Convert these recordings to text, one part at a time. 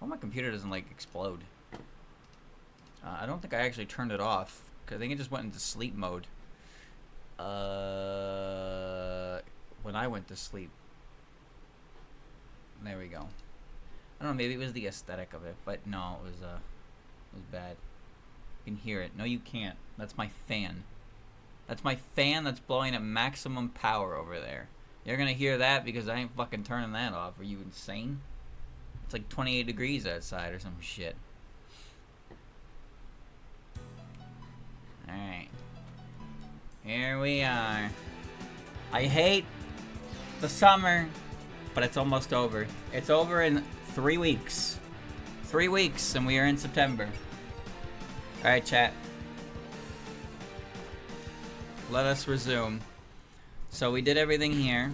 Well, my computer doesn't, like, explode. I don't think I actually turned it off. Cause I think it just went into sleep mode. When I went to sleep. There we go. I don't know, maybe it was the aesthetic of it, but no, it was bad. You can hear it. No, you can't. That's my fan. That's my fan that's blowing at maximum power over there. You're gonna hear that because I ain't fucking turning that off. Are you insane? It's like 28 degrees outside or some shit. Alright. Here we are. I hate the summer, but it's almost over. It's over in 3 weeks. 3 weeks, and we are in September. Alright, chat. Let us resume. So we did everything here.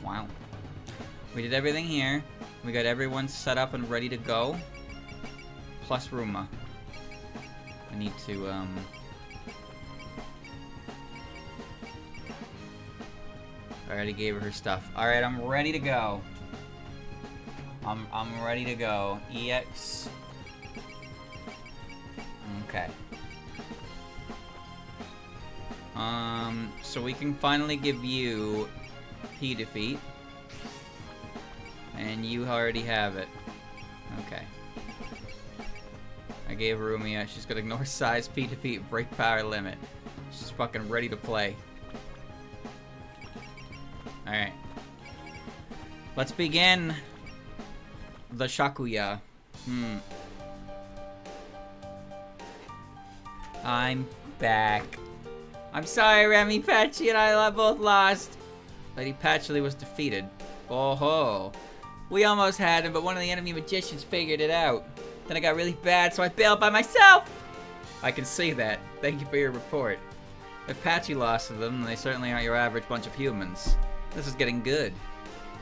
Wow. We did everything here. We got everyone set up and ready to go. Plus Ruma. I need to, I already gave her stuff. Alright, I'm ready to go. I'm ready to go. EX. Okay. So we can finally give you P defeat. And you already have it. Okay. I gave her Rumia. She's gonna ignore size, P defeat, break power limit. She's fucking ready to play. Alright. Let's begin the Shakuya. I'm back. I'm sorry, Remy, Patchy, and I both lost. Lady Patchley was defeated. Oh ho. We almost had him, but one of the enemy magicians figured it out. Then it got really bad, so I bailed by myself! I can see that. Thank you for your report. If Patchy lost to them, they certainly aren't your average bunch of humans. This is getting good.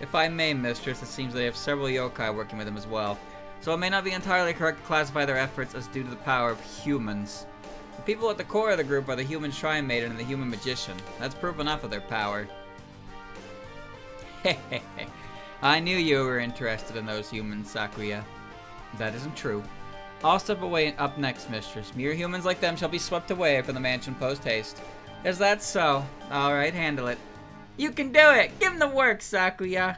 If I may, mistress, it seems they have several yokai working with them as well. So it may not be entirely correct to classify their efforts as due to the power of humans. The people at the core of the group are the human Shrine Maiden and the human magician. That's proof enough of their power. Hehehe. I knew you were interested in those humans, Sakuya. That isn't true. I'll step away up next, mistress. Mere humans like them shall be swept away from the mansion post-haste. Is that so? Alright, handle it. You can do it! Give him the work, Sakuya!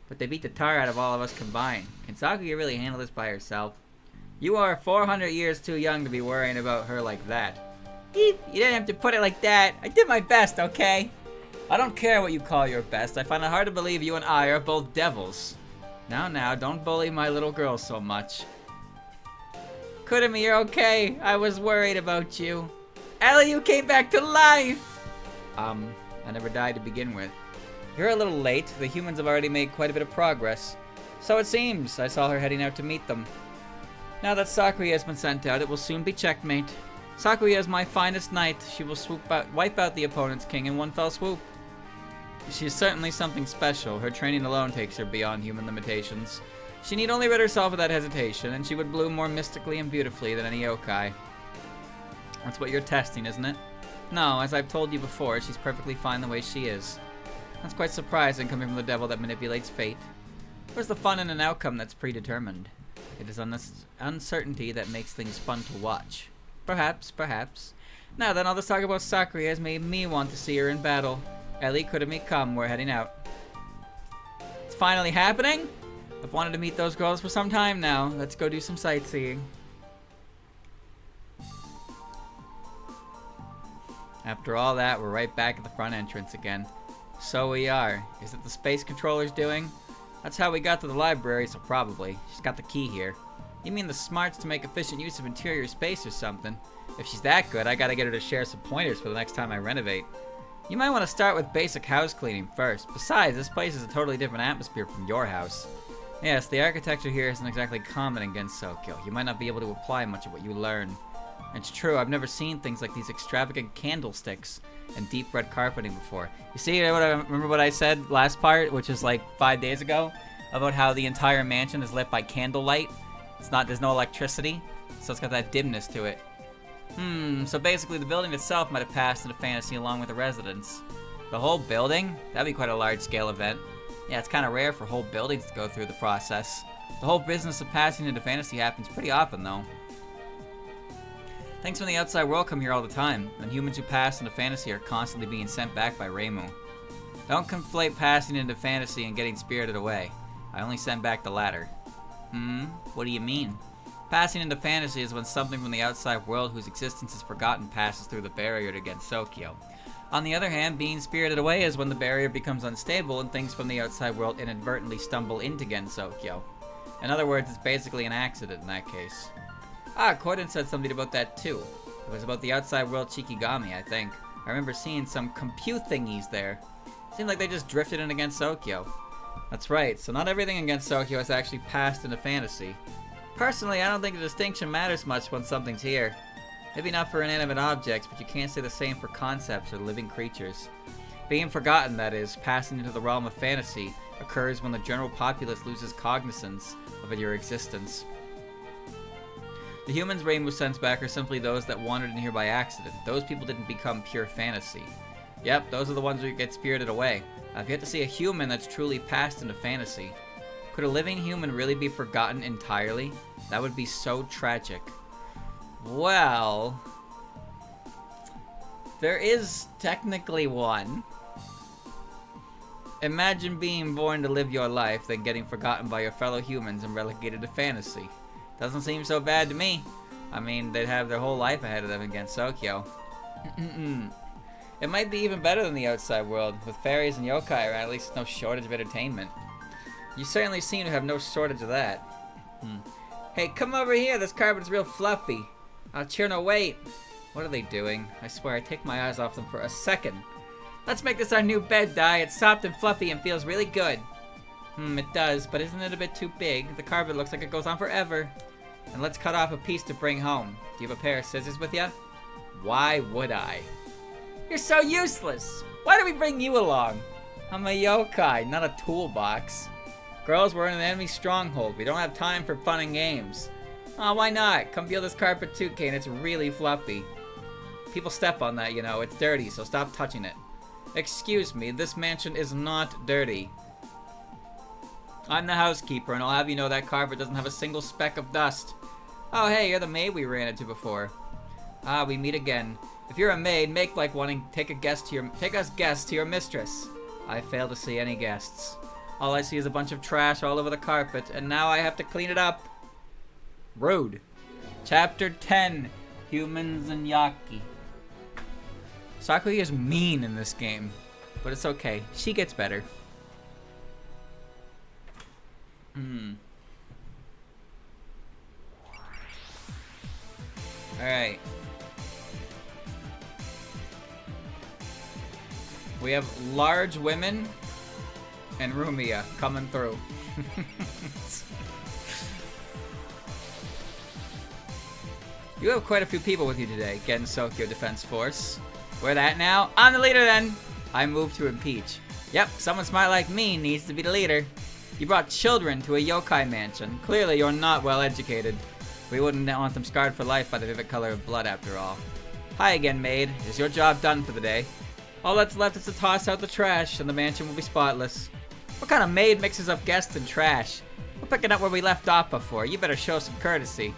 But they beat the tar out of all of us combined. Can Sakuya really handle this by herself? You are 400 years too young to be worrying about her like that. Eep, you didn't have to put it like that. I did my best, okay? I don't care what you call your best. I find it hard to believe you and I are both devils. Now, don't bully my little girl so much. Kurumi, you're okay. I was worried about you. Ellie, you came back to life! I never died to begin with. You're a little late. The humans have already made quite a bit of progress. So it seems. I saw her heading out to meet them. Now that Sakuya has been sent out, it will soon be checkmate. Sakuya is my finest knight. She will wipe out the opponent's king in one fell swoop. She is certainly something special. Her training alone takes her beyond human limitations. She need only rid herself without hesitation, and she would bloom more mystically and beautifully than any yokai. That's what you're testing, isn't it? No, as I've told you before, she's perfectly fine the way she is. That's quite surprising coming from the devil that manipulates fate. Where's the fun in an outcome that's predetermined? It is uncertainty that makes things fun to watch. Perhaps. Now then, all this talk about Sakuya has made me want to see her in battle. Ellie, Kurumi, come, we're heading out. It's finally happening? I've wanted to meet those girls for some time now. Let's go do some sightseeing. After all that, we're right back at the front entrance again. So we are. Is it the space controller's doing? That's how we got to the library, so probably. She's got the key here. You mean the smarts to make efficient use of interior space or something? If she's that good, I gotta get her to share some pointers for the next time I renovate. You might want to start with basic house cleaning first. Besides, this place is a totally different atmosphere from your house. Yes, the architecture here isn't exactly common in Gensokyo. You might not be able to apply much of what you learn. It's true, I've never seen things like these extravagant candlesticks and deep red carpeting before. You see, remember what I said last part, which is like 5 days ago, about how the entire mansion is lit by candlelight? There's no electricity, so it's got that dimness to it. So basically the building itself might have passed into fantasy along with the residents. The whole building? That'd be quite a large-scale event. Yeah, it's kind of rare for whole buildings to go through the process. The whole business of passing into fantasy happens pretty often, though. Things from the outside world come here all the time, and humans who pass into fantasy are constantly being sent back by Reimu. Don't conflate passing into fantasy and getting spirited away. I only send back the latter. What do you mean? Passing into fantasy is when something from the outside world whose existence is forgotten passes through the barrier to Gensokyo. On the other hand, being spirited away is when the barrier becomes unstable and things from the outside world inadvertently stumble into Gensokyo. In other words, it's basically an accident in that case. Corden said something about that too. It was about the outside world Shikigami, I think. I remember seeing some compute thingies there. Seemed like they just drifted in Gensokyo. That's right, so not everything in Gensokyo has actually passed into fantasy. Personally, I don't think the distinction matters much when something's here. Maybe not for inanimate objects, but you can't say the same for concepts or living creatures. Being forgotten, that is, passing into the realm of fantasy, occurs when the general populace loses cognizance of your existence. The humans Reimu sends back are simply those that wandered in here by accident. Those people didn't become pure fantasy. Yep, those are the ones who get spirited away. I've yet to see a human that's truly passed into fantasy. Could a living human really be forgotten entirely? That would be so tragic. Well, there is technically one. Imagine being born to live your life, then getting forgotten by your fellow humans and relegated to fantasy. Doesn't seem so bad to me. I mean, they'd have their whole life ahead of them in Gensokyo. It might be even better than the outside world. With fairies and yokai around, at least no shortage of entertainment. You certainly seem to have no shortage of that. Hey, come over here. This carpet's real fluffy. Chirno, wait. What are they doing? I swear, I take my eyes off them for a second. Let's make this our new bed, Dai. It's soft and fluffy and feels really good. It does, but isn't it a bit too big? The carpet looks like it goes on forever. And let's cut off a piece to bring home. Do you have a pair of scissors with you? Why would I? You're so useless. Why do we bring you along? I'm a yokai, not a toolbox. Girls, we're in an enemy stronghold. We don't have time for fun and games. Oh, why not? Come feel this carpet too, Kane. It's really fluffy. People step on that, you know. It's dirty, so stop touching it. Excuse me, this mansion is not dirty. I'm the housekeeper, and I'll have you know that carpet doesn't have a single speck of dust. Oh, hey, you're the maid we ran into before. We meet again. If you're a maid, make like one and take us guests to your mistress. I fail to see any guests. All I see is a bunch of trash all over the carpet, and now I have to clean it up. Rude. Chapter 10, Humans and Yaki. Sakuya is mean in this game, but it's okay. She gets better. Alright. We have large women and Rumia coming through. You have quite a few people with you today, Gensokyo Defense Force. We're that now. I'm the leader then. I move to impeach. Yep, someone smart like me needs to be the leader. You brought children to a yokai mansion. Clearly you're not well educated. We wouldn't want them scarred for life by the vivid color of blood after all. Hi again, maid. Is your job done for the day? All that's left is to toss out the trash and the mansion will be spotless. What kind of maid mixes up guests and trash? We're picking up where we left off before. You better show some courtesy.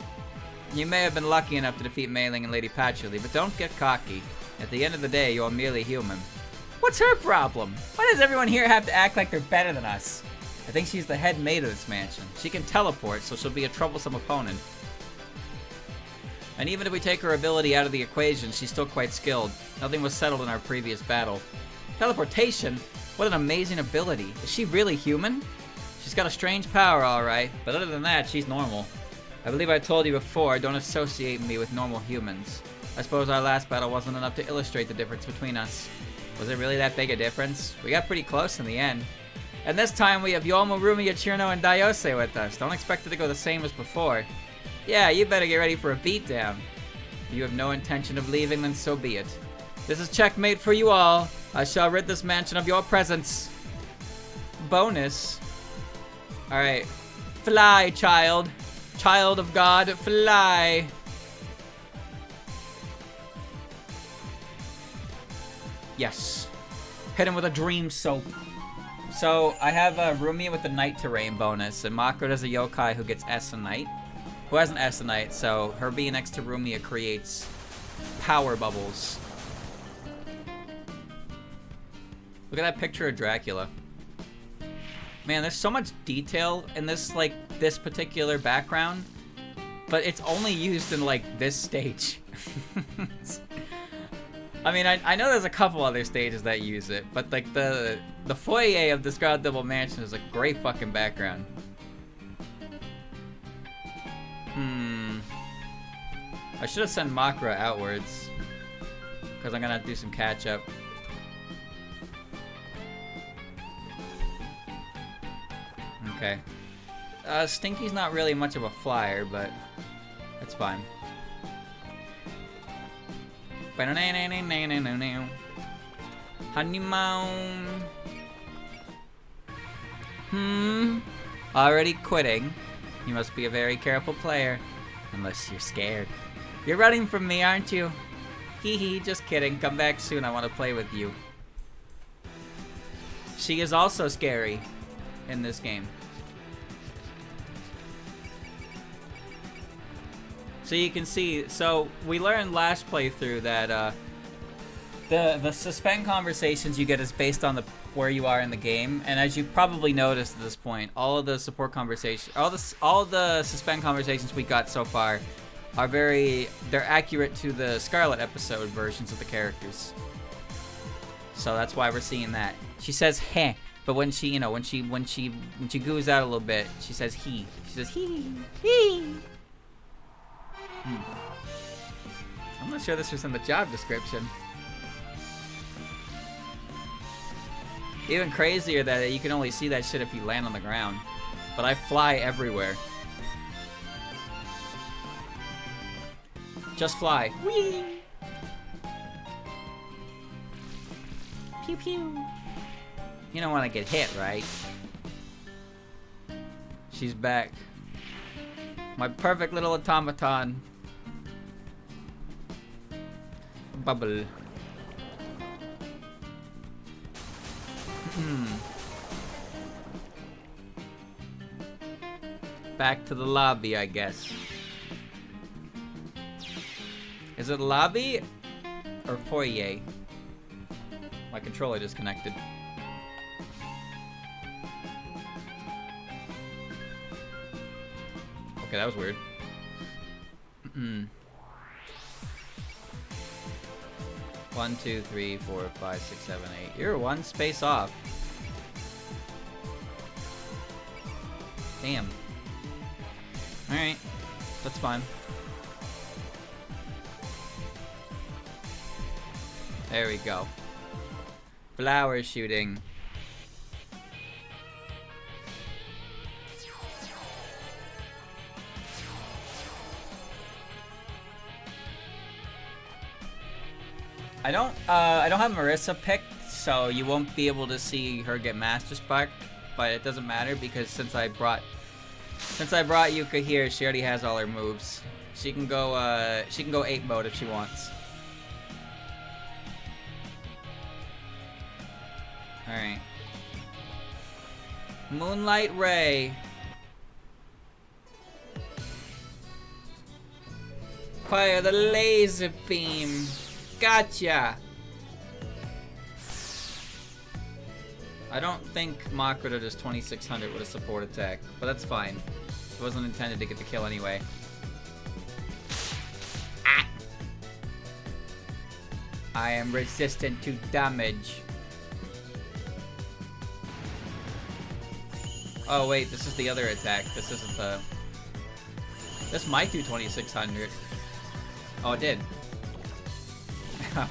You may have been lucky enough to defeat Mei Ling and Lady Patchouli, but don't get cocky. At the end of the day, you're merely human. What's her problem? Why does everyone here have to act like they're better than us? I think she's the head maid of this mansion. She can teleport, so she'll be a troublesome opponent. And even if we take her ability out of the equation, she's still quite skilled. Nothing was settled in our previous battle. Teleportation? What an amazing ability. Is she really human? She's got a strange power, alright, but other than that, she's normal. I believe I told you before, don't associate me with normal humans. I suppose our last battle wasn't enough to illustrate the difference between us. Was it really that big a difference? We got pretty close in the end. And this time we have Yomo, Rumi, Yachirno, and Daiose with us. Don't expect it to go the same as before. Yeah, you better get ready for a beatdown. If you have no intention of leaving, then so be it. This is checkmate for you all. I shall rid this mansion of your presence. Bonus. Alright. Fly, child. Child of God, fly. Yes. Hit him with a dream soap. So I have Rumia with the Night Terrain bonus, and Makro does a yokai who gets S and Night. Who has an S and Night, so her being next to Rumia creates power bubbles. Look at that picture of Dracula. Man, there's so much detail in this, like, this particular background, but it's only used in, like, this stage. I mean, I know there's a couple other stages that use it, but, like, the foyer of the Scarlet Devil Mansion is a great fucking background. I should have sent Makra outwards, because I'm gonna have to do some catch-up. Okay. Stinky's not really much of a flyer, but that's fine. Honeymoon. Already quitting. You must be a very careful player. Unless you're scared. You're running from me, aren't you? Hee hee, just kidding. Come back soon, I want to play with you. She is also scary in this game. So you can see, so we learned last playthrough that the suspend conversations you get is based on where you are in the game, and as you probably noticed at this point, all of the support conversations, all of the suspend conversations we got so far are they're accurate to the Scarlet episode versions of the characters. So that's why we're seeing that. She says heh, but when she, you know, when she goos out a little bit, she says he. She says he. I'm not sure this was in the job description. Even crazier that you can only see that shit if you land on the ground. But I fly everywhere. Just fly. Whee! Pew pew. You don't want to get hit, right? She's back. My perfect little automaton. Bubble. Back to the lobby, I guess. Is it lobby or foyer? My controller disconnected. Okay, that was weird. 1, 2, 3, 4, 5, 6, 7, 8. You're one space off. Damn. Alright. That's fine. There we go. Flower shooting. I don't have Marissa picked, so you won't be able to see her get Master Spark, but it doesn't matter because since I brought Yuka here, she already has all her moves. She can go 8 mode if she wants. Alright. Moonlight Ray. Fire the laser beam. Gotcha! I don't think Makoto does 2600 with a support attack, but that's fine. It wasn't intended to get the kill anyway. Ah! I am resistant to damage. Oh wait, this is the other attack. This isn't the... This might do 2600. Oh, it did.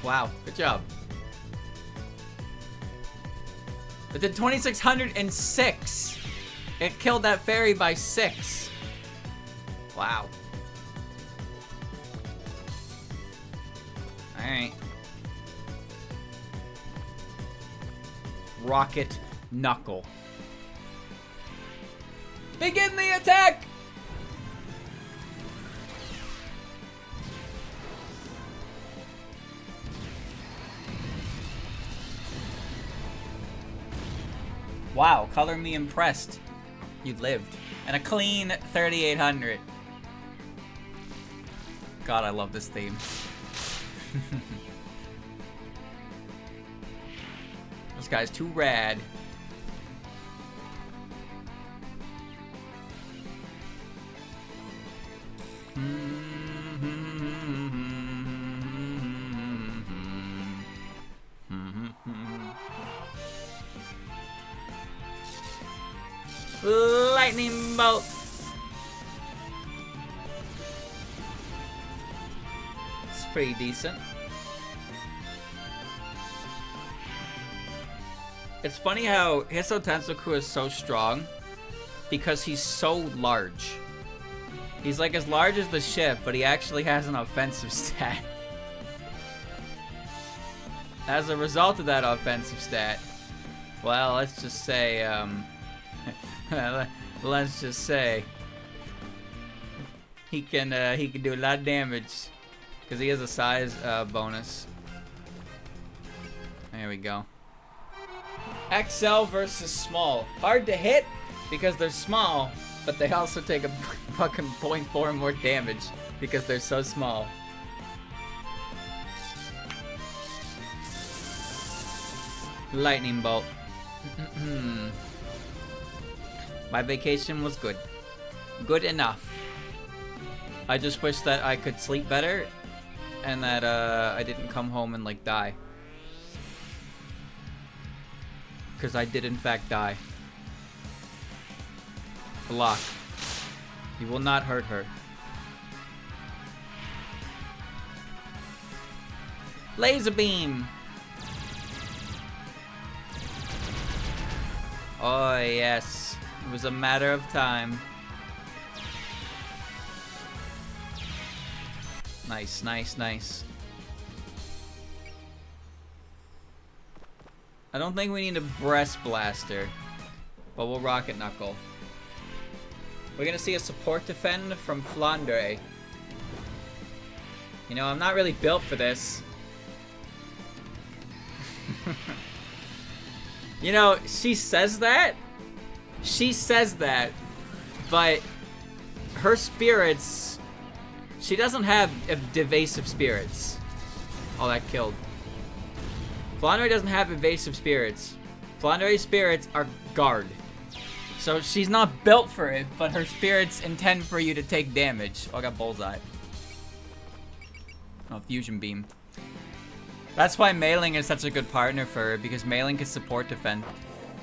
Wow, good job. It did 2606. It killed that fairy by 6. Wow. Alright. Rocket Knuckle. Begin the attack! Wow, color me impressed. You lived. And a clean 3,800. God, I love this theme. This guy's too rad. Lightning bolt. It's pretty decent. It's funny how Hiso Tensoku is so strong because he's so large. He's like as large as the ship, but he actually has an offensive stat. As a result of that offensive stat, well, let's just say, let's just say he can do a lot of damage because he has a size bonus. There we go. XL versus small. Hard to hit because they're small, but they also take a fucking 0.4 more damage because they're so small. Lightning bolt. My vacation was good. Good enough. I just wish that I could sleep better and that I didn't come home and like die. Because I did in fact die. Block. You will not hurt her. Laser beam. Oh yes. It was a matter of time. Nice, nice, nice. I don't think we need a breast blaster, but we'll rocket knuckle. We're gonna see a support defend from Flandre. You know, I'm not really built for this. You know, she says that. She says that, but her spirits, she doesn't have evasive spirits. Oh, that killed. Flandre doesn't have evasive spirits. Flandre's spirits are guard. So she's not built for it, but her spirits intend for you to take damage. Oh, I got bullseye. Oh, fusion beam. That's why Mailing is such a good partner for her, because Mailing can support defend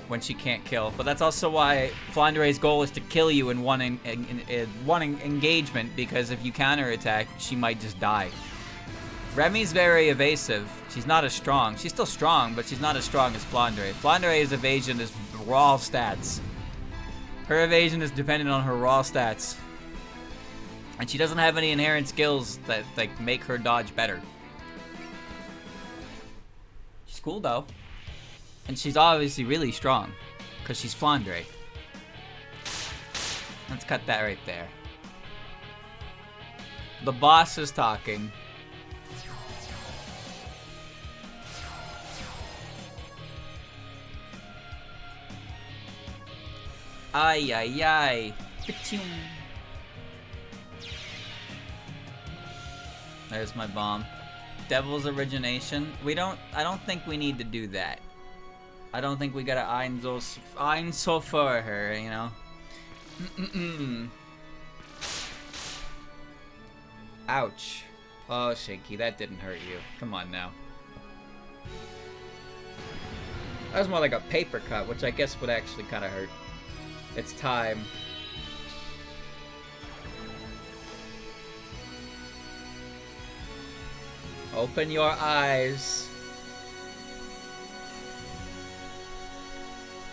when she can't kill. But that's also why Flandre's goal is to kill you in one engagement, because if you counterattack, she might just die. Remy's very evasive. She's not as strong. She's still strong, but she's not as strong as Flandre. Flandre's evasion is raw stats. Her evasion is dependent on her raw stats. And she doesn't have any inherent skills that like make her dodge better. She's cool though. And she's obviously really strong, because she's Flandre. Let's cut that right there. The boss is talking. Ay, ay, ay. There's my bomb. Devil's origination. I don't think we need to do that. I don't think we gotta ein so for her, you know? Ouch. Oh, Shaky, that didn't hurt you. Come on now. That was more like a paper cut, which I guess would actually kind of hurt. It's time. Open your eyes.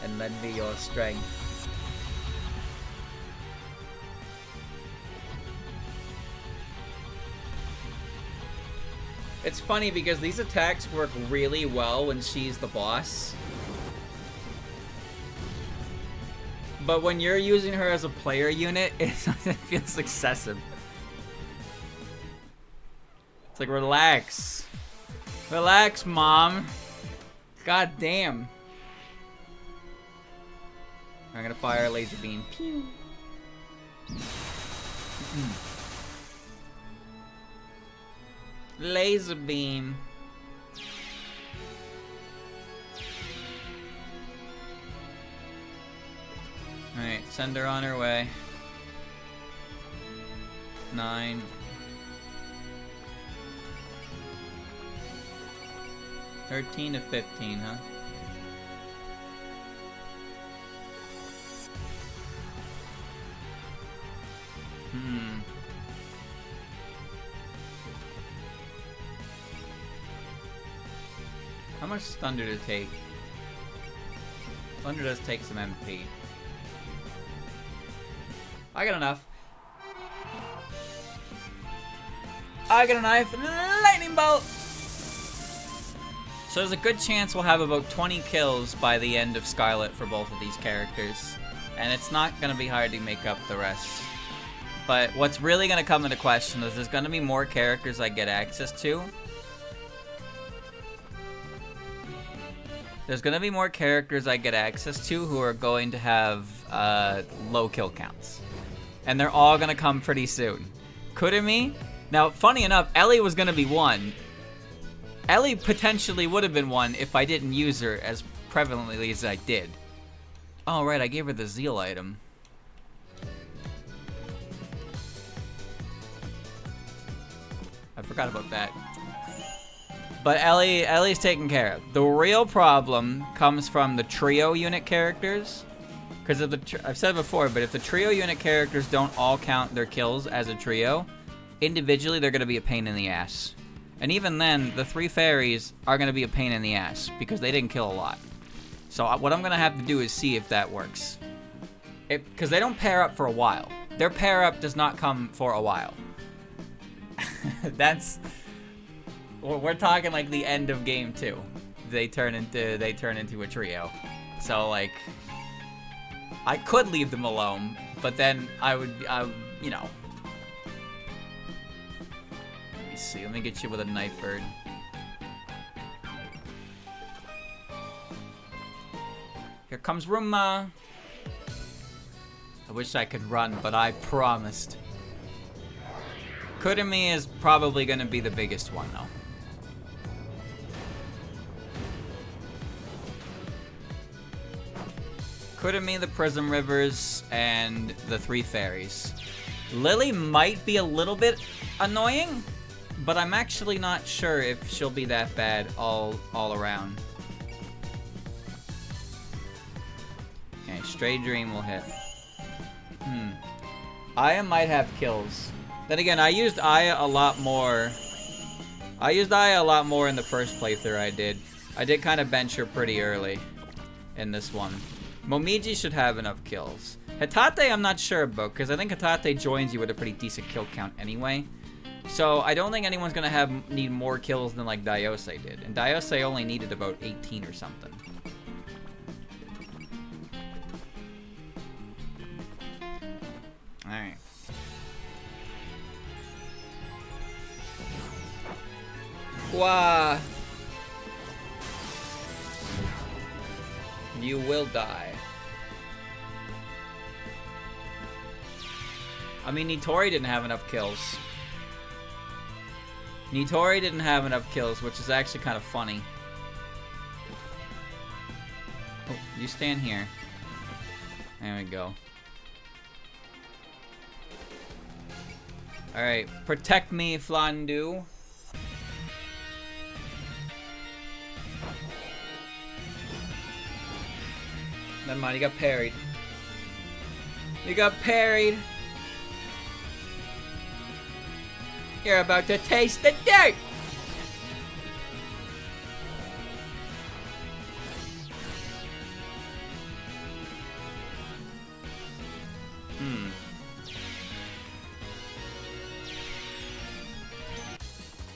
And lend me your strength. It's funny because these attacks work really well when she's the boss. But when you're using her as a player unit, it feels excessive. It's like, relax. Relax, Mom. God damn. I'm gonna fire a laser beam. Pew! Laser beam. Alright, send her on her way. 9. 13 to 15, huh? How much thunder to take? Thunder does take some MP. I got enough. I got a knife and a lightning bolt! So there's a good chance we'll have about 20 kills by the end of Scarlet for both of these characters. And it's not going to be hard to make up the rest. But what's really going to come into question is there's going to be more characters I get access to. There's going to be more characters I get access to who are going to have low kill counts. And they're all going to come pretty soon. Kurumi? Now, funny enough, Ellie was going to be one. Ellie potentially would have been one if I didn't use her as prevalently as I did. Oh, right, I gave her the Zeal item. I forgot about that. But Ellie's taken care of. The real problem comes from the trio unit characters. Because of I've said it before, but if the trio unit characters don't all count their kills as a trio, individually they're going to be a pain in the ass. And even then, the 3 fairies are going to be a pain in the ass because they didn't kill a lot. So what I'm going to have to do is see if that works. Because they don't pair up for a while. Their pair up does not come for a while. That's... We're talking like the end of game 2. They turn into a trio. So like, I could leave them alone, but then I would, you know. Let me see. Let me get you with a night bird. Here comes Ruma. I wish I could run, but I promised. Kurumi is probably going to be the biggest one, though. Kurumi, the Prism Rivers, and the 3 fairies. Lily might be a little bit annoying, but I'm actually not sure if she'll be that bad all around. Okay, Stray Dream will hit. Aya might have kills. Then again, I used Aya a lot more. I used Aya a lot more in the first playthrough I did. I did kind of bench her pretty early in this one. Momiji should have enough kills. Hitate I'm not sure about, because I think Hitate joins you with a pretty decent kill count anyway. So I don't think anyone's going to need more kills than like Daiose did. And Daiose only needed about 18 or something. Alright. Wah! You will die. I mean, Nitori didn't have enough kills. Nitori didn't have enough kills, which is actually kind of funny. Oh, you stand here. There we go. Alright, protect me, Flandu. Never mind, he got parried. You got parried. You're about to taste the dirt!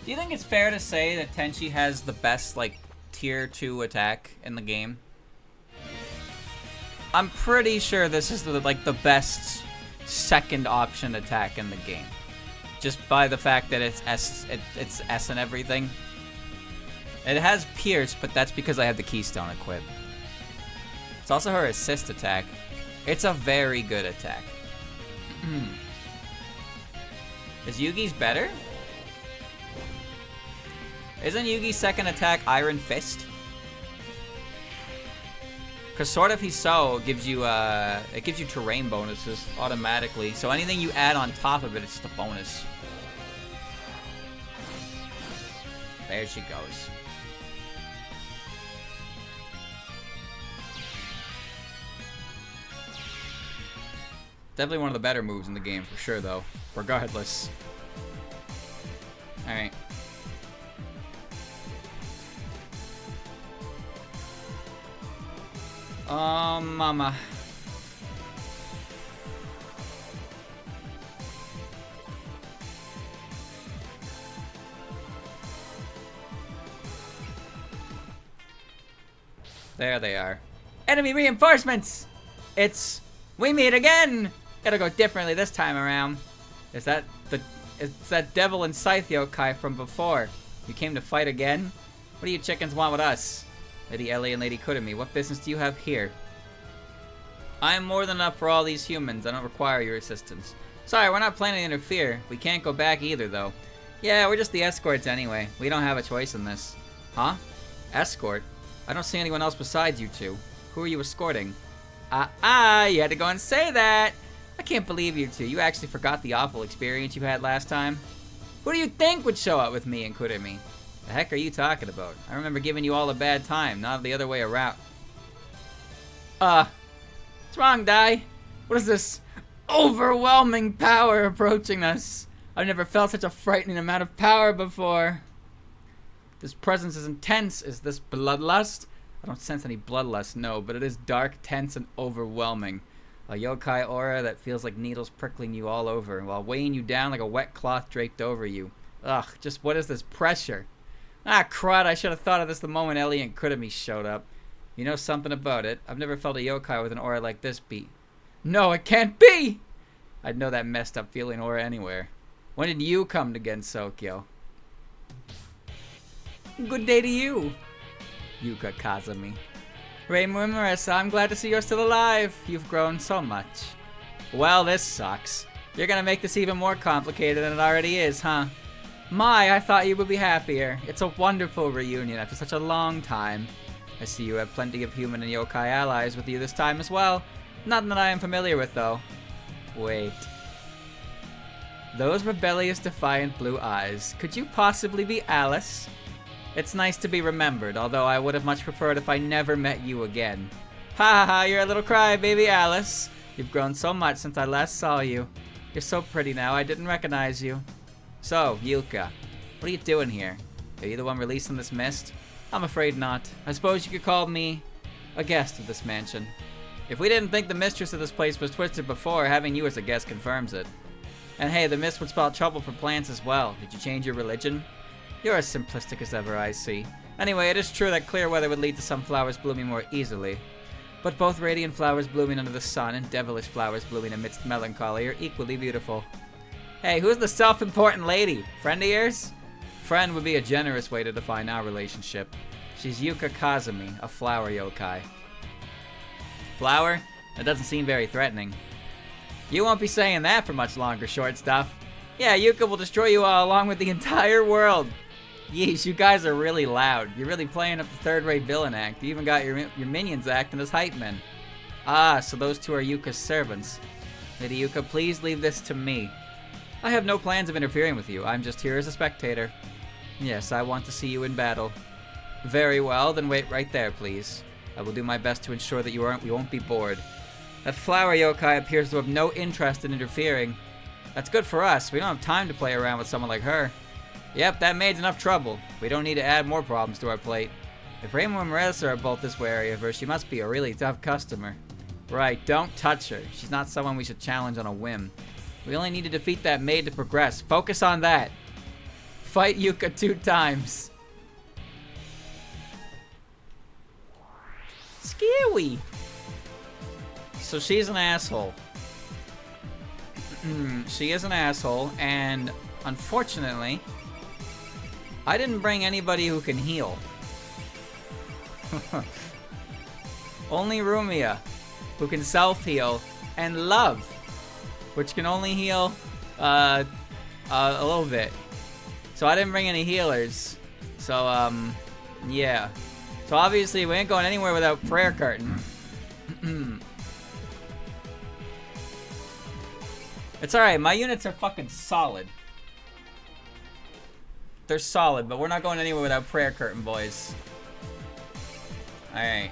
Do you think it's fair to say that Tenchi has the best, like, tier 2 attack in the game? I'm pretty sure this is the best second option attack in the game. Just by the fact that it's S and everything. It has Pierce, but that's because I have the Keystone equipped. It's also her assist attack. It's a very good attack. Is Yugi's better? Isn't Yugi's second attack Iron Fist? Because Sword of Hiso gives you, it gives you terrain bonuses automatically. So anything you add on top of it, it's just a bonus. There she goes. Definitely one of the better moves in the game, for sure, though. Regardless. Alright. Oh, mama. There they are. Enemy reinforcements! It's... We meet again! Gotta go differently this time around. Is that the... It's that devil and scythe yokai from before. You came to fight again? What do you chickens want with us? Lady Ellie and Lady Kurumi, what business do you have here? I am more than enough for all these humans. I don't require your assistance. Sorry, we're not planning to interfere. We can't go back either, though. Yeah, we're just the escorts anyway. We don't have a choice in this. Huh? Escort? I don't see anyone else besides you two. Who are you escorting? You had to go and say that! I can't believe you two. You actually forgot the awful experience you had last time. Who do you think would show up with me and Kurumi? The heck are you talking about? I remember giving you all a bad time, not the other way around. What's wrong, Dai? What is this overwhelming power approaching us? I've never felt such a frightening amount of power before. This presence is intense. Is this bloodlust? I don't sense any bloodlust, no, but it is dark, tense, and overwhelming. A yokai aura that feels like needles prickling you all over, while weighing you down like a wet cloth draped over you. Ugh, just what is this pressure? Ah, crud, I should have thought of this the moment Ellie and Kurumi showed up. You know something about it. I've never felt a yokai with an aura like this beat. No, it can't be! I'd know that messed up feeling aura anywhere. When did you come to Gensokyo? Good day to you, Yuka Kazami. Reimu and Marissa, I'm glad to see you're still alive. You've grown so much. Well, this sucks. You're gonna make this even more complicated than it already is, huh? My, I thought you would be happier. It's a wonderful reunion after such a long time. I see you have plenty of human and yokai allies with you this time as well. Nothing that I am familiar with, though. Wait. Those rebellious, defiant blue eyes. Could you possibly be Alice? It's nice to be remembered, although I would have much preferred if I never met you again. Ha ha ha, you're a little crybaby, Alice. You've grown so much since I last saw you. You're so pretty now, I didn't recognize you. So, Yuka, what are you doing here? Are you the one releasing this mist? I'm afraid not. I suppose you could call me a guest of this mansion. If we didn't think the mistress of this place was twisted before, having you as a guest confirms it. And hey, the mist would spell trouble for plants as well. Did you change your religion? You're as simplistic as ever, I see. Anyway, it is true that clear weather would lead to some flowers blooming more easily. But both radiant flowers blooming under the sun and devilish flowers blooming amidst melancholy are equally beautiful. Hey, who's the self-important lady? Friend of yours? Friend would be a generous way to define our relationship. She's Yuka Kazami, a flower yokai. Flower? That doesn't seem very threatening. You won't be saying that for much longer, short stuff. Yeah, Yuka will destroy you all along with the entire world. Yeesh, you guys are really loud. You're really playing up the third-rate villain act. You even got your minions acting as hype men. Ah, so those two are Yuka's servants. Lady Yuka, please leave this to me. I have no plans of interfering with you. I'm just here as a spectator. Yes, I want to see you in battle. Very well, then wait right there, please. I will do my best to ensure that you won't be bored. That flower yokai appears to have no interest in interfering. That's good for us. We don't have time to play around with someone like her. Yep, that maid's enough trouble. We don't need to add more problems to our plate. If Reimu and Marissa are both this wary of her, she must be a really tough customer. Right, don't touch her. She's not someone we should challenge on a whim. We only need to defeat that maid to progress. Focus on that. Fight Yuka 2 times. Scary. So she's an asshole. She is an asshole, and unfortunately, I didn't bring anybody who can heal. Only Rumia. who can self-heal, and Love, which can only heal a little bit. So I didn't bring any healers. So, yeah. So obviously we ain't going anywhere without Prayer Curtain. It's alright, my units are fucking solid. They're solid, but we're not going anywhere without Prayer Curtain, boys. Alright.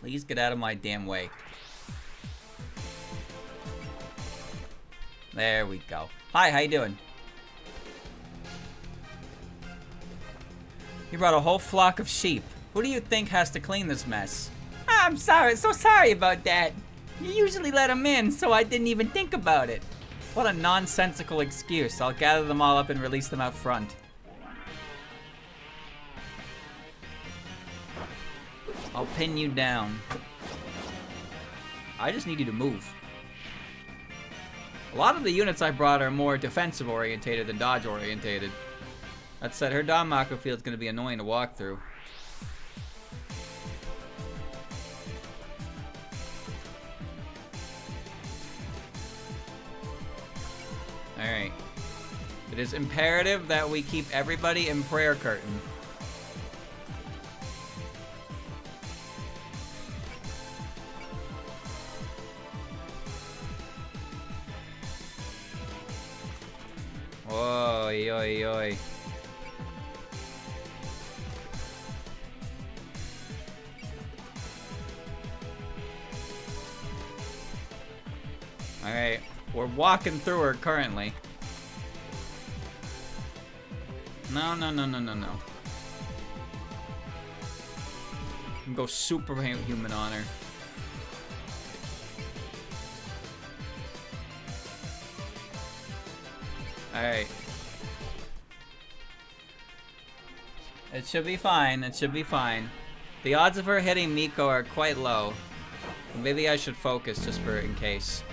Please get out of my damn way. There we go. Hi, how you doing? You brought a whole flock of sheep. Who do you think has to clean this mess? I'm sorry, so sorry about that. You usually let them in, so I didn't even think about it. What a nonsensical excuse. I'll gather them all up and release them out front. I'll pin you down. I just need you to move. A lot of the units I brought are more defensive orientated than dodge orientated. That said, her Danmaku field's gonna be annoying to walk through. Alright. It is imperative that we keep everybody in Prayer Curtain. Oi, oi, oi. Alright, we're walking through her currently. No. I'm gonna go superhuman on her. Alright. It should be fine, it should be fine. The odds of her hitting Miko are quite low. Maybe I should focus just for in case.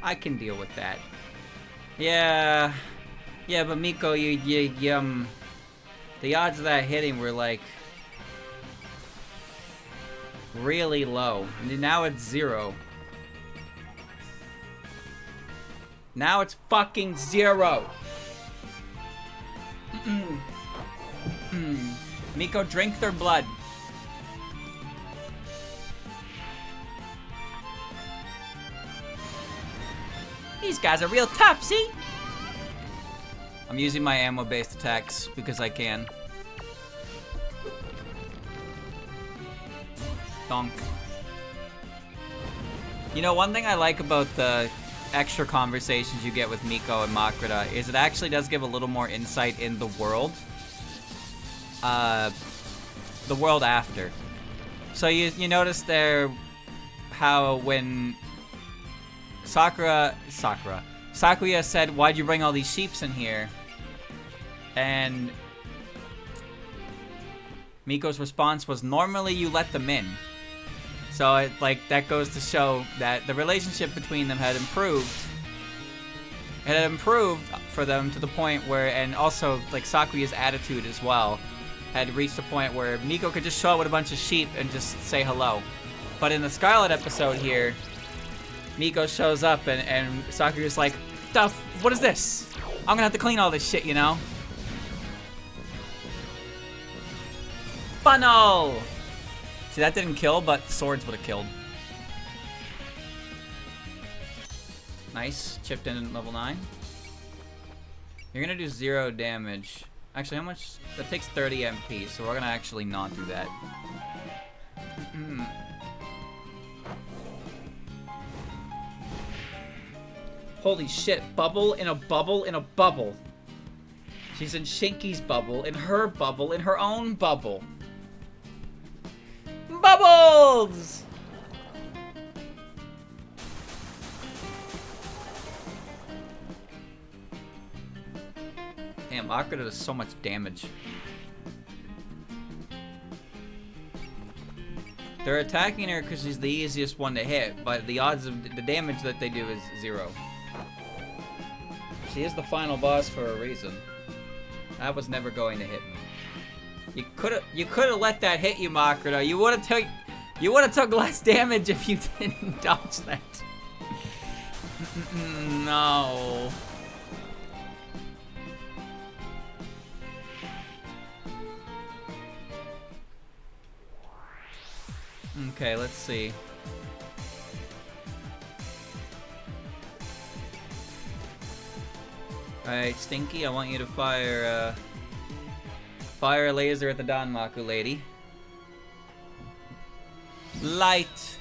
I can deal with that. Yeah, but Miko, the odds of that hitting were like really low. Now it's 0. Now it's fucking 0. Miko, drink their blood. These guys are real tough, see? I'm using my ammo-based attacks because I can. Donk. You know, one thing I like about the extra conversations you get with Miko and Makrita is it actually does give a little more insight in the world. The world after. So you notice there how when Sakuya said, "Why'd you bring all these sheeps in here?" And Miko's response was, "Normally you let them in." So it, like, that goes to show that the relationship between them had improved. It had improved for them to the point where, and also like Sakuya's attitude as well, had reached a point where Miko could just show up with a bunch of sheep and just say hello. But in the Scarlet episode here, Miko shows up and Sakuya's like, "Duff, what is this? I'm gonna have to clean all this shit, you know?" Funnel! See, that didn't kill, but swords would have killed. Nice. Chipped in at level 9. You're gonna do 0 damage. Actually, how much? That takes 30 MP, so we're gonna actually not do that. Holy shit, bubble in a bubble in a bubble. She's in Shinky's bubble, in her bubble, in her own bubble. Bubbles! Damn, Makrita does so much damage. They're attacking her because she's the easiest one to hit, but the odds of the damage that they do is 0. She is the final boss for a reason. That was never going to hit me. You could have let that hit you, Makoto. You would have took less damage if you didn't dodge that. No. Okay, let's see. Alright, Stinky, I want you to fire a laser at the Danmaku lady. Light!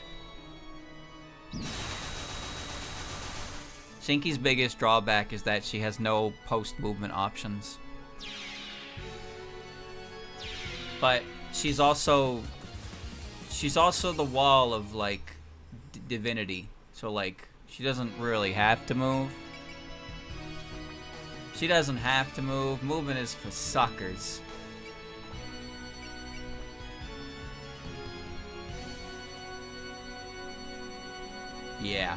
Stinky's biggest drawback is that she has no post-movement options. But she's also the wall of, like, divinity. So, like, she doesn't really have to move. She doesn't have to move. Movement is for suckers. Yeah.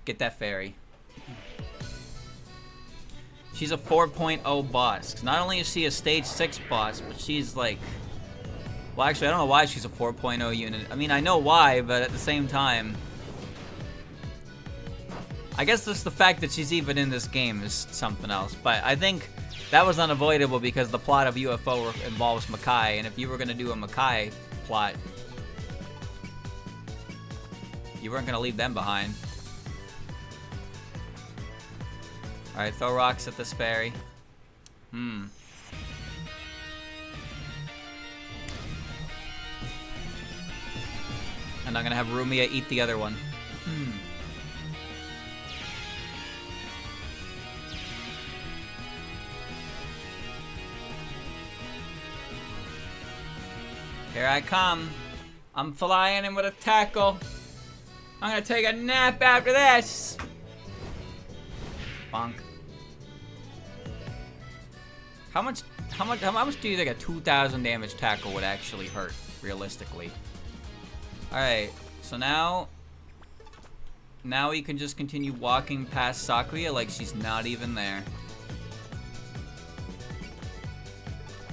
Get that fairy. She's a 4.0 boss. 'Cause not only is she a stage 6 boss, but she's like... Well, actually, I don't know why she's a 4.0 unit. I mean, I know why, but at the same time... I guess just the fact that she's even in this game is something else. But I think that was unavoidable because the plot of UFO involves Makai. And if you were going to do a Makai plot, you weren't going to leave them behind. Alright, throw rocks at this fairy. And I'm gonna have Rumia eat the other one. Here I come. I'm flying in with a tackle. I'm gonna take a nap after this. Bonk. How much do you think a 2,000 damage tackle would actually hurt, realistically? Alright, so now we can just continue walking past Sakuya like she's not even there.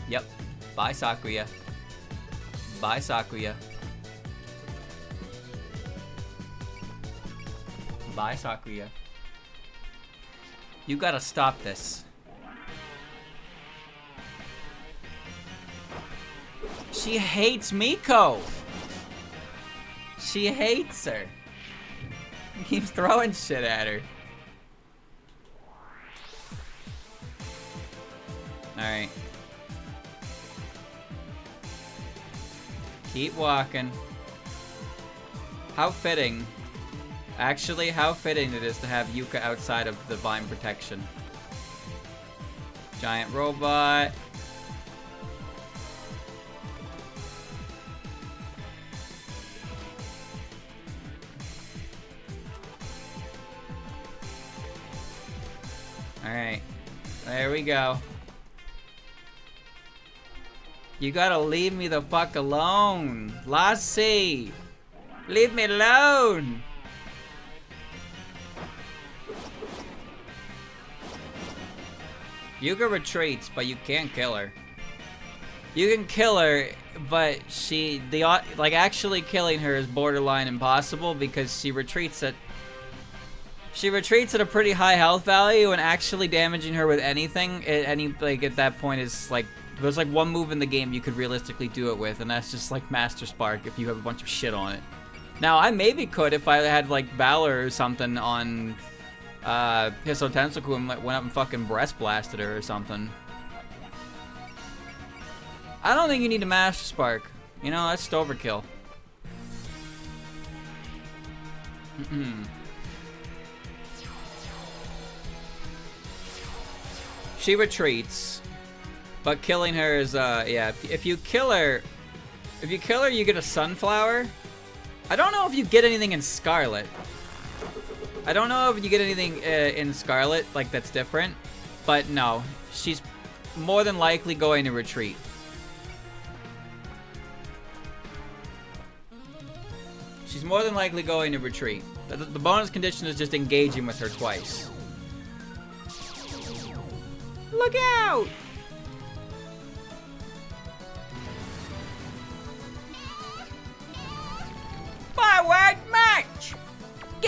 Yep. Bye, Sakuya. Bye, Sakuya. Bye, Sakuya. You gotta stop this. She hates Miko! She hates her. He keeps throwing shit at her. Alright. Keep walking. How fitting. Actually, how fitting it is to have Yuka outside of divine protection. Giant robot. Alright. There we go. You gotta leave me the fuck alone. Lassie! Leave me alone! Yuka retreats, but you can't kill her. You can kill her, but actually killing her is borderline impossible because she retreats at a pretty high health value, and actually damaging her with anything at that point is like, there's like one move in the game you could realistically do it with, and that's just like Master Spark if you have a bunch of shit on it. Now, I maybe could if I had like Valor or something on Hisso Tensoku and went up and fucking breast blasted her or something. I don't think you need a Master Spark. You know, that's just overkill. She retreats, but killing her is, yeah, if you kill her, you get a sunflower. I don't know if you get anything in Scarlet. I don't know if you get anything in Scarlet, like, that's different. But no, she's more than likely going to retreat. She's more than likely going to retreat. The bonus condition is just engaging with her twice. Look out!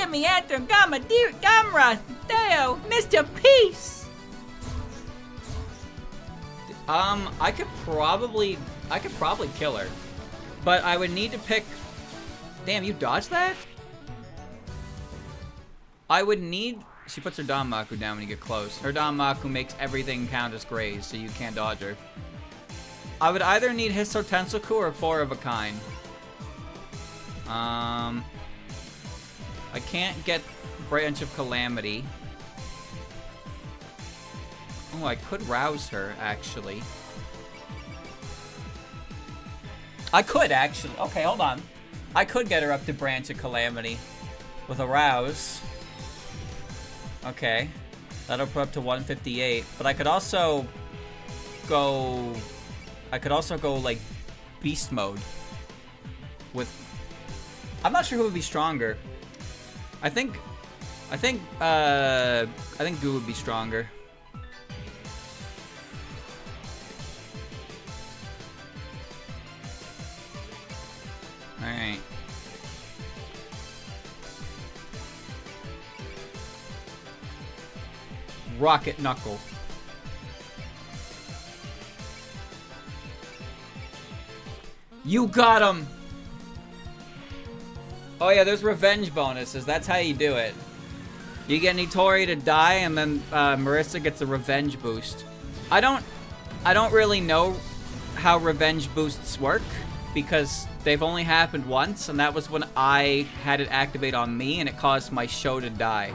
Let me enter Gamma Dear Gamra Deo Mr. Peace. I could probably kill her. But I would need to pick. Damn, you dodged that? I would need. She puts her Danmaku down when you get close. Her Danmaku makes everything count as graze, so you can't dodge her. I would either need Hisso Tensoku or 4 of a kind. I can't get Branch of Calamity. Oh, I could rouse her, actually. I could, actually. Okay, hold on. I could get her up to Branch of Calamity with a rouse. Okay. That'll put up to 158. But I could also go... like, Beast Mode. With... I'm not sure who would be stronger. I think Goo would be stronger. Alright. Rocket Knuckle. You got him! Oh yeah, there's revenge bonuses. That's how you do it. You get Nitori to die, and then Marissa gets a revenge boost. I don't really know how revenge boosts work, because they've only happened once, and that was when I had it activate on me, and it caused my show to die.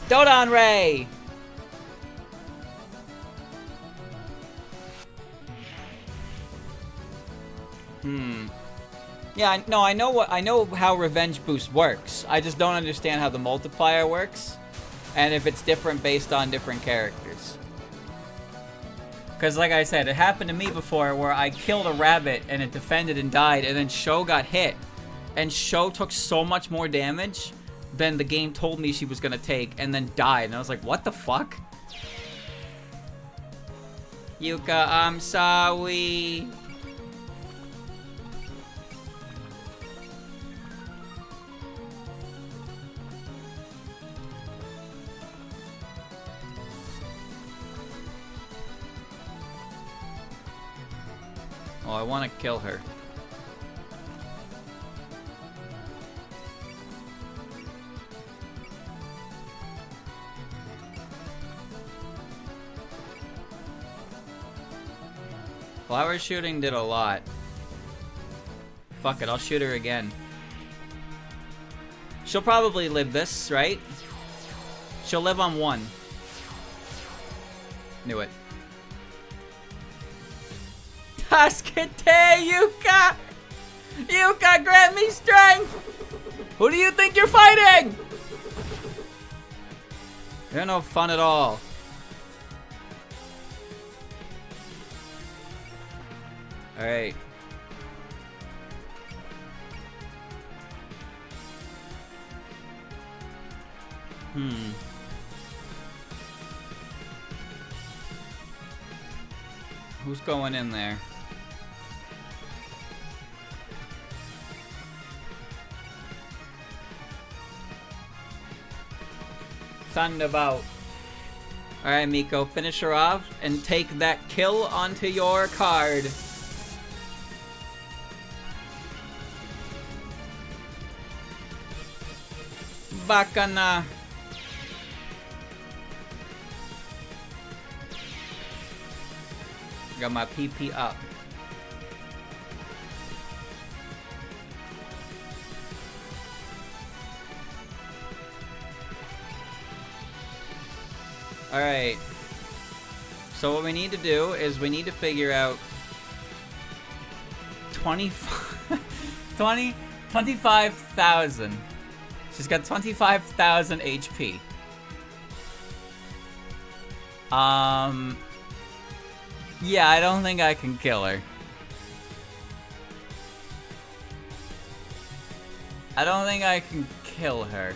Dodon Ray! Yeah, no, I know how Revenge Boost works. I just don't understand how the multiplier works, and if it's different based on different characters. Because like I said, it happened to me before where I killed a rabbit and it defended and died, and then Sho got hit. And Sho took so much more damage than the game told me she was gonna take, and then died. And I was like, what the fuck? Yuka, I'm sorry. Oh, I want to kill her. Flower shooting did a lot. Fuck it, I'll shoot her again. She'll probably live this, right? She'll live on 1. Knew it. Tasukete, Yuka! Yuka, grant me strength! Who do you think you're fighting? You're no fun at all. Alright. Who's going in there? Thunderbolt. Alright, Miko, finish her off and take that kill onto your card. Bakana. Got my PP up. Alright. So what we need to do is we need to figure out 25,000. She's got 25,000 HP. Yeah, I don't think I can kill her. I don't think I can kill her.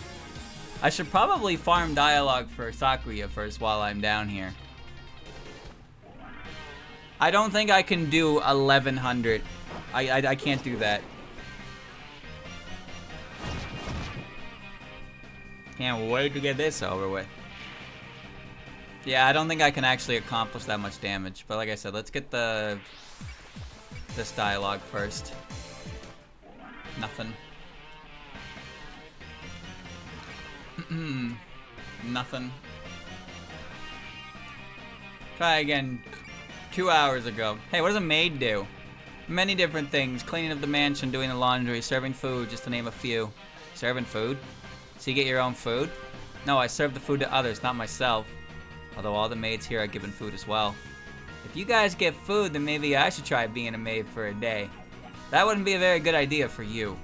I should probably farm dialogue for Sakuya first while I'm down here. I don't think I can do 1100. I can't do that. Can't wait to get this over with. Yeah, I don't think I can actually accomplish that much damage. But like I said, let's get this dialogue first. Nothing. Nothing. Try again 2 hours ago. Hey, what does a maid do? Many different things. Cleaning up the mansion, doing the laundry, serving food, just to name a few. Serving food? So you get your own food? No, I serve the food to others, not myself. Although all the maids here are given food as well. If you guys get food, then maybe I should try being a maid for a day. That wouldn't be a very good idea for you.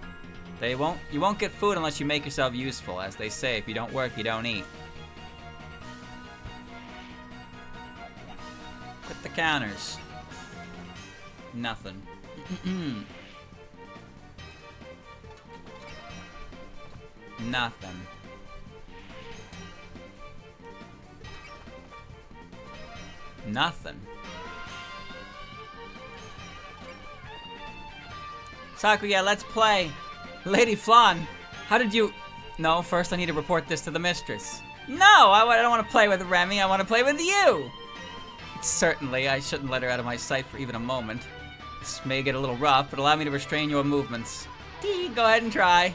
You won't get food unless you make yourself useful. As they say, if you don't work, you don't eat. Quit the counters. Nothing. Nothing. Nothing. Sakuya, let's play. Lady Flan, how did you... No, first I need to report this to the mistress. No, I don't want to play with Remy. I want to play with you. Certainly, I shouldn't let her out of my sight for even a moment. This may get a little rough, but allow me to restrain your movements. Go ahead and try.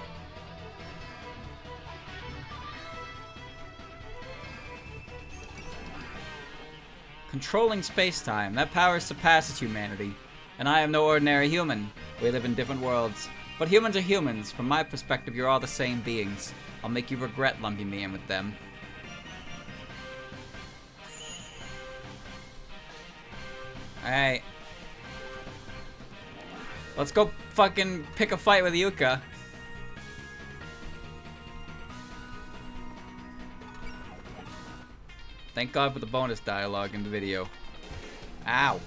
Controlling space-time. That power surpasses humanity. And I am no ordinary human. We live in different worlds. But humans are humans. From my perspective, you're all the same beings. I'll make you regret lumping me in with them. Alright. Let's go fucking pick a fight with Yuka. Thank God for the bonus dialogue in the video. Ow.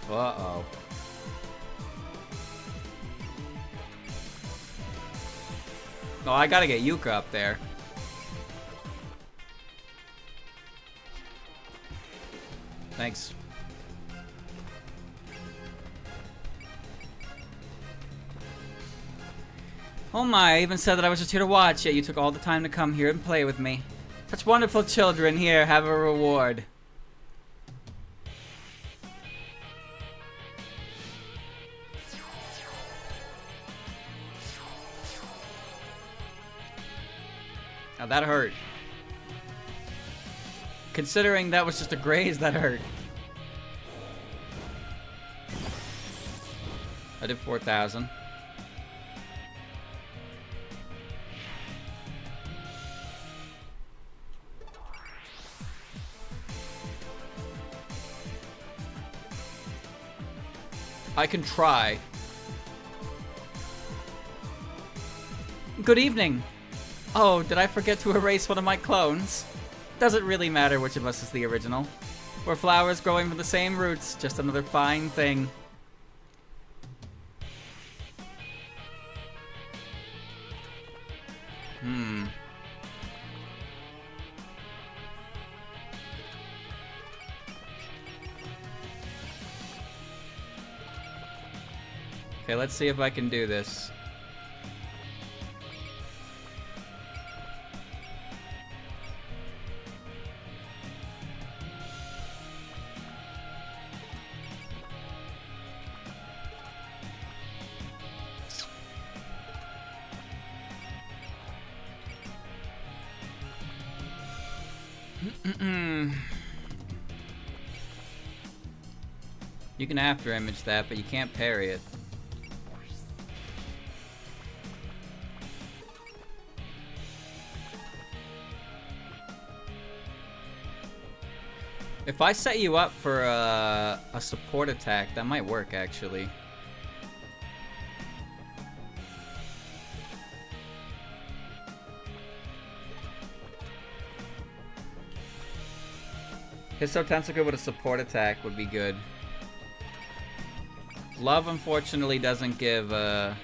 Uh-oh. Oh, I gotta get Yuka up there. Thanks. Oh my, I even said that I was just here to watch, yet you took all the time to come here and play with me. Such wonderful children. Here, have a reward. Now that hurt. Considering that was just a graze, that hurt. I did 4,000. I can try. Good evening. Oh, did I forget to erase one of my clones? Doesn't really matter which of us is the original. We're flowers growing from the same roots, just another fine thing. Okay, let's see if I can do this. You can after image that, but you can't parry it. If I set you up for a support attack, that might work actually. Hisso Tentacle with a support attack would be good. Love, unfortunately, doesn't give Hisso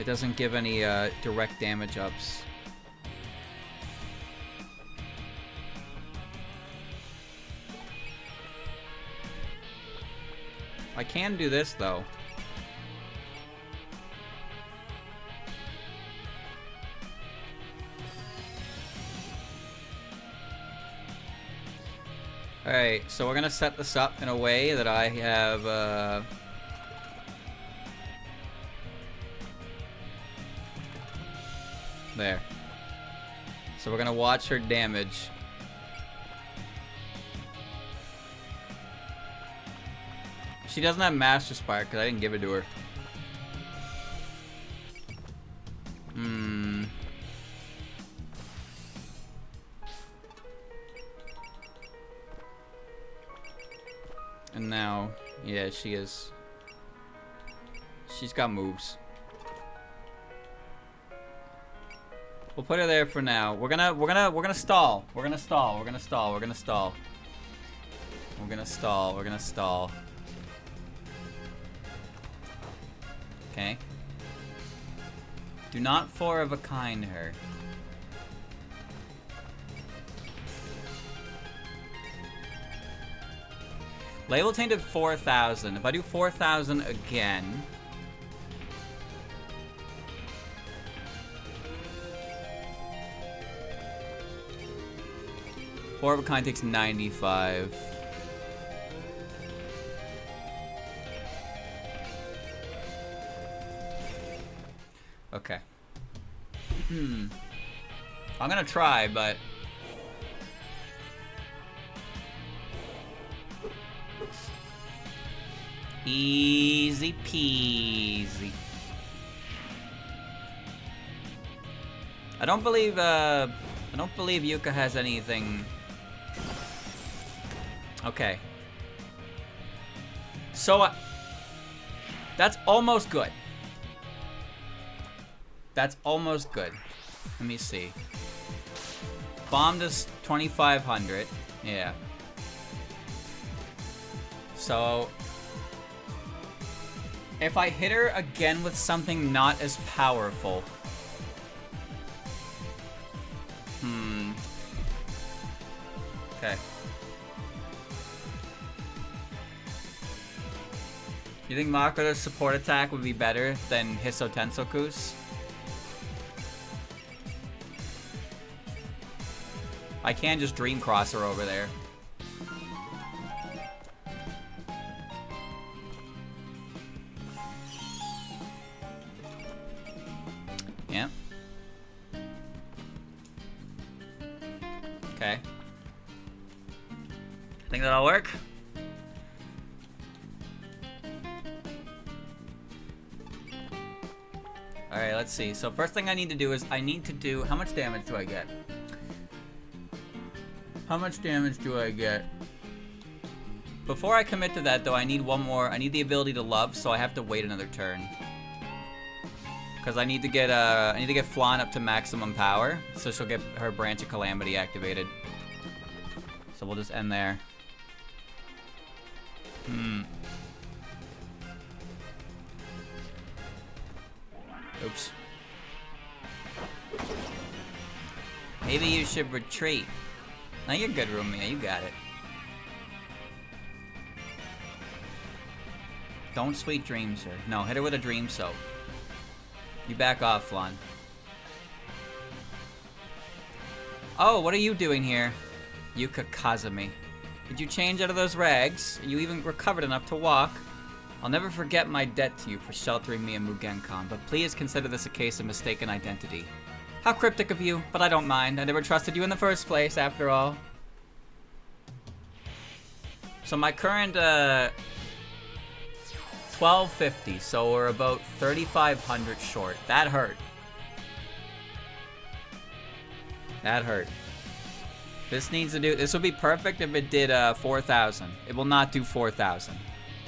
It doesn't give any direct damage ups. I can do this though. Alright, so we're gonna set this up in a way that I have, there. So we're gonna watch her damage. She doesn't have Master Spark because I didn't give it to her. And now, yeah, she is. She's got moves. We'll put her there for now. We're gonna stall. We're gonna stall. We're gonna stall. We're gonna stall. We're gonna stall. We're gonna stall. Okay. Do not four of a kind her. Label tainted 4,000. If I do 4,000 again. Four of a kind takes 95. Okay. I'm gonna try, but easy peasy. I don't believe Yuka has anything. Okay. So that's almost good. That's almost good. Let me see. Bombed us 2,500. Yeah. So if I hit her again with something not as powerful. Okay. You think Makoto's support attack would be better than Hiso Tensoku's? I can just Dream Cross her over there. Yeah. Okay. Think that'll work? Alright, let's see. So first thing I need to do is I need to do... How much damage do I get? How much damage do I get? Before I commit to that, though, I need one more. I need the ability to love, so I have to wait another turn. Because I need to get Flan up to maximum power, so she'll get her Branch of Calamity activated. So we'll just end there. Oops. Maybe you should retreat. No, you're good, Rumia. You got it. Don't Sweet Dreams her. No, hit her with a Dream Soap. You back off, Flan. Oh, what are you doing here? Yuka Kazumi. Did you change out of those rags? You even recovered enough to walk? I'll never forget my debt to you for sheltering me in Mugenkan, but please consider this a case of mistaken identity. How cryptic of you, but I don't mind. I never trusted you in the first place, after all. So my current, 1250, so we're about 3,500 short. That hurt. That hurt. This needs to do... This would be perfect if it did, 4,000. It will not do 4,000.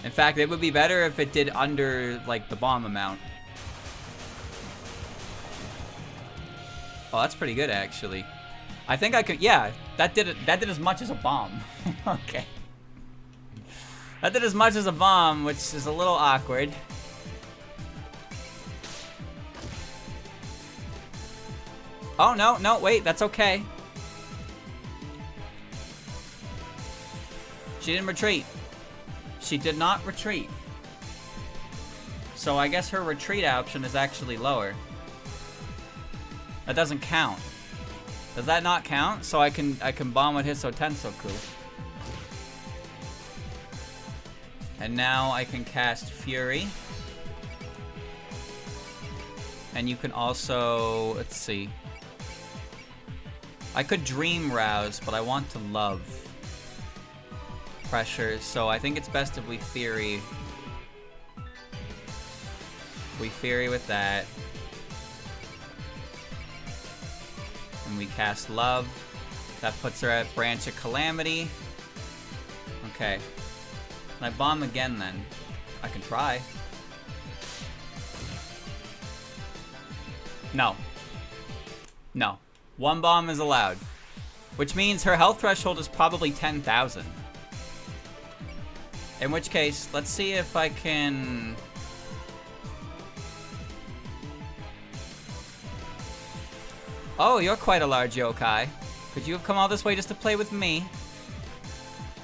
In fact, it would be better if it did under, like, the bomb amount. Oh, that's pretty good, actually. I think I could... Yeah, that did as much as a bomb. Okay. That did as much as a bomb, which is a little awkward. Oh, no, no, wait, that's okay. She didn't retreat. She did not retreat. So I guess her retreat option is actually lower. That doesn't count. Does that not count? So I can bomb with Hisso Tensoku. And now I can cast Fury. And you can also, let's see. I could Dream Rouse, but I want to Love Pressure, so I think it's best if we Fury. We Fury with that. And we cast Love. That puts her at Branch of Calamity. Okay. Can I bomb again then? I can try. No. No. One bomb is allowed. Which means her health threshold is probably 10,000. In which case, let's see if I can... Oh, you're quite a large yokai. Could you have come all this way just to play with me?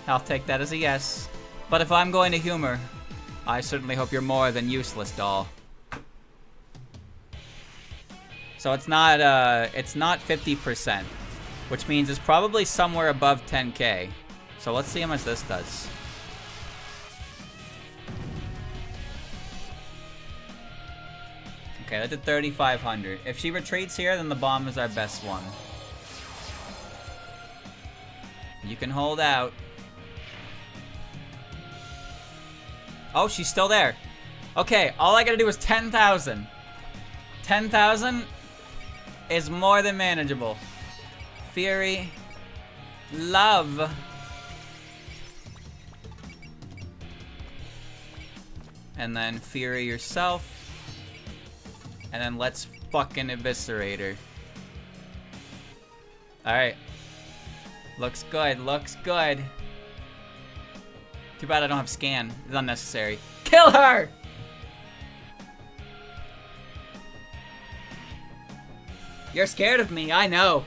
I'll take that as a yes. But if I'm going to humor, I certainly hope you're more than useless, doll. So it's not 50%, which means it's probably somewhere above 10k. So let's see how much this does. Okay, that did 3,500. If she retreats here, then the bomb is our best one. You can hold out. Oh, she's still there. Okay, all I gotta do is 10,000. 10,000 is more than manageable. Fury. Love. And then Fury yourself. And then let's fucking eviscerate her. Alright. Looks good, looks good. Too bad I don't have scan. It's unnecessary. Kill her! You're scared of me, I know.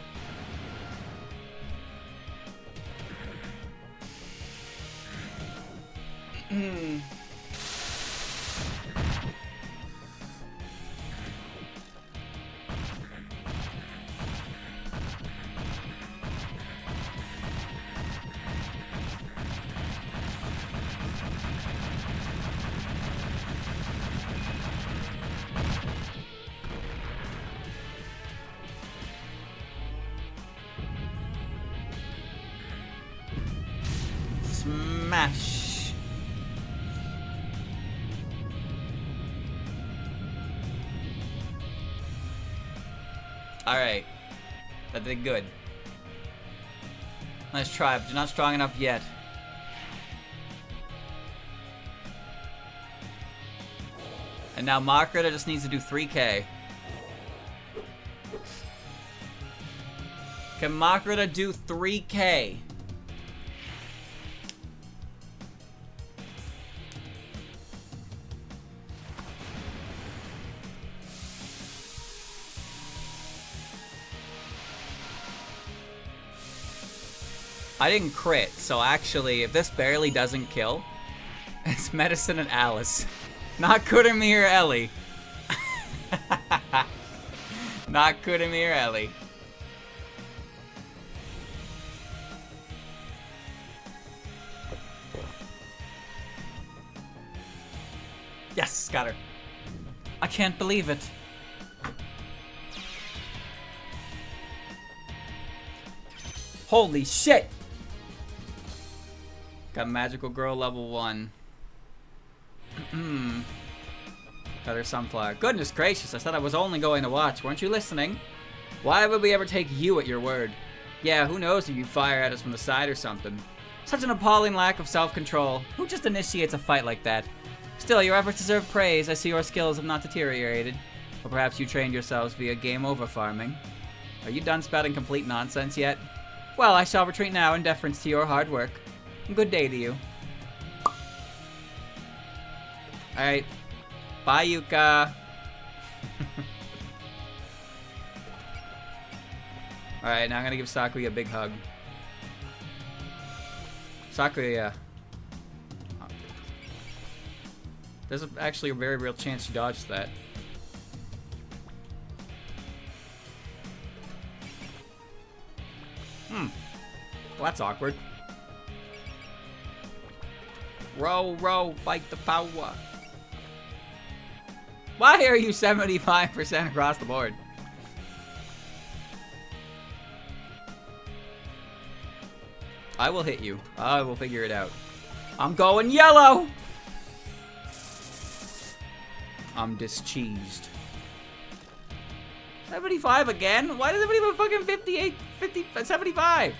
Smash. Alright. That did good. Nice try, but you're not strong enough yet. And now Makrita just needs to do 3k. Can Makrita do 3k? I didn't crit, so actually, if this barely doesn't kill, it's Medicine and Alice. Not Kurumi or Ellie. Not Kurumi or Ellie. Yes, got her. I can't believe it. Holy shit! Got Magical Girl level 1. Got her Sunflower. Goodness gracious, I said I was only going to watch. Weren't you listening? Why would we ever take you at your word? Yeah, who knows if you fire at us from the side or something. Such an appalling lack of self-control. Who just initiates a fight like that? Still, your efforts deserve praise. I see your skills have not deteriorated. Or perhaps you trained yourselves via game over farming. Are you done spouting complete nonsense yet? Well, I shall retreat now in deference to your hard work. Good day to you. Alright. Bye, Yuka. Alright, now I'm gonna give Sakuya a big hug. Sakuya. There's actually a very real chance she dodged that. Well, that's awkward. Row, row, fight the power. Why are you 75% across the board? I will hit you. I will figure it out. I'm going yellow! I'm discheesed. 75 again? Why does everybody put fucking 58, 50, 75?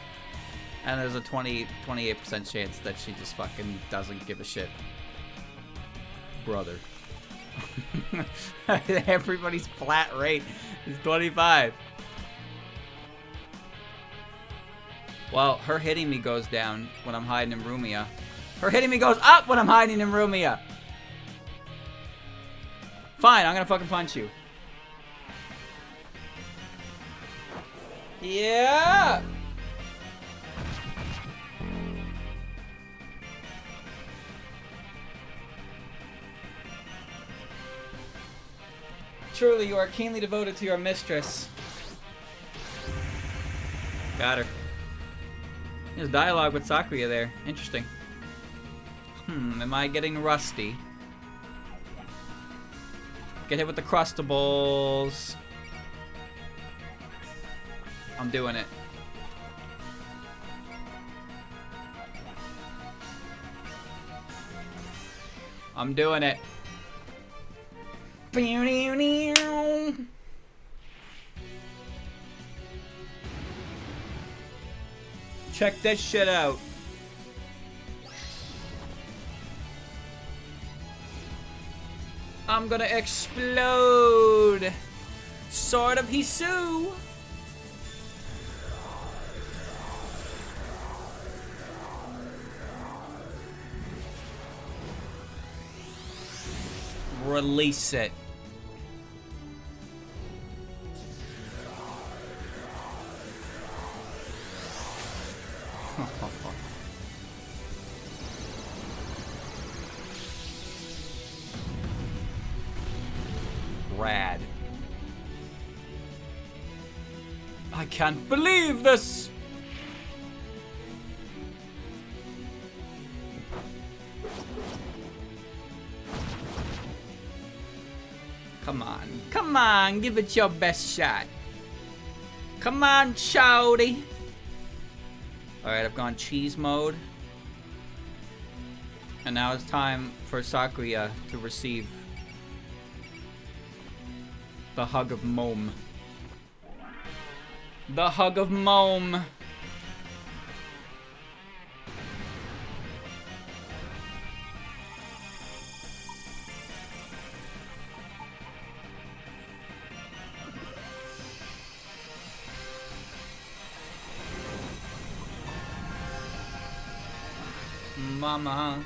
And there's a 28% chance that she just fucking doesn't give a shit. Brother. Everybody's flat rate is 25. Well, her hitting me goes down when I'm hiding in Rumia. Her hitting me goes up when I'm hiding in Rumia. Fine, I'm gonna fucking punch you. Yeah! Truly, you are keenly devoted to your mistress. Got her. There's dialogue with Sakuya there. Interesting. Am I getting rusty? Get hit with the crustables. I'm doing it. I'm doing it. Check this shit out. I'm gonna explode. Sword of Hisu. Release it. Rad. I can't believe this. Come on. Come on, give it your best shot. Come on, shawty. Alright, I've gone cheese mode. And now it's time for Sakuya to receive the hug of Mom. The hug of Mom. Mama.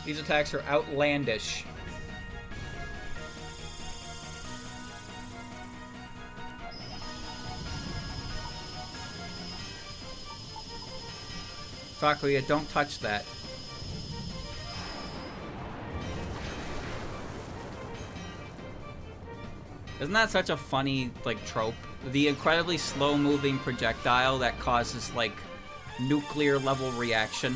These attacks are outlandish. Sakuya, don't touch that. Isn't that such a funny, like, trope? The incredibly slow-moving projectile that causes, like, nuclear-level reaction.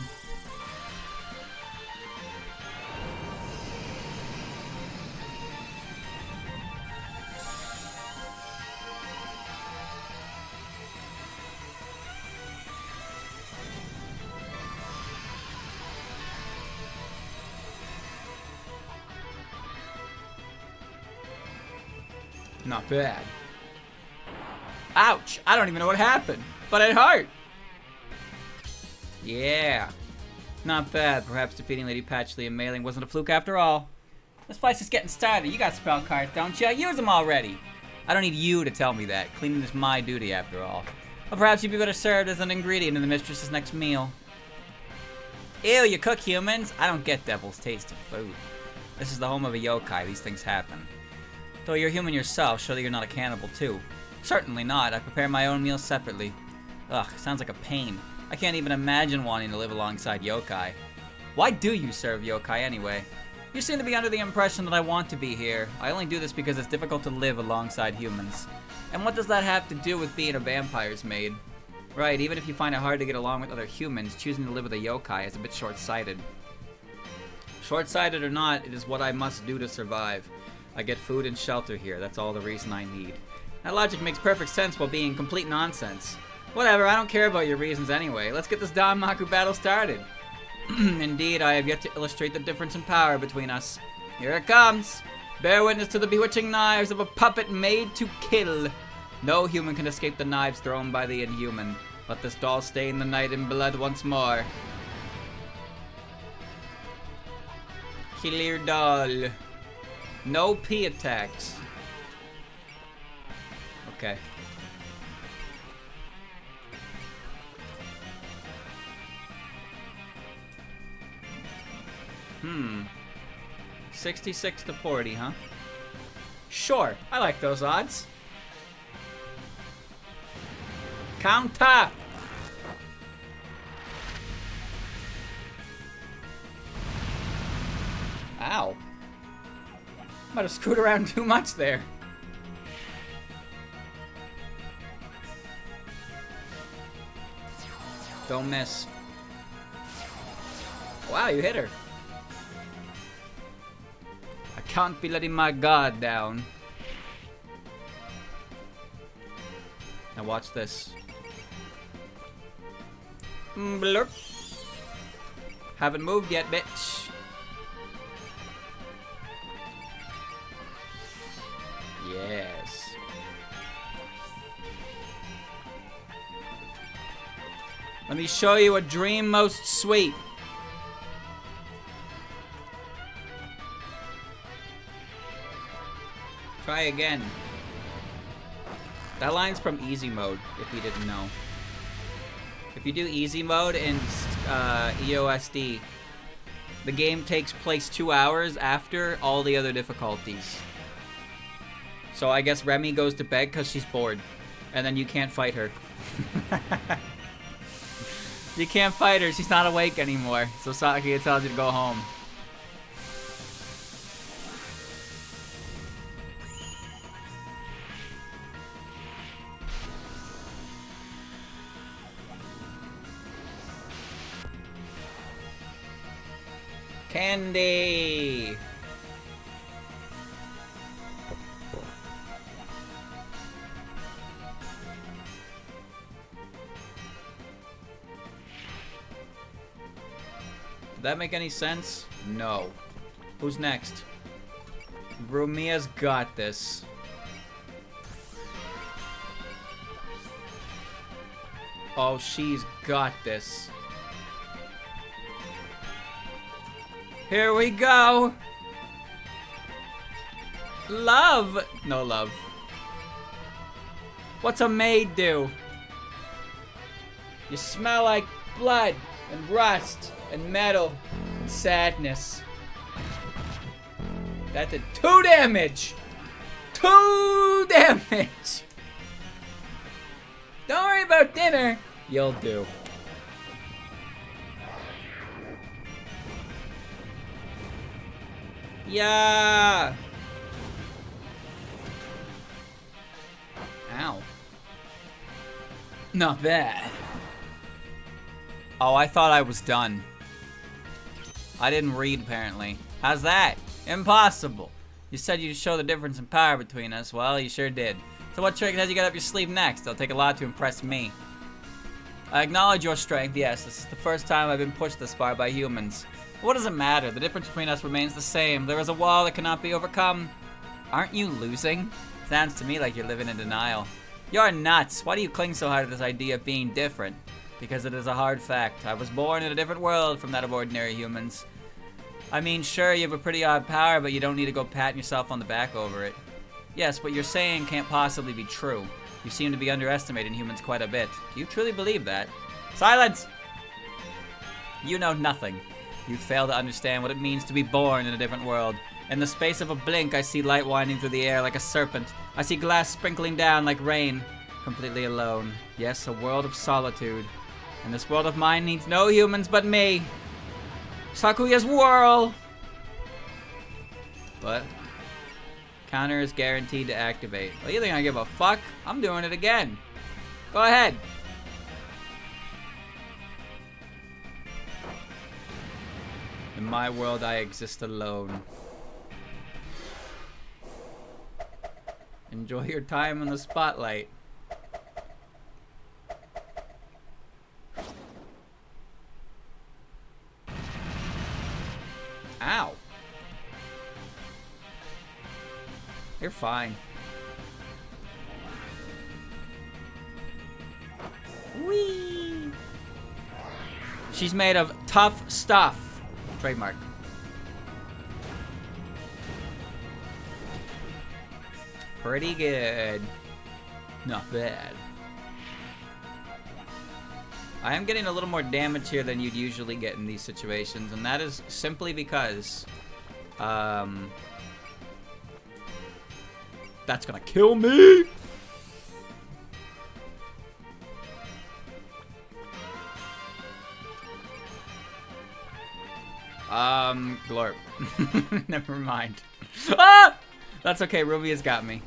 Not bad. Ouch! I don't even know what happened, but it hurt! Yeah. Not bad. Perhaps defeating Lady Patchley and Mailing wasn't a fluke after all. This place is getting started. You got spell cards, don't you? Use them already. I don't need you to tell me that. Cleaning is my duty after all. Or perhaps you'd be better served as an ingredient in the mistress's next meal. Ew, you cook humans? I don't get devil's taste in food. This is the home of a yokai. These things happen. Though you're human yourself, surely you're not a cannibal too. Certainly not. I prepare my own meals separately. Ugh, sounds like a pain. I can't even imagine wanting to live alongside yokai. Why do you serve yokai anyway? You seem to be under the impression that I want to be here. I only do this because it's difficult to live alongside humans. And what does that have to do with being a vampire's maid? Right, even if you find it hard to get along with other humans, choosing to live with a yokai is a bit short-sighted. Short-sighted or not, it is what I must do to survive. I get food and shelter here, that's all the reason I need. That logic makes perfect sense while being complete nonsense. Whatever, I don't care about your reasons anyway. Let's get this Danmaku battle started. Indeed, I have yet to illustrate the difference in power between us. Here it comes! Bear witness to the bewitching knives of a puppet made to kill. No human can escape the knives thrown by the inhuman. Let this doll stain the night in blood once more. Kill your doll. No P attacks. Okay. 66 to 40, huh? Sure, I like those odds. Counter! Ow. Might have screwed around too much there. Don't miss. Wow, you hit her. I can't be letting my guard down. Now watch this. Blurp. Haven't moved yet, bitch. Yes. Let me show you a dream most sweet. Try again. That line's from easy mode, if you didn't know. If you do easy mode in EOSD, the game takes place 2 hours after all the other difficulties. So I guess Remy goes to bed because she's bored. And then you can't fight her. You can't fight her, she's not awake anymore. So Sakia tells you to go home. Candy! Did that make any sense? No. Who's next? Rumia's got this. Oh, she's got this. Here we go! Love! No love. What's a maid do? You smell like blood and rust and metal and sadness. That did 2 damage! 2 damage! Don't worry about dinner. You'll do. Yeah. Ow. Not bad. Oh, I thought I was done. I didn't read, apparently. How's that? Impossible. You said you'd show the difference in power between us. Well, you sure did. So what trick has you got up your sleeve next? It'll take a lot to impress me. I acknowledge your strength, yes. This is the first time I've been pushed this far by humans. What does it matter? The difference between us remains the same. There is a wall that cannot be overcome. Aren't you losing? Sounds to me like you're living in denial. You're nuts. Why do you cling so hard to this idea of being different? Because it is a hard fact. I was born in a different world from that of ordinary humans. I mean, sure, you have a pretty odd power, but you don't need to go patting yourself on the back over it. Yes, what you're saying can't possibly be true. You seem to be underestimating humans quite a bit. Do you truly believe that? Silence! You know nothing. You fail to understand what it means to be born in a different world. In the space of a blink, I see light winding through the air like a serpent. I see glass sprinkling down like rain. Completely alone. Yes, a world of solitude. And this world of mine needs no humans but me. Sakuya's whirl! What? Counter is guaranteed to activate. Well, you think I give a fuck? I'm doing it again. Go ahead. In my world, I exist alone. Enjoy your time in the spotlight. Ow. You're fine. Whee! She's made of tough stuff. Trademark. Pretty good. Not bad. I am getting a little more damage here than you'd usually get in these situations, and that is simply because that's gonna kill me. Glorp. Never mind. Ah! That's okay, Ruby has got me.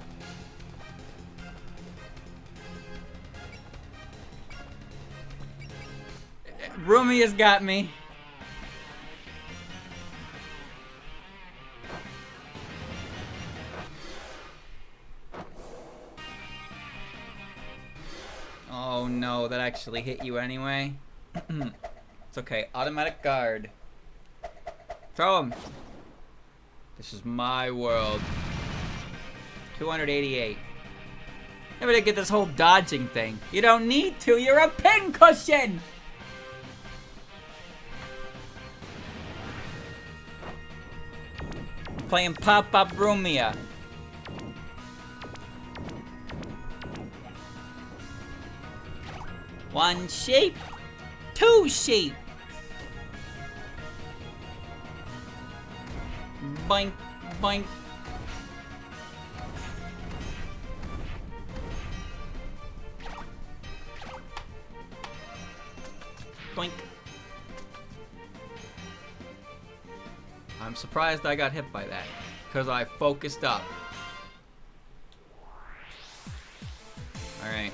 Rumi has got me. Oh no, that actually hit you anyway. It's okay. Automatic guard. Throw him. This is my world. 288. Never did get this whole dodging thing. You don't need to. You're a pincushion. Playing Pop-Up Rumia. One sheep, two sheep. Boink, boink. Boink. I'm surprised I got hit by that, because I focused up. Alright.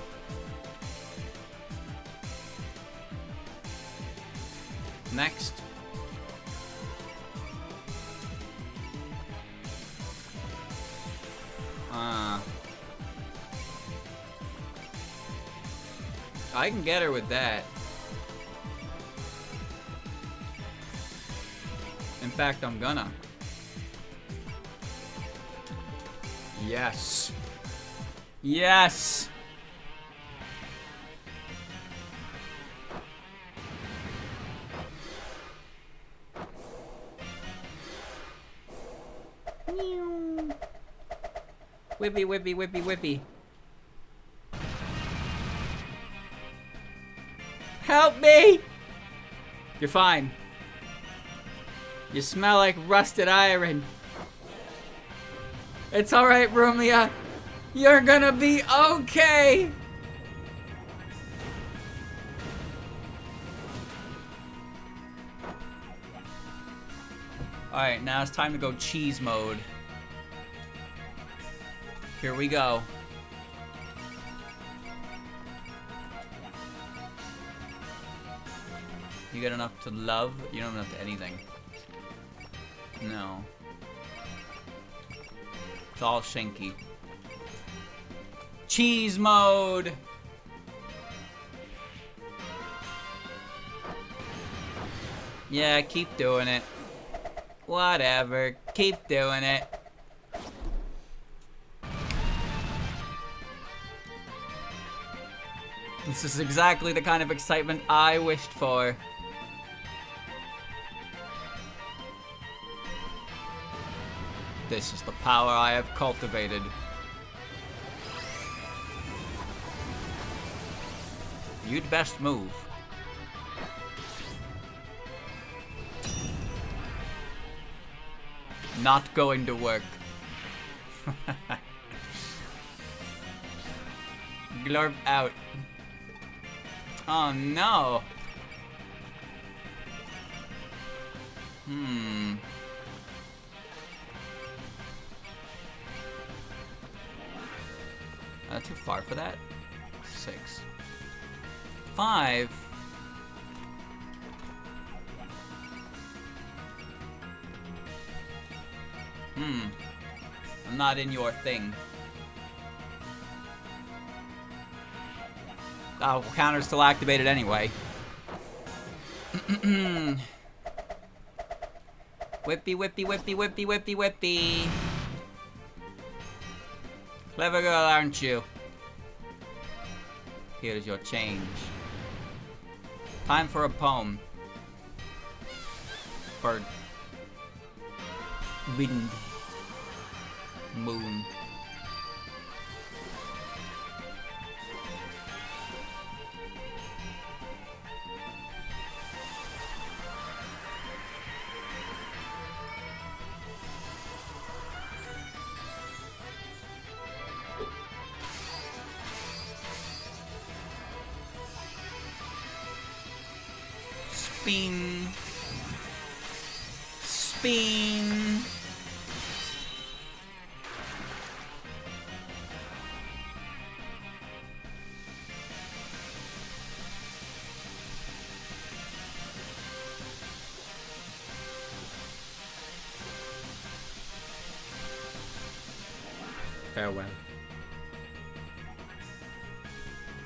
Next. I can get her with that. In fact, I'm gonna. Yes. Yes! Whippy, whippy, whippy, whippy. Help me! You're fine. You smell like rusted iron. It's alright, Rumia. You're gonna be okay! Alright, now it's time to go cheese mode. Here we go. You get enough to love? You don't have enough to anything. No. It's all shanky. Cheese mode! Yeah, keep doing it. Whatever. Keep doing it. This is exactly the kind of excitement I wished for. This is the power I have cultivated. You'd best move. Not going to work. Glorp out. Oh no. Too far for that. 6. 5. I'm not in your thing. Oh, counter's still activated anyway. Whippy, whippy, whippy, whippy, whippy, whippy. Clever girl, aren't you? Here's your change. Time for a poem. For wind. Moon. Spin. Spin. Farewell.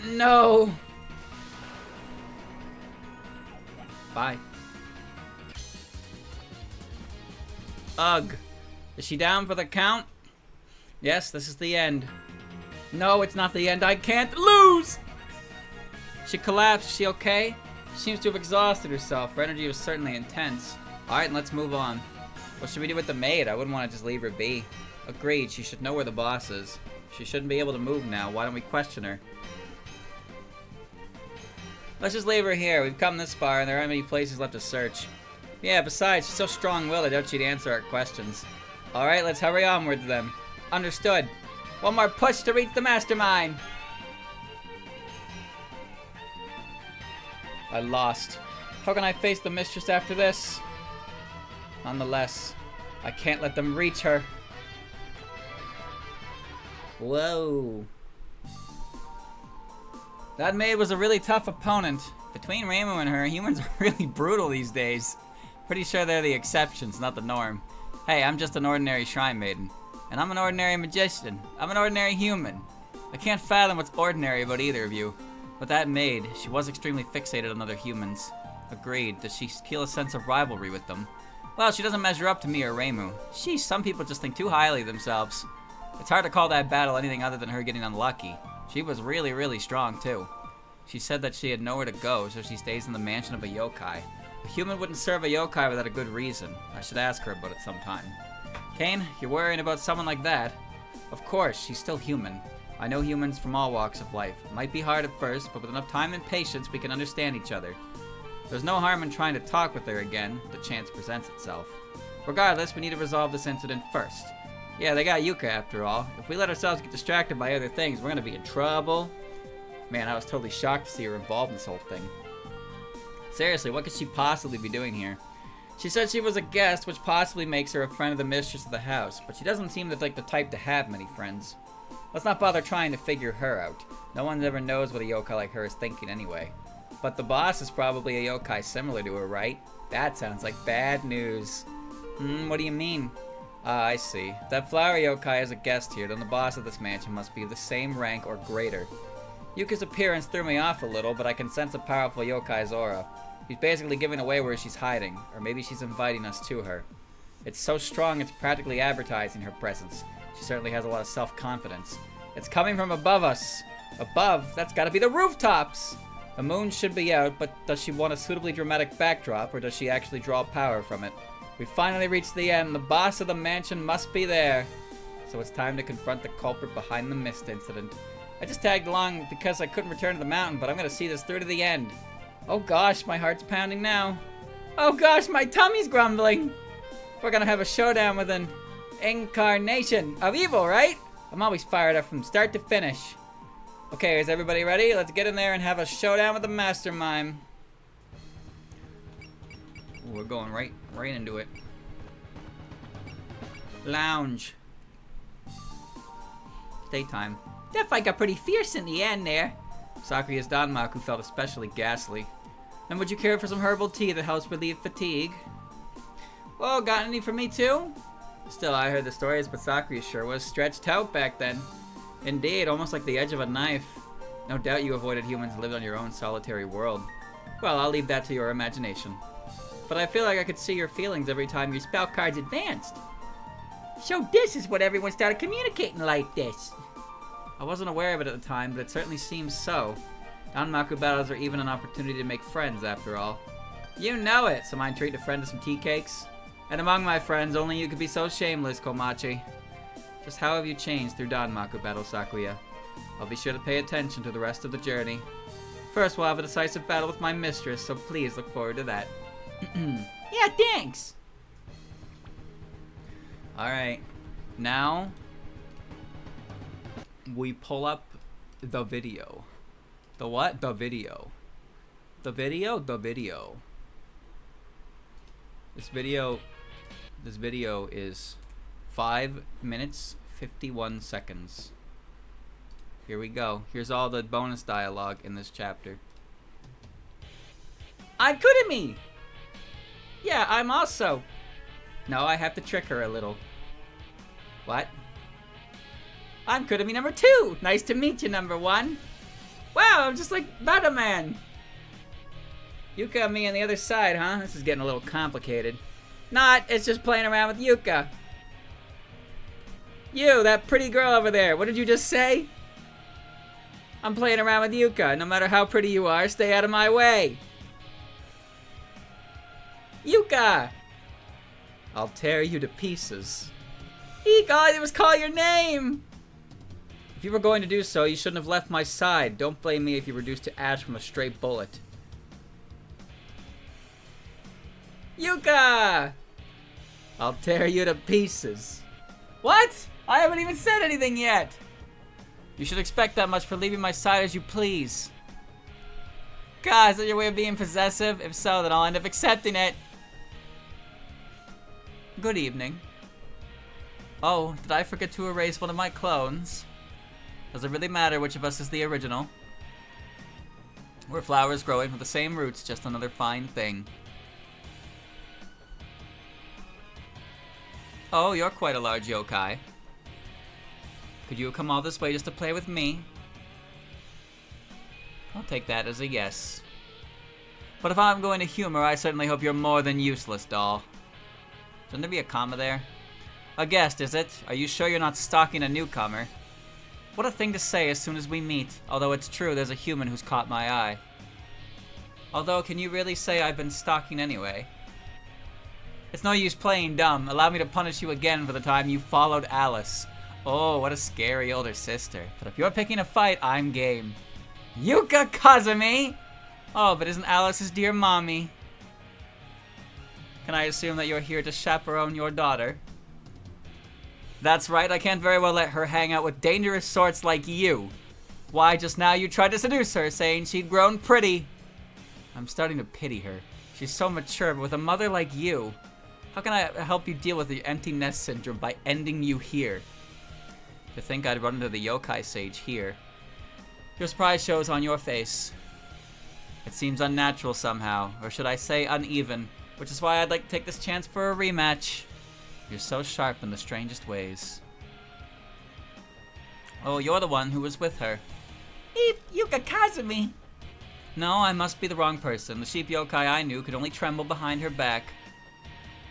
No. Bye. Ugh. Is she down for the count? Yes, this is the end. No, it's not the end. I can't lose! She collapsed. Is she okay? She seems to have exhausted herself. Her energy was certainly intense. Alright, let's move on. What should we do with the maid? I wouldn't want to just leave her be. Agreed, she should know where the boss is. She shouldn't be able to move now. Why don't we question her? Let's just leave her here. We've come this far and there aren't many places left to search. Yeah, besides, she's so strong-willed I doubt she'd answer our questions. Alright, let's hurry onwards then. Understood. One more push to reach the mastermind! I lost. How can I face the mistress after this? Nonetheless, I can't let them reach her. Whoa. That maid was a really tough opponent. Between Rainbow and her, humans are really brutal these days. Pretty sure they're the exceptions, not the norm. Hey, I'm just an ordinary shrine maiden. And I'm an ordinary magician. I'm an ordinary human. I can't fathom what's ordinary about either of you. But that maid, she was extremely fixated on other humans. Agreed. Does she feel a sense of rivalry with them? Well, she doesn't measure up to me or Reimu. Sheesh, some people just think too highly of themselves. It's hard to call that battle anything other than her getting unlucky. She was really, really strong, too. She said that she had nowhere to go, so she stays in the mansion of a yokai. A human wouldn't serve a yokai without a good reason. I should ask her about it sometime. Kane, you're worrying about someone like that? Of course, she's still human. I know humans from all walks of life. It might be hard at first, but with enough time and patience, we can understand each other. There's no harm in trying to talk with her again, if the chance presents itself. Regardless, we need to resolve this incident first. Yeah, they got Yuka after all. If we let ourselves get distracted by other things, we're gonna be in trouble. Man, I was totally shocked to see her involved in this whole thing. Seriously, what could she possibly be doing here? She said she was a guest, which possibly makes her a friend of the mistress of the house, but she doesn't seem like the type to have many friends. Let's not bother trying to figure her out. No one ever knows what a yokai like her is thinking anyway. But the boss is probably a yokai similar to her, right? That sounds like bad news. What do you mean? Ah, I see. If that flower yokai is a guest here, then the boss of this mansion must be the same rank or greater. Yuka's appearance threw me off a little, but I can sense a powerful yokai's aura. She's basically giving away where she's hiding, or maybe she's inviting us to her. It's so strong it's practically advertising her presence. She certainly has a lot of self-confidence. It's coming from above us. Above? That's gotta be the rooftops! The moon should be out, but does she want a suitably dramatic backdrop, or does she actually draw power from it? We finally reached the end. The boss of the mansion must be there. So it's time to confront the culprit behind the mist incident. I just tagged along because I couldn't return to the mountain, but I'm gonna see this through to the end. Oh gosh, my heart's pounding now. Oh gosh, my tummy's grumbling. We're gonna have a showdown with an incarnation of evil, right? I'm always fired up from start to finish. Okay, is everybody ready? Let's get in there and have a showdown with the mastermind. Ooh, we're going right into it. Lounge. Daytime. That fight got pretty fierce in the end there. Sakuya's Danmaku felt especially ghastly. And would you care for some herbal tea that helps relieve fatigue? Whoa, got any for me too? Still, I heard the stories, but Sakuya sure was stretched out back then. Indeed, almost like the edge of a knife. No doubt you avoided humans and lived on your own solitary world. Well, I'll leave that to your imagination. But I feel like I could see your feelings every time your spell cards advanced. So this is what everyone started communicating like this. I wasn't aware of it at the time, but it certainly seems so. Danmaku battles are even an opportunity to make friends, after all. You know it, so mind treating a friend to some tea cakes? And among my friends, only you could be so shameless, Komachi. Just how have you changed through Danmaku battle, Sakuya? I'll be sure to pay attention to the rest of the journey. First, we'll have a decisive battle with my mistress, so please look forward to that. Yeah, thanks! Alright, now we pull up the video. The what? The video. The video? The video. This video is 5 minutes, 51 seconds. Here we go. Here's all the bonus dialogue in this chapter. I'm Kurumi! Yeah, I'm also. No, I have to trick her a little. What? I'm Kurumi number 2! Nice to meet you, number 1. Wow, I'm just like Batman. Yuka and me on the other side, huh? This is getting a little complicated. Not, it's just playing around with Yuka. You, that pretty girl over there, what did you just say? I'm playing around with Yuka. No matter how pretty you are, stay out of my way. Yuka! I'll tear you to pieces. Eek, all I did was call your name! If you were going to do so, you shouldn't have left my side. Don't blame me if you're reduced to ash from a stray bullet. Yuka! I'll tear you to pieces. What? I haven't even said anything yet! You should expect that much for leaving my side as you please. God, is that your way of being possessive? If so, then I'll end up accepting it. Good evening. Oh, did I forget to erase one of my clones? Does it really matter which of us is the original? We're flowers growing with the same roots, just another fine thing. Oh, you're quite a large yokai. Could you have come all this way just to play with me? I'll take that as a yes. But if I'm going to humor, I certainly hope you're more than useless, doll. Shouldn't there be a comma there? A guest, is it? Are you sure you're not stalking a newcomer? What a thing to say as soon as we meet, although it's true there's a human who's caught my eye. Although, can you really say I've been stalking anyway? It's no use playing dumb. Allow me to punish you again for the time you followed Alice. Oh, what a scary older sister. But if you're picking a fight, I'm game. Yuka Kazumi! Oh, but isn't Alice his dear mommy? Can I assume that you're here to chaperone your daughter? That's right, I can't very well let her hang out with dangerous sorts like you. Why, just now you tried to seduce her, saying she'd grown pretty. I'm starting to pity her. She's so mature, but with a mother like you, how can I help you deal with the empty nest syndrome by ending you here? To think I'd run into the yokai sage here. Your surprise shows on your face. It seems unnatural somehow, or should I say uneven, which is why I'd like to take this chance for a rematch. You're so sharp in the strangest ways. Oh, you're the one who was with her. Yuka Kazumi! No, I must be the wrong person. The sheep yokai I knew could only tremble behind her back.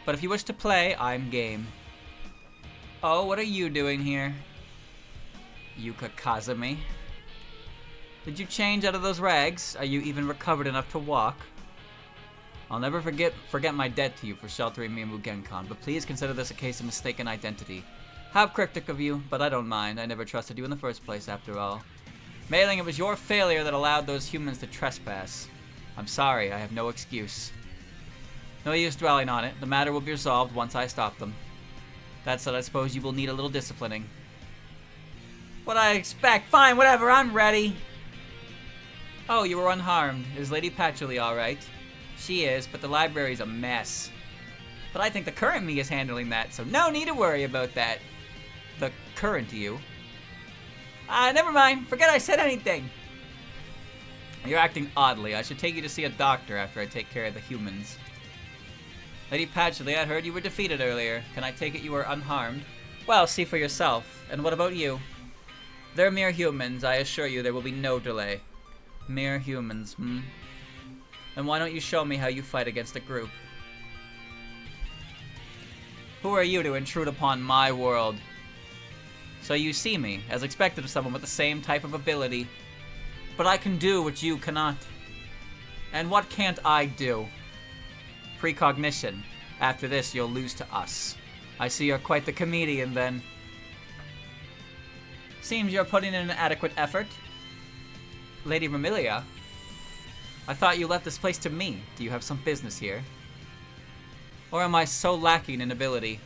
But if you wish to play, I'm game. Oh, what are you doing here? Yuka Kazumi. Did you change out of those rags? Are you even recovered enough to walk? I'll never forget my debt to you for sheltering me in Mugenkan, but please consider this a case of mistaken identity. How cryptic of you, but I don't mind. I never trusted you in the first place, after all. Mailing, it was your failure that allowed those humans to trespass. I'm sorry, I have no excuse. No use dwelling on it. The matter will be resolved once I stop them. That said, I suppose you will need a little disciplining. What I expect. Fine, whatever, I'm ready. Oh, you were unharmed. Is Lady Patchouli alright? She is, but the library's a mess. But I think the current me is handling that, so no need to worry about that. The current you? Never mind. Forget I said anything. You're acting oddly. I should take you to see a doctor after I take care of the humans. Lady Patchouli, I heard you were defeated earlier. Can I take it you were unharmed? Well, see for yourself. And what about you? They're mere humans. I assure you there will be no delay. Mere humans, Then why don't you show me how you fight against a group? Who are you to intrude upon my world? So you see me, as expected of someone with the same type of ability. But I can do what you cannot. And what can't I do? Precognition. After this, you'll lose to us. I see you're quite the comedian, then. Seems you're putting in an adequate effort. Lady Ramilia? I thought you left this place to me. Do you have some business here? Or am I so lacking in ability?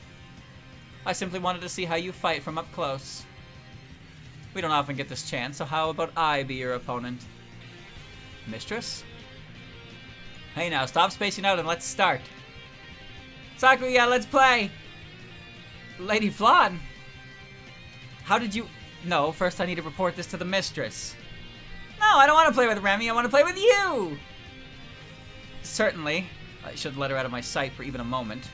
I simply wanted to see how you fight from up close. We don't often get this chance, so how about I be your opponent? Mistress? Hey now, stop spacing out and let's start. Sakuya, let's play! Lady Flan? How did you... No, first I need to report this to the mistress. No, I don't want to play with Remy, I want to play with you! Certainly. I should let her out of my sight for even a moment.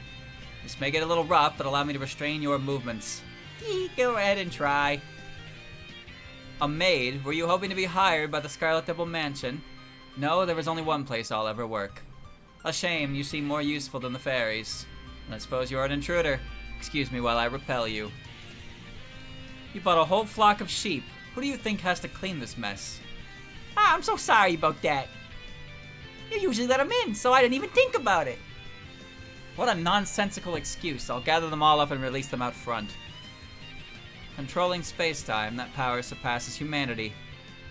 This may get a little rough, but allow me to restrain your movements. Go ahead and try. A maid? Were you hoping to be hired by the Scarlet Devil Mansion? No, there was only one place I'll ever work. A shame, you seem more useful than the fairies. And I suppose you're an intruder. Excuse me while I repel you. You bought a whole flock of sheep. Who do you think has to clean this mess? I'm so sorry about that. You usually let them in, so I didn't even think about it. What a nonsensical excuse. I'll gather them all up and release them out front. Controlling space-time, that power surpasses humanity.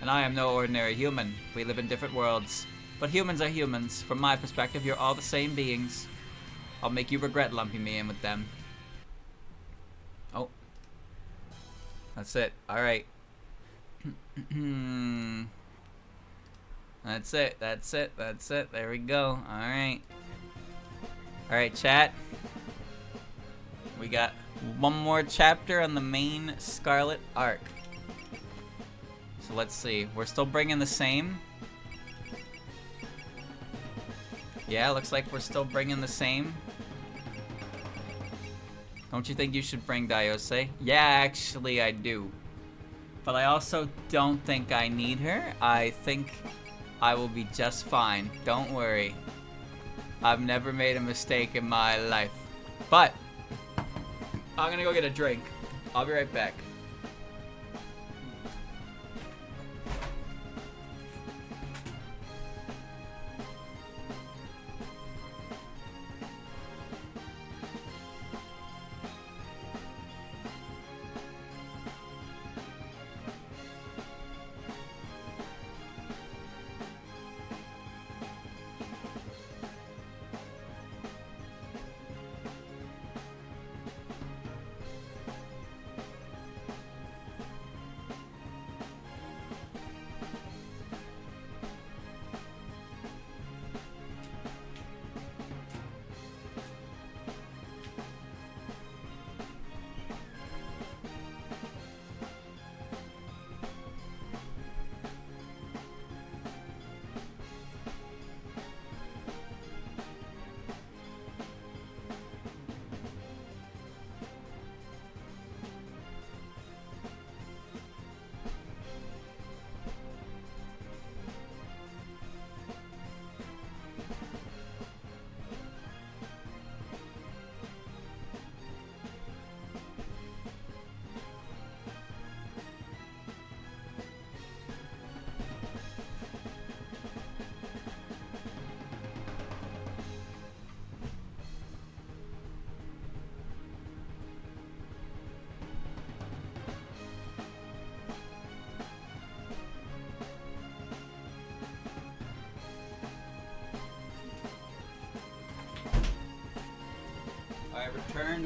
And I am no ordinary human. We live in different worlds. But humans are humans. From my perspective, you're all the same beings. I'll make you regret lumping me in with them. Oh. That's it. Alright. That's it. That's it. That's it. There we go. Alright. Alright, chat. We got one more chapter on the main Scarlet arc. So let's see. We're still bringing the same. Yeah, looks like we're still bringing the same. Don't you think you should bring Daiose? Yeah, actually I do. But I also don't think I need her. I think I will be just fine. Don't worry. I've never made a mistake in my life. But I'm gonna go get a drink. I'll be right back.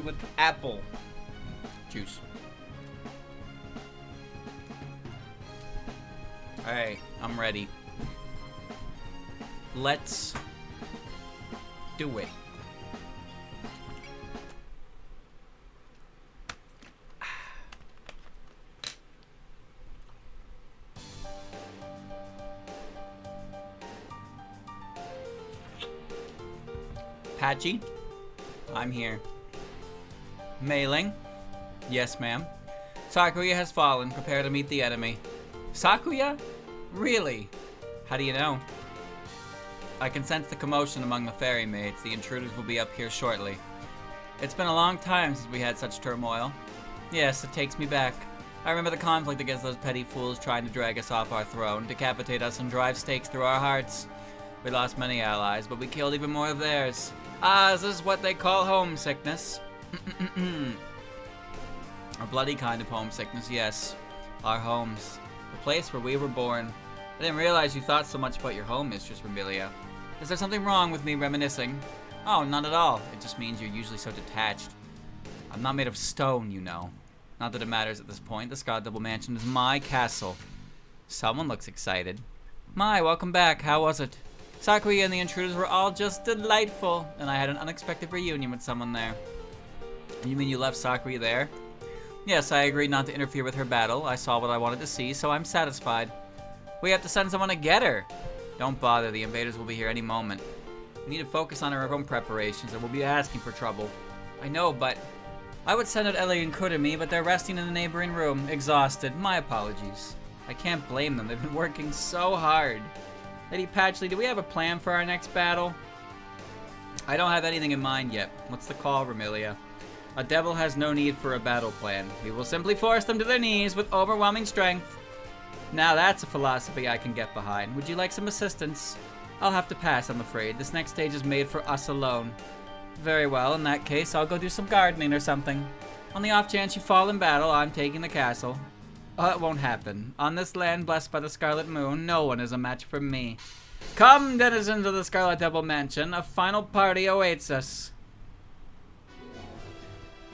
sweetened with apple juice. Alright, I'm ready. Let's do it. Patchy, I'm here. Mailing, yes ma'am. Sakuya has fallen. Prepare to meet the enemy. Sakuya? Really? How do you know? I can sense the commotion among the ferry maids. The intruders will be up here shortly. It's been a long time since we had such turmoil. Yes, it takes me back. I remember the conflict against those petty fools trying to drag us off our throne, decapitate us, and drive stakes through our hearts. We lost many allies, but we killed even more of theirs. Ah, this is what they call homesickness. A bloody kind of homesickness, yes. Our homes. The place where we were born. I didn't realize you thought so much about your home, Mistress Remilia. Is there something wrong with me reminiscing? Oh, not at all. It just means you're usually so detached. I'm not made of stone, you know. Not that it matters at this point. The Scarlet Double Mansion is my castle. Someone looks excited. My, welcome back. How was it? Sakuya and the intruders were all just delightful, and I had an unexpected reunion with someone there. You mean you left Sakuya there? Yes, I agreed not to interfere with her battle. I saw what I wanted to see, so I'm satisfied. We have to send someone to get her. Don't bother, the invaders will be here any moment. We need to focus on our own preparations, or we'll be asking for trouble. I know, but... I would send out Ellie and Kurumi, but they're resting in the neighboring room, exhausted. My apologies. I can't blame them, they've been working so hard. Lady Patchley, do we have a plan for our next battle? I don't have anything in mind yet. What's the call, Remilia? A devil has no need for a battle plan. We will simply force them to their knees with overwhelming strength. Now that's a philosophy I can get behind. Would you like some assistance? I'll have to pass, I'm afraid. This next stage is made for us alone. Very well, in that case, I'll go do some gardening or something. On the off chance you fall in battle, I'm taking the castle. Oh, it won't happen. On this land blessed by the Scarlet Moon, no one is a match for me. Come, denizens of the Scarlet Double Mansion, a final party awaits us.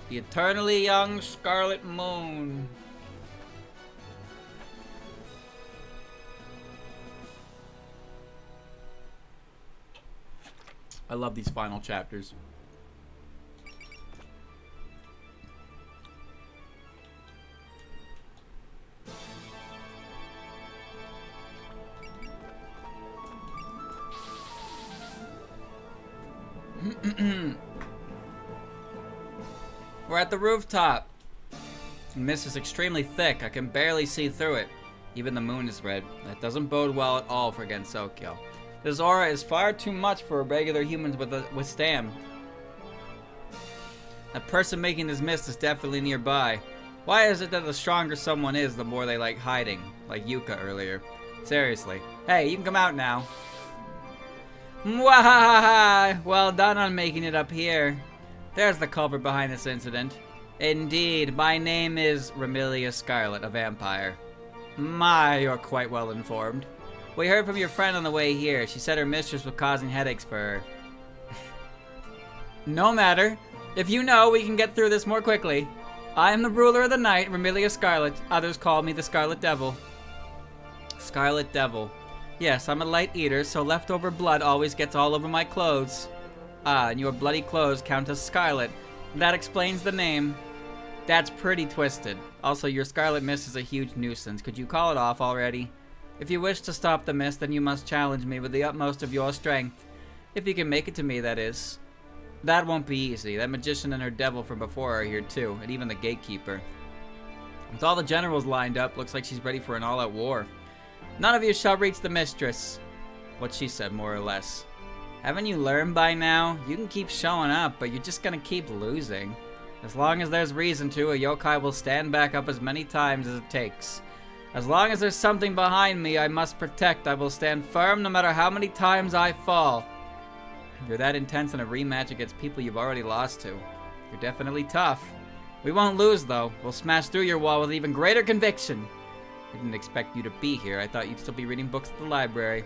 The eternally young Scarlet Moon. I love these final chapters. We're at the rooftop. The mist is extremely thick. I can barely see through it. Even the moon is red. That doesn't bode well at all for Gensokyo. This aura is far too much for regular humans to withstand. That person making this mist is definitely nearby. Why is it that the stronger someone is, the more they like hiding? Like Yuka earlier. Seriously. Hey, you can come out now. Mwahaha! Well done on making it up here. There's the culprit behind this incident. Indeed, my name is Remilia Scarlet, a vampire. My, you're quite well informed. We heard from your friend on the way here. She said her mistress was causing headaches for her. No matter. If you know, we can get through this more quickly. I am the ruler of the night, Remilia Scarlet. Others call me the Scarlet Devil. Scarlet Devil. Yes, I'm a light eater, so leftover blood always gets all over my clothes. Ah, and your bloody clothes count as scarlet. That explains the name. That's pretty twisted. Also, your scarlet mist is a huge nuisance. Could you call it off already? If you wish to stop the mist, then you must challenge me with the utmost of your strength. If you can make it to me, that is. That won't be easy. That magician and her devil from before are here too, and even the gatekeeper. With all the generals lined up, looks like she's ready for an all-out war. None of you shall reach the mistress. What she said, more or less. Haven't you learned by now? You can keep showing up, but you're just gonna keep losing. As long as there's reason to, a yokai will stand back up as many times as it takes. As long as there's something behind me I must protect, I will stand firm no matter how many times I fall. You're that intense in a rematch against people you've already lost to. You're definitely tough. We won't lose, though. We'll smash through your wall with even greater conviction. I didn't expect you to be here. I thought you'd still be reading books at the library.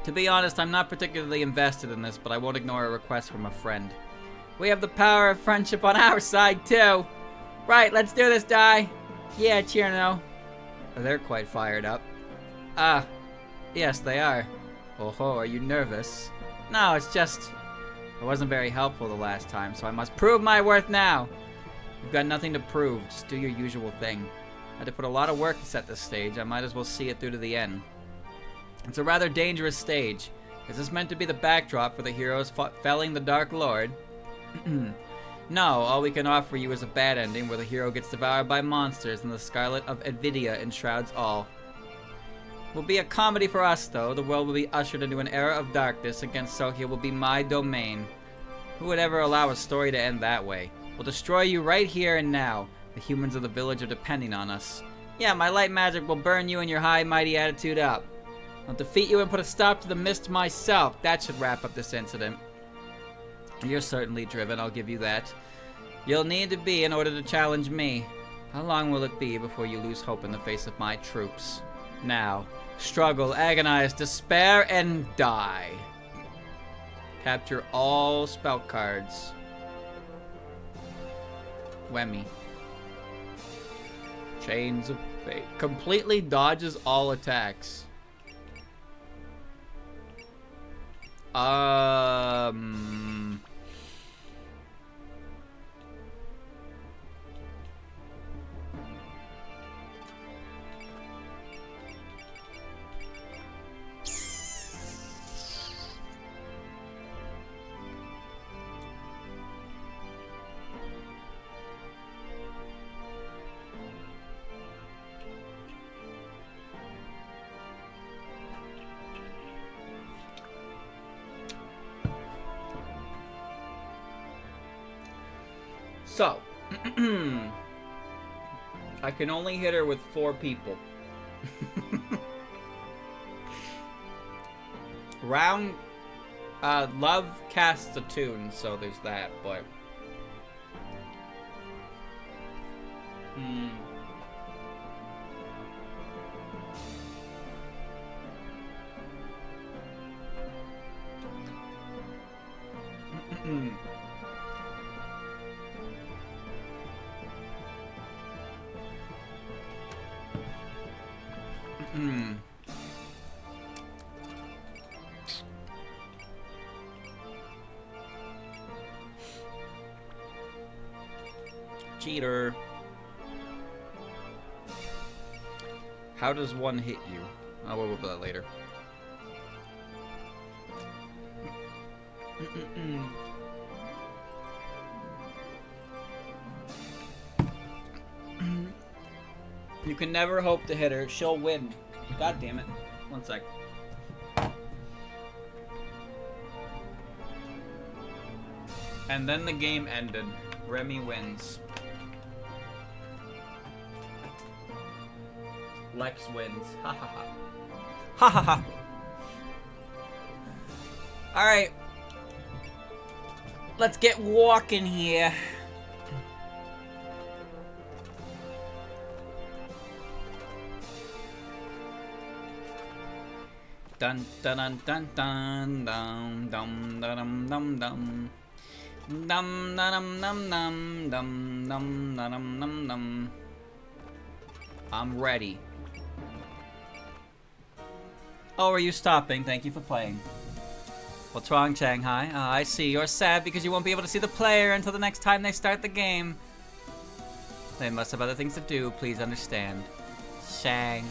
To be honest, I'm not particularly invested in this, but I won't ignore a request from a friend. We have the power of friendship on our side, too. Right, let's do this, Dai. Yeah, Chirno. They're quite fired up. Ah, yes, they are. Oh, are you nervous? No, it's just... I wasn't very helpful the last time, so I must prove my worth now. You've got nothing to prove. Just do your usual thing. I had to put a lot of work to set this stage. I might as well see it through to the end. It's a rather dangerous stage. Is this meant to be the backdrop for the heroes felling the Dark Lord? No, all we can offer you is a bad ending where the hero gets devoured by monsters and the Scarlet of Edvidia enshrouds all. It will be a comedy for us, though. The world will be ushered into an era of darkness, and Gensokia will be my domain. Who would ever allow a story to end that way? We'll destroy you right here and now. The humans of the village are depending on us. Yeah, my light magic will burn you and your high, mighty attitude up. I'll defeat you and put a stop to the mist myself. That should wrap up this incident. You're certainly driven, I'll give you that. You'll need to be in order to challenge me. How long will it be before you lose hope in the face of my troops? Now, struggle, agonize, despair, and die. Capture all spell cards. Whammy. Chains of Fate. Completely dodges all attacks. So, I can only hit her with 4 people. Round, Love casts a tune, so there's that, but... Cheater. How does one hit you? Oh, we'll do that later. You can never hope to hit her. She'll win. God damn it. One sec. And then the game ended. Remy wins. Lex wins. Ha ha ha. Ha ha ha. Alright. Let's get walking here. Dun dun dun dun dun dum dum dum dum dum. Dum dum dum dum dum dum dum dum dum. I'm ready. Oh, are you stopping? Thank you for playing. What's wrong, Shanghai? Oh, I see. You're sad because you won't be able to see the player until the next time they start the game. They must have other things to do. Please understand. Shang.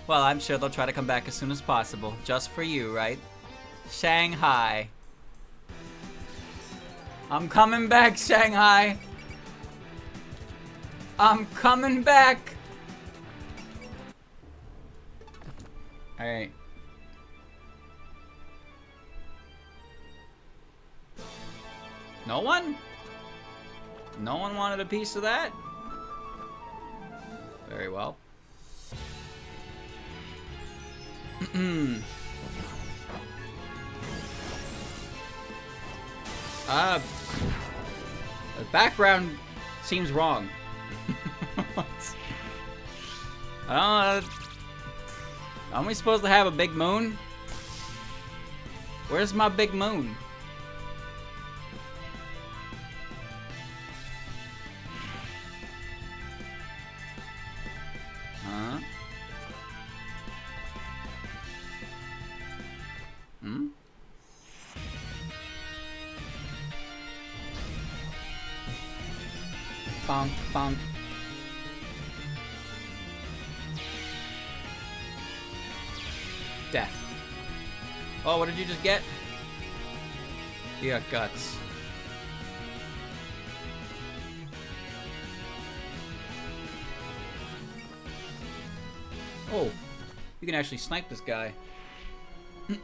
Well, I'm sure they'll try to come back as soon as possible. Just for you, right? Shanghai. I'm coming back, Shanghai. I'm coming back. Alright. No one? No one wanted a piece of that? Very well. The background seems wrong. I don't know. Aren't we supposed to have a big moon? Where's my big moon? bonk, bonk. Death. Oh, what did you just get? You got guts. Oh, you can actually snipe this guy.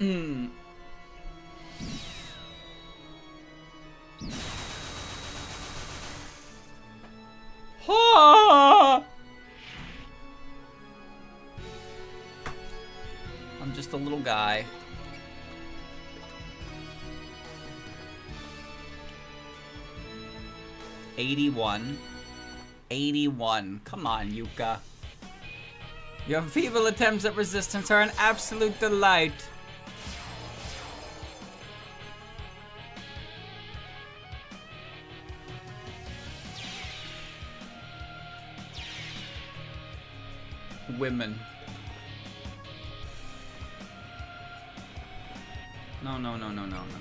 I'm just a little guy. $81. $81. Come on, Yuka. Your feeble attempts at resistance are an absolute delight. Women. No, no, no, no, no, no.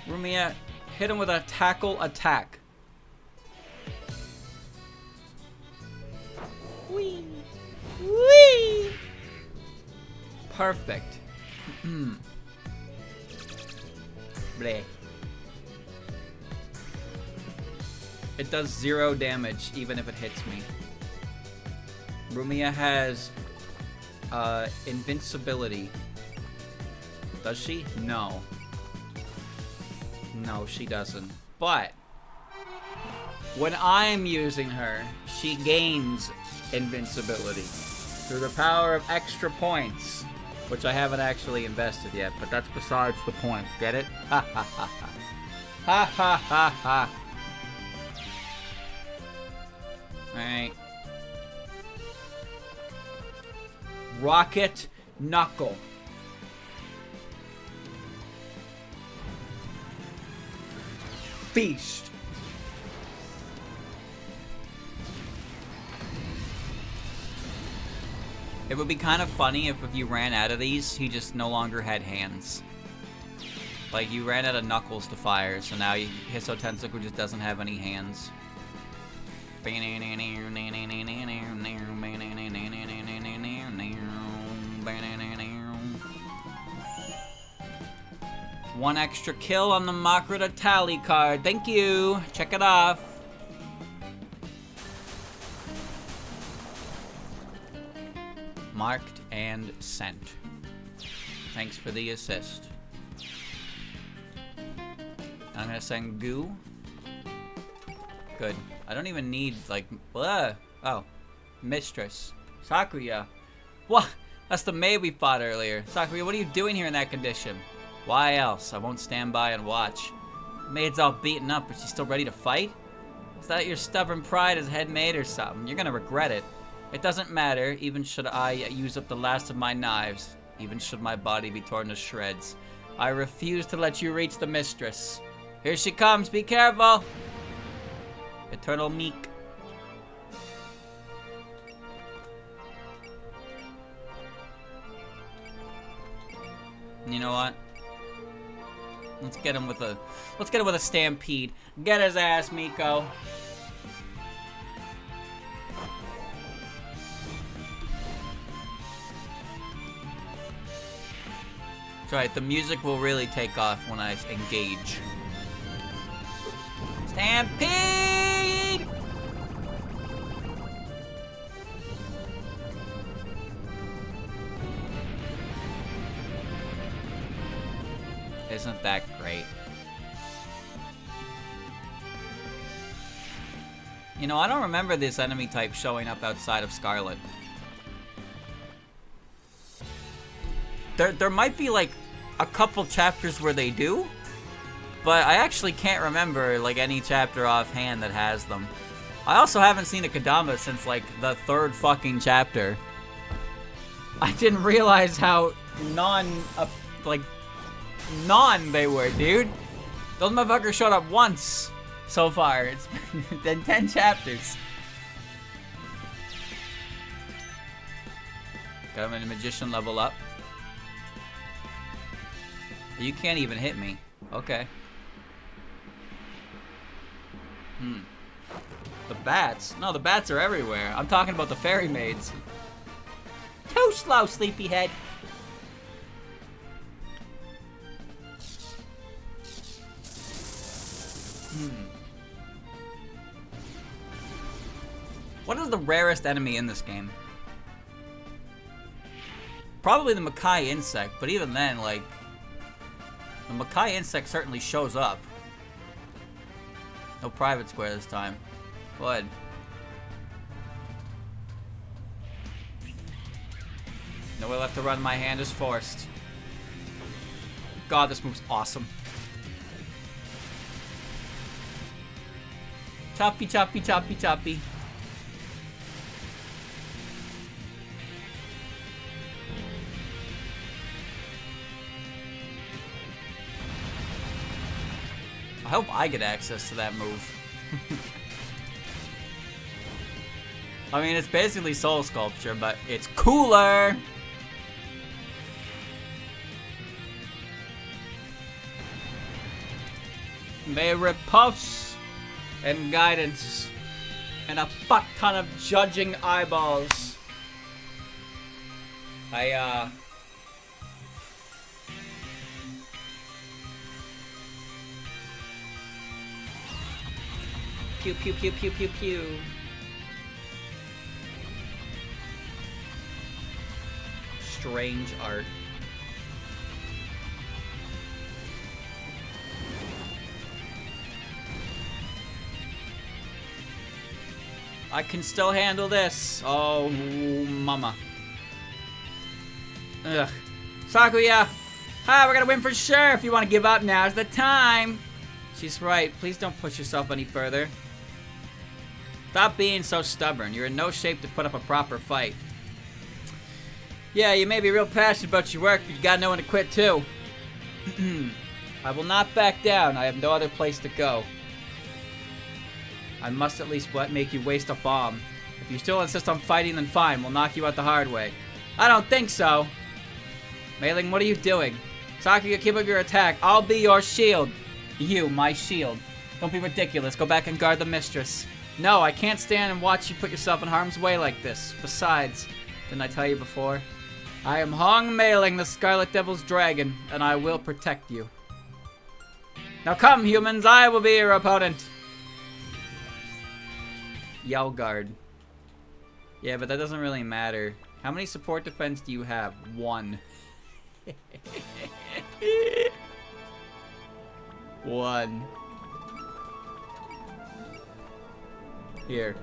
Rumia, hit him with a tackle attack. Whee! Whee! Perfect. Bleh. It does 0 damage even if it hits me. Rumia has invincibility. Does she? No. No, she doesn't. But when I'm using her, she gains invincibility through the power of extra points, which I haven't actually invested yet, but that's besides the point. Get it? Ha ha ha ha. Ha ha ha ha. Alright. Rocket Knuckle. Feast. It would be kind of funny if you ran out of these, he just no longer had hands. Like, you ran out of knuckles to fire, so now Hisso Tentacle just doesn't have any hands. One extra kill on the Makrita tally card. Thank you. Check it off. Marked and sent. Thanks for the assist. I'm gonna send goo. Good. I don't even need, like, oh. Mistress. Sakuya. What? That's the maid we fought earlier. Sakuya, what are you doing here in that condition? Why else? I won't stand by and watch. Maid's all beaten up, but she's still ready to fight? Is that your stubborn pride as head maid or something? You're gonna regret it. It doesn't matter, even should I use up the last of my knives. Even should my body be torn to shreds. I refuse to let you reach the mistress. Here she comes, be careful! Eternal Meek. You know what? Let's get him with a stampede. Get his ass, Miko. That's right, the music will really take off when I engage. Stampede! Isn't that great? You know, I don't remember this enemy type showing up outside of Scarlet. There might be like a couple chapters where they do, but I actually can't remember like any chapter offhand that has them. I also haven't seen a Kadama since like the 3rd fucking chapter. I didn't realize how non they were, dude. Those motherfuckers showed up once so far. It's been 10 chapters. Got him in a magician level up. You can't even hit me. Okay. The bats? No, the bats are everywhere. I'm talking about the fairy maids. Too slow, sleepyhead. What is the rarest enemy in this game? Probably the Makai insect, but even then, like, the Makai insect certainly shows up. No private square this time. Go ahead. Nowhere left to run, my hand is forced. God, this move's awesome. Choppy, choppy, choppy, choppy. I hope I get access to that move. I mean, it's basically Soul Sculpture, but it's cooler! May repulse and guidance and a fuck ton of judging eyeballs. Pew pew pew pew pew pew. Strange art. I can still handle this. Oh, mama. Ugh. Sakuya! Hi, we're gonna win for sure. If you want to give up, now's the time. She's right. Please don't push yourself any further. Stop being so stubborn. You're in no shape to put up a proper fight. Yeah, you may be real passionate about your work, but you gotta know when to quit too. I will not back down. I have no other place to go. I must at least make you waste a bomb. If you still insist on fighting, then fine. We'll knock you out the hard way. I don't think so. Mailing, what are you doing? Sakuya, keep up your attack. I'll be your shield. You, my shield. Don't be ridiculous. Go back and guard the mistress. No, I can't stand and watch you put yourself in harm's way like this. Besides, didn't I tell you before? I am Hong Mailing, the Scarlet Devil's dragon, and I will protect you. Now come, humans. I will be your opponent. Yell guard. Yeah, but that doesn't really matter. How many support defense do you have? 1. 1. Here.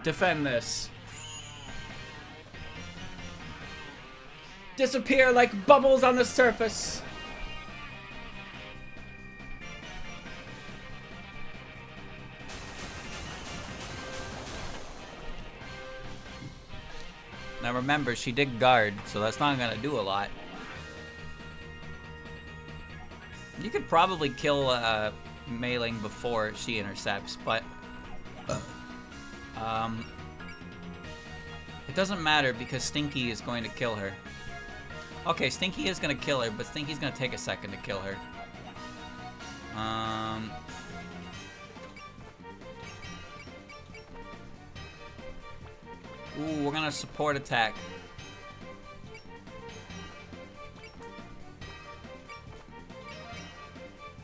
Defend this. Disappear like bubbles on the surface. Now remember, she did guard, so that's not gonna do a lot. You could probably kill Mailing before she intercepts, but it doesn't matter because Stinky is going to kill her. Okay, Stinky is gonna kill her, but Stinky's gonna take a second to kill her. Ooh, we're gonna support attack.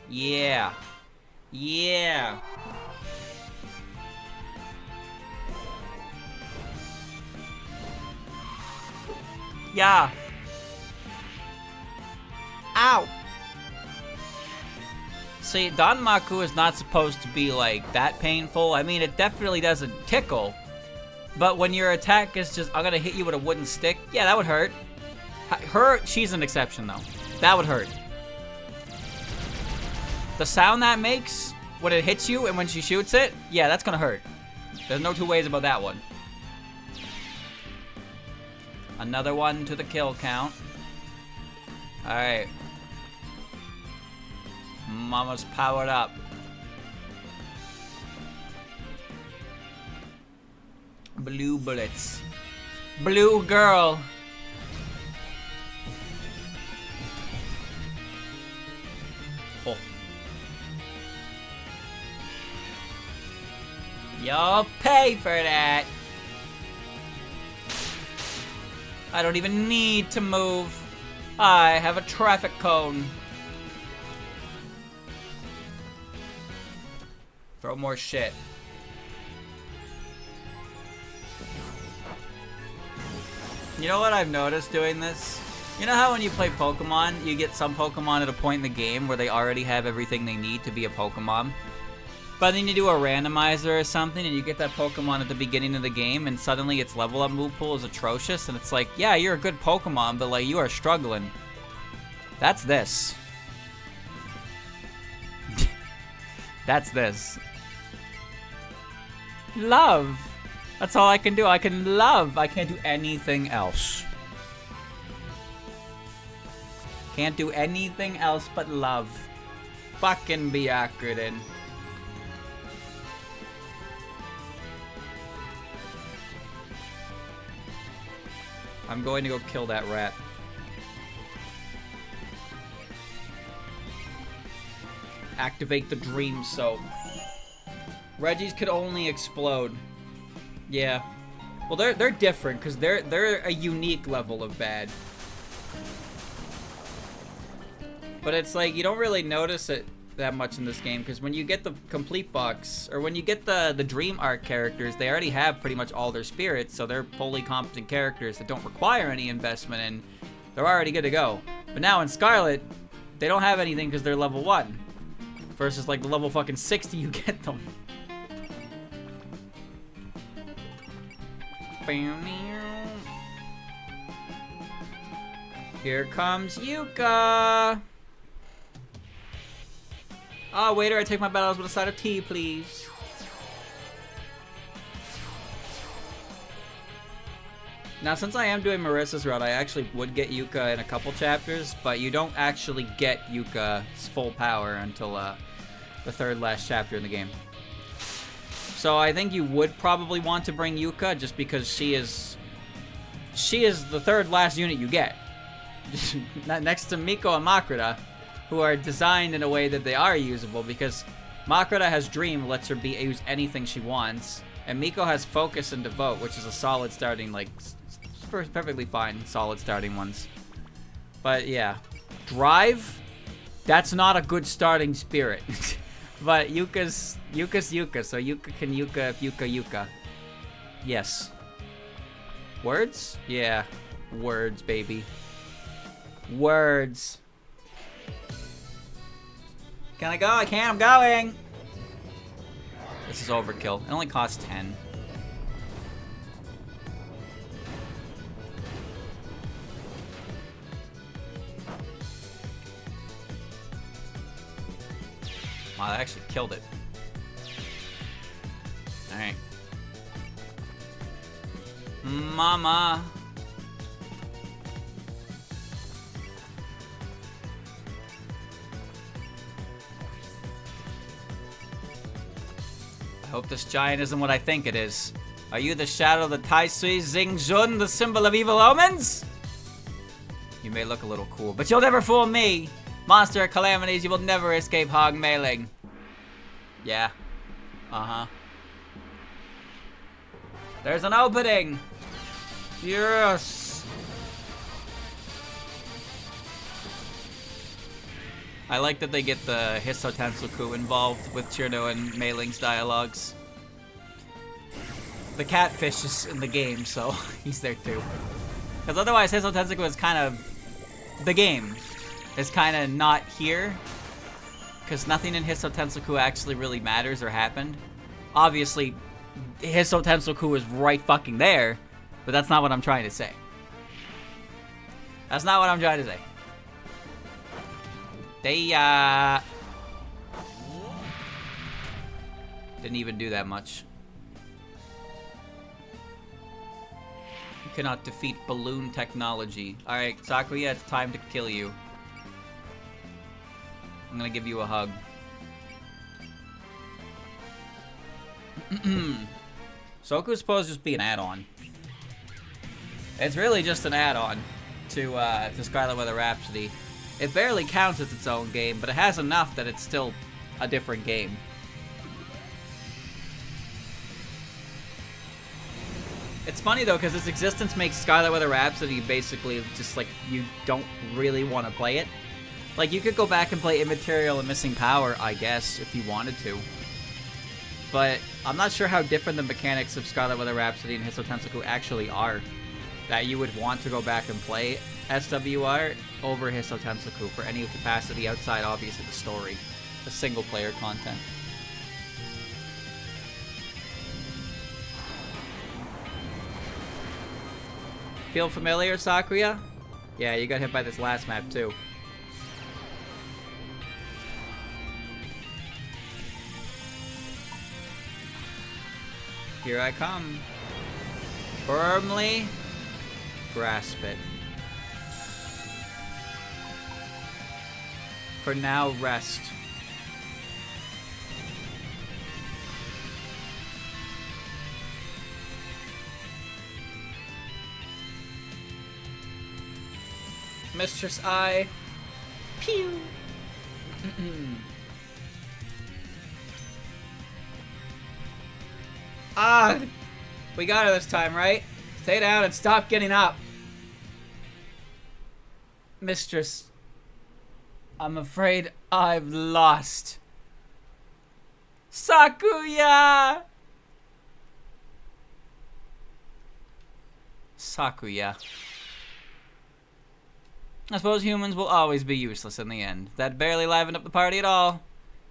Yeah. Yeah. Yeah. Ow. See, Danmaku is not supposed to be like that painful. I mean, it definitely doesn't tickle. But when your attack is just, I'm gonna hit you with a wooden stick, yeah, that would hurt. Her, she's an exception though. That would hurt. The sound that makes when it hits you and when she shoots it, yeah, that's gonna hurt. There's no two ways about that one. Another one to the kill count. Alright. Mama's powered up. Blue bullets. Blue girl. Oh. You'll pay for that. I don't even need to move. I have a traffic cone. Throw more shit. You know what I've noticed doing this? You know how when you play Pokemon, you get some Pokemon at a point in the game where they already have everything they need to be a Pokemon? But then you do a randomizer or something and you get that Pokemon at the beginning of the game and suddenly its level up move pool is atrocious and it's like, yeah, you're a good Pokemon, but like you are struggling. That's this. That's this. Love. That's all I can do. I can love. I can't do anything else. Can't do anything else but love. Fucking Byakuren. I'm going to go kill that rat. Activate the dream soap. Reggies could only explode. Yeah. Well, they're different because they're a unique level of bad. But it's like you don't really notice it that much in this game because when you get the complete box or when you get the dream arc characters, they already have pretty much all their spirits, so they're fully competent characters that don't require any investment and they're already good to go. But now in Scarlet, they don't have anything because they're level 1 versus like the level fucking 60 you get them. Here comes Yuka. Oh, waiter, I take my battles with a side of tea, please. Now, since I am doing Marissa's route, I actually would get Yuka in a couple chapters, but you don't actually get Yuka's full power until the third last chapter in the game. So I think you would probably want to bring Yuka just because she is the third last unit you get. Next to Miko and Makrita, who are designed in a way that they are usable because Makrita has Dream, lets her use anything she wants, and Miko has Focus and Devote, which is a solid starting, like, perfectly fine solid starting ones. But yeah, Drive, that's not a good starting spirit. But Yuka's Yuka, so Yuka can Yuka if Yuka. Yes. Words? Yeah. Words, baby. Words. Can I go? I can, I'm going! This is overkill. It only costs 10. Wow, that actually killed it. Alright. Mama! I hope this giant isn't what I think it is. Are you the shadow of the Taisui Xingjun, the symbol of evil omens? You may look a little cool, but you'll never fool me! Monster of calamities, you will never escape hog mailing. Yeah. Uh-huh. There's an opening! Yes! I like that they get the Hisso Tensoku involved with Chirno and Mei Ling's dialogues. The catfish is in the game, so he's there too. Because otherwise Hisso Tensoku is kind of... the game is kind of not here. Because nothing in Hisso Tensoku actually really matters or happened. Obviously, Hisso Tensoku is right fucking there, but that's not what I'm trying to say. That's not what I'm trying to say. They, didn't even do that much. You cannot defeat balloon technology. Alright, Sakuya, it's time to kill you. I'm gonna give you a hug. Soku's supposed to just be an add-on. It's really just an add-on to Scarlet Weather Rhapsody. It barely counts as its own game, but it has enough that it's still a different game. It's funny though, because its existence makes Scarlet Weather Rhapsody basically just like you don't really want to play it. Like you could go back and play Immaterial and Missing Power, I guess, if you wanted to. But I'm not sure how different the mechanics of Scarlet Weather Rhapsody and Hisso Tensoku actually are, that you would want to go back and play SWR over Hisso Tensoku for any capacity outside, obviously, the story, the single-player content. Feel familiar, Sakuya? Yeah, you got hit by this last map, too. Here I come. Firmly grasp it. For now, rest. Mistress Eye. Pew! Ah! We got her this time, right? Stay down and stop getting up. Mistress, I'm afraid I've lost. Sakuya! Sakuya. I suppose humans will always be useless in the end. That barely livened up the party at all.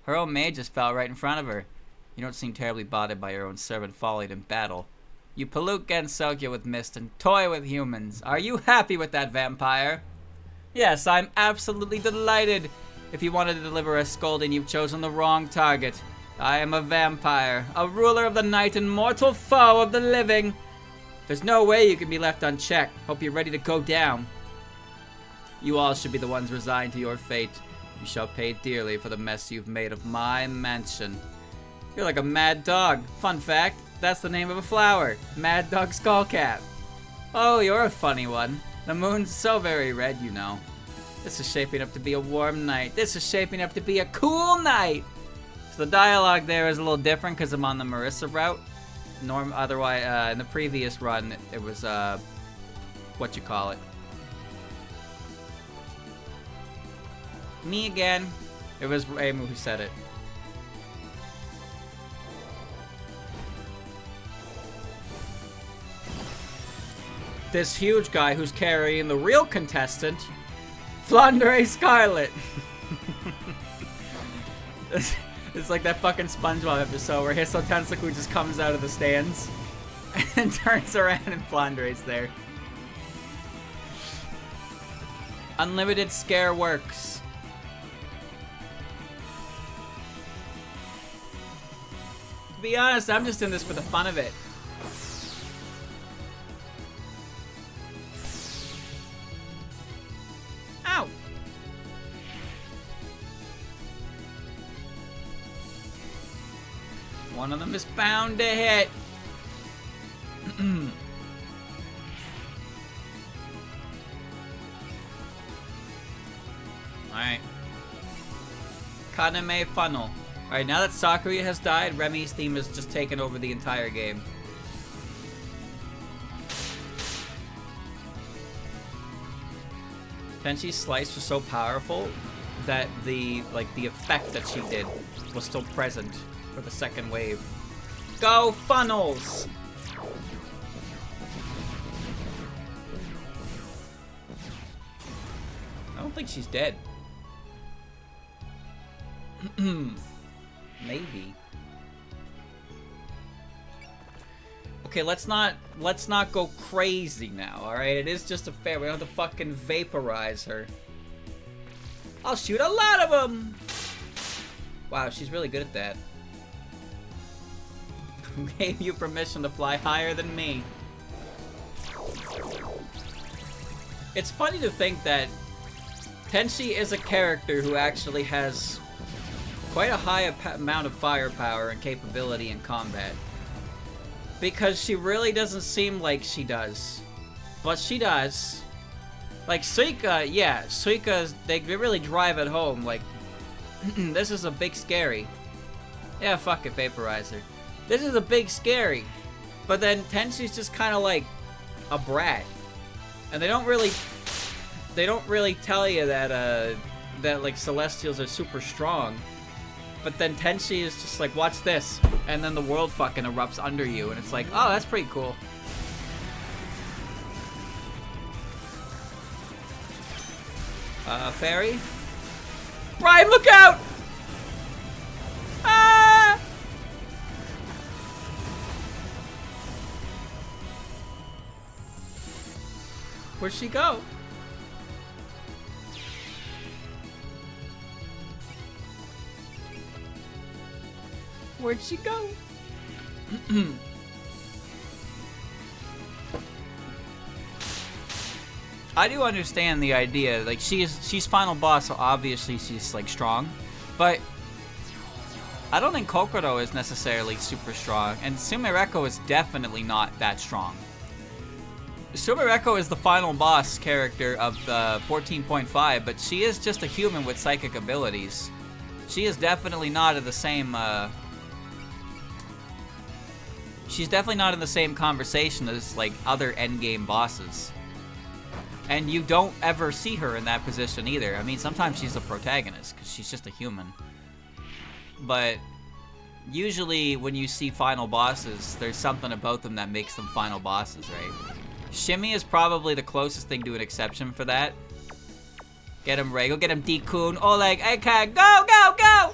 Her own maid just fell right in front of her. You don't seem terribly bothered by your own servant falling in battle. You pollute Gensokyo with mist and toy with humans. Are you happy with that, vampire? Yes, I'm absolutely delighted. If you wanted to deliver a scolding, you've chosen the wrong target. I am a vampire, a ruler of the night and mortal foe of the living. There's no way you can be left unchecked. Hope you're ready to go down. You all should be the ones resigned to your fate. You shall pay dearly for the mess you've made of my mansion. You're like a mad dog. Fun fact, that's the name of a flower. Mad Dog Skullcap. Oh, you're a funny one. The moon's so very red, you know. This is shaping up to be a warm night. This is shaping up to be a cool night. So the dialogue there is a little different because I'm on the Marissa route. Otherwise, in the previous run, it was, what you call it. Me again. It was Reimu who said it. This huge guy who's carrying the real contestant, Flandre Scarlet. It's like that fucking SpongeBob episode where Hisso Tensoku just comes out of the stands and turns around and Flandre's there. Unlimited scare works. To be honest, I'm just in this for the fun of it. Ow! One of them is bound to hit. Alright. Kaname Funnel. Alright, now that Sakuya has died, Remy's theme has just taken over the entire game. Tenshi's slice was so powerful that the effect that she did was still present for the second wave. Go funnels! I don't think she's dead. Maybe. Okay, let's not go crazy now, alright? It is just a fair. We don't have to fucking vaporize her. I'll shoot a lot of them! Wow, she's really good at that. Gave you permission to fly higher than me. It's funny to think that Tenshi is a character who actually has quite a high amount of firepower and capability in combat. Because she really doesn't seem like she does. But she does. Like, Suika, yeah, Suika, they really drive it home, like, this is a big scary. Yeah, fuck it, vaporizer. This is a big scary. But then Tenshi's just kind of like a brat. And they don't really tell you that that like Celestials are super strong. But then Tenshi is just like, watch this. And then the world fucking erupts under you. And it's like, oh, that's pretty cool. Fairy? Brian, look out! Ah! Where'd she go? Where'd she go? I do understand the idea. Like, she's final boss, so obviously she's like strong. But I don't think Kokoro is necessarily super strong, and Sumereko is definitely not that strong. Sumereko is the final boss character of 14.5, but she is just a human with psychic abilities. She is definitely not in the same. She's definitely not in the same conversation as like other endgame bosses. And you don't ever see her in that position either. I mean, sometimes she's a protagonist because she's just a human. But usually when you see final bosses, there's something about them that makes them final bosses, right? Shimmy is probably the closest thing to an exception for that. Get him, Ray. Go get him, D-Kun. Oleg, Akag. Go, go, go!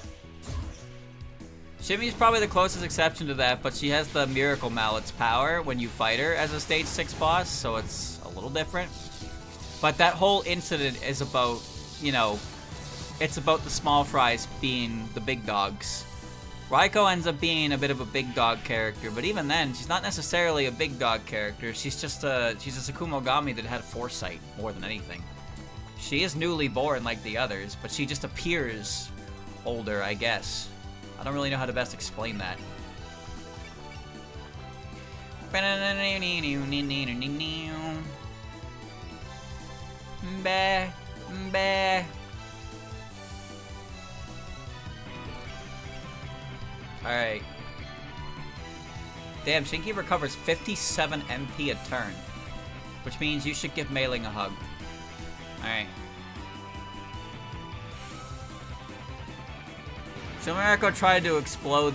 Shimmy's probably the closest exception to that, but she has the Miracle Mallet's power when you fight her as a Stage 6 boss, so it's a little different. But that whole incident is about, you know, it's about the small fries being the big dogs. Raiko ends up being a bit of a big dog character, but even then, she's not necessarily a big dog character. She's just she's a Sakumogami that had foresight more than anything. She is newly born like the others, but she just appears older, I guess. I don't really know how to best explain that. Bah, bah. Alright. Damn, Shinki recovers 57 MP a turn. Which means you should give Mei-Ling a hug. Alright. Sumereko tried to explode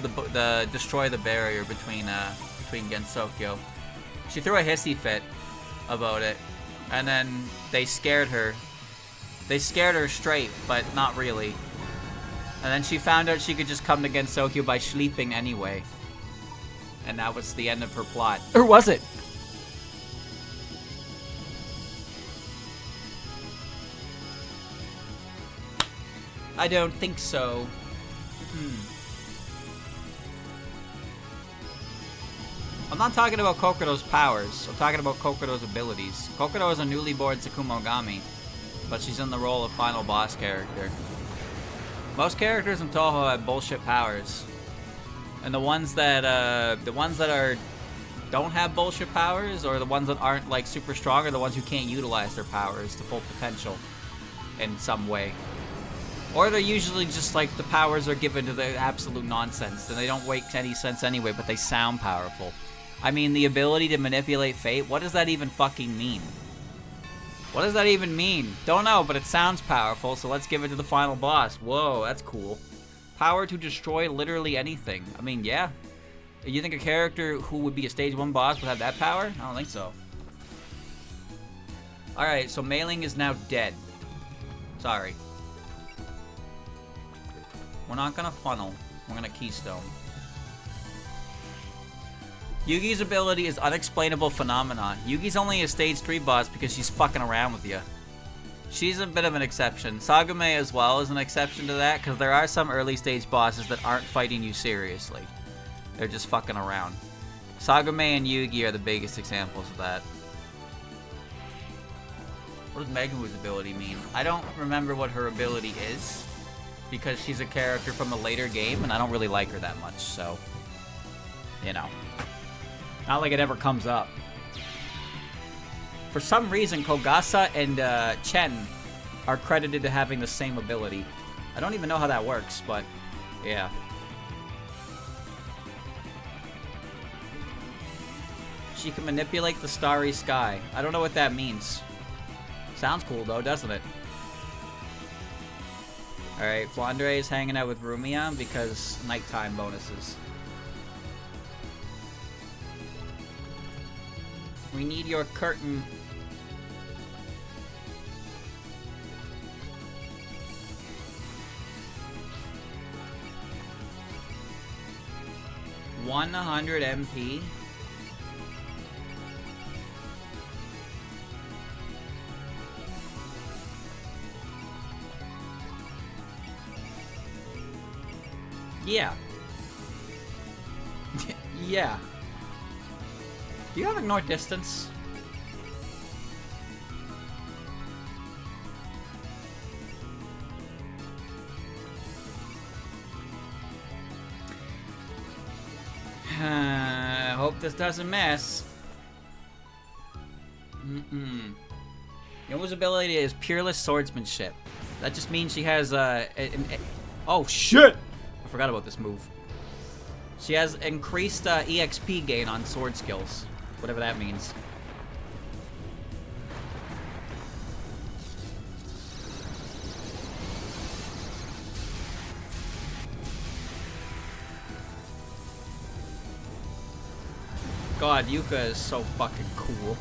destroy the barrier between Gensokyo. She threw a hissy fit about it, and then they scared her. They scared her straight, but not really. And then she found out she could just come to Gensokyo by sleeping anyway. And that was the end of her plot. Or was it? I don't think so. I'm not talking about Kokoro's powers. I'm talking about Kokoro's abilities. Kokoro is a newly born Sakumogami, but she's in the role of final boss character. Most characters in Toho have bullshit powers, and the ones that don't have bullshit powers, or the ones that aren't like super strong, are the ones who can't utilize their powers to full potential in some way. Or they're usually just like the powers are given to the absolute nonsense, and they don't make any sense anyway, but they sound powerful. I mean, the ability to manipulate fate, what does that even fucking mean? What does that even mean? Don't know, but it sounds powerful, so let's give it to the final boss. Whoa, that's cool. Power to destroy literally anything. I mean, yeah. You think a character who would be a stage 1 boss would have that power? I don't think so. Alright, so Mei-Ling is now dead. Sorry. We're not gonna funnel. We're gonna keystone. Yugi's ability is unexplainable phenomenon. Yugi's only a stage 3 boss because she's fucking around with you. She's a bit of an exception. Sagume as well is an exception to that, because there are some early stage bosses that aren't fighting you seriously. They're just fucking around. Sagume and Yugi are the biggest examples of that. What does Megu's ability mean? I don't remember what her ability is, because she's a character from a later game, and I don't really like her that much, so, you know. Not like it ever comes up. For some reason, Kogasa and Chen are credited to having the same ability. I don't even know how that works, but yeah. She can manipulate the starry sky. I don't know what that means. Sounds cool though, doesn't it? Alright, Flandre is hanging out with Rumia because nighttime bonuses. We need your curtain. $100 MP. Yeah. Yeah. Do you have ignore distance? Hope this doesn't miss. Yomu's ability is peerless swordsmanship. That just means she has oh shit! I forgot about this move. She has increased EXP gain on sword skills, whatever that means. God, Yuka is so fucking cool.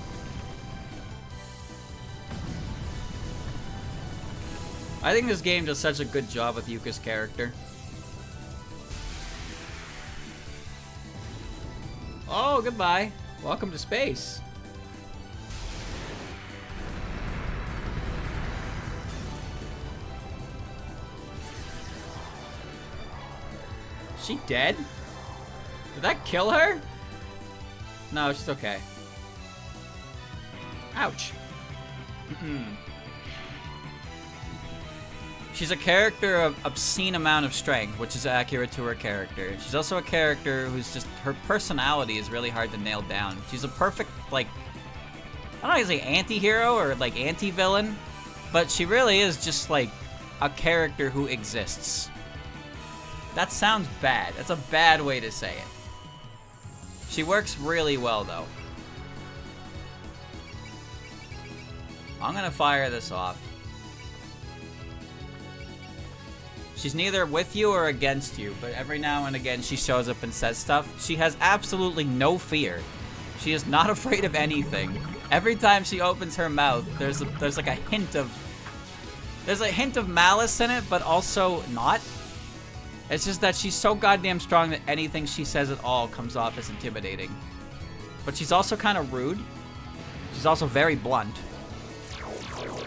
I think this game does such a good job with Yuka's character. Oh, goodbye. Welcome to space. She dead? Did that kill her? No, she's okay. Ouch. She's a character of obscene amount of strength, which is accurate to her character. She's also a character who's just, her personality is really hard to nail down. She's a perfect, like, I don't know if it's like anti-hero or like anti-villain, but she really is just like a character who exists. That sounds bad. That's a bad way to say it. She works really well, though. I'm gonna fire this off. She's neither with you or against you, but every now and again she shows up and says stuff. She has absolutely no fear. She is not afraid of anything. Every time she opens her mouth, there's like a hint of malice in it, but also not. It's just that she's so goddamn strong that anything she says at all comes off as intimidating. But she's also kind of rude. She's also very blunt.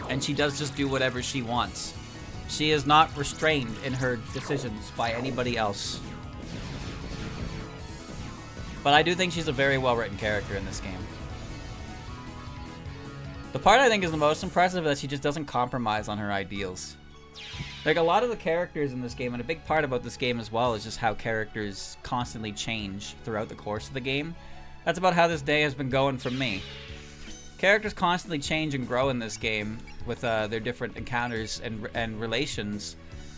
And she does just do whatever she wants. She is not restrained in her decisions by anybody else. But I do think she's a very well-written character in this game. The part I think is the most impressive is that she just doesn't compromise on her ideals. Like, a lot of the characters in this game, and a big part about this game as well, is just how characters constantly change throughout the course of the game. That's about how this day has been going for me. Characters constantly change and grow in this game with their different encounters and relations,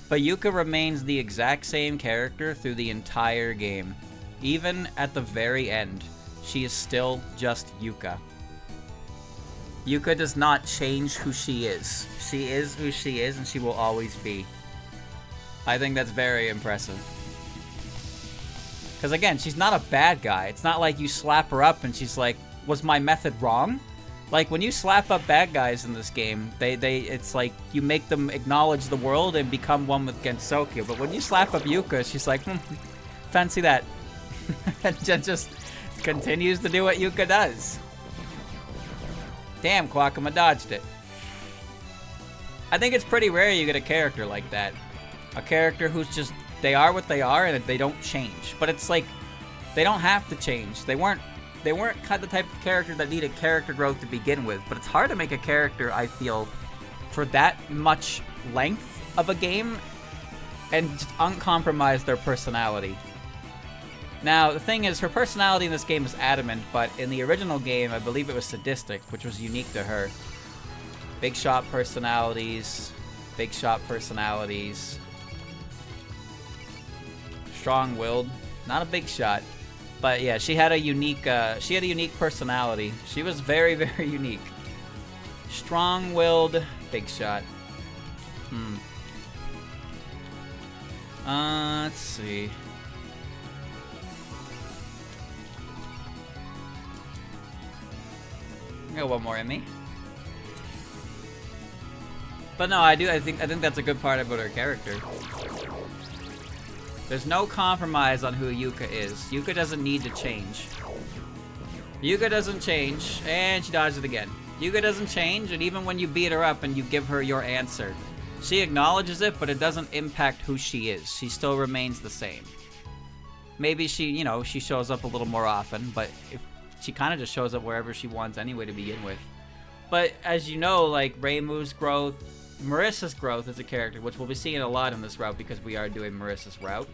but Yuka remains the exact same character through the entire game. Even at the very end, she is still just Yuka. Yuka does not change who she is. She is who she is, and she will always be. I think that's very impressive. Because again, she's not a bad guy. It's not like you slap her up and she's like, was my method wrong? Like, when you slap up bad guys in this game, it's like you make them acknowledge the world and become one with Gensokyo. But when you slap up Yuka, she's like, fancy that. And just continues to do what Yuka does. Damn, Kwakama dodged it. I think it's pretty rare you get a character like that. A character who's just, they are what they are and they don't change. But it's like, they don't have to change. They weren't kind of the type of character that needed character growth to begin with. But it's hard to make a character, I feel, for that much length of a game and just uncompromise their personality. Now, the thing is, her personality in this game is adamant, but in the original game, I believe it was sadistic, which was unique to her. Big shot personalities, big shot personalities. Strong-willed, not a big shot. But yeah, she had a unique personality. She was very, very unique. Strong-willed, big shot. Let's see. I got one more in me. But no, I think that's a good part about her character. There's no compromise on who Yuka is. Yuka doesn't need to change. Yuka doesn't change, and she dodged it again. Yuka doesn't change, and even when you beat her up and you give her your answer, she acknowledges it, but it doesn't impact who she is. She still remains the same. Maybe she shows up a little more often, but if she kind of just shows up wherever she wants anyway to begin with. But as you know, like Reimu's growth, Marissa's growth as a character, which we'll be seeing a lot in this route because we are doing Marissa's route.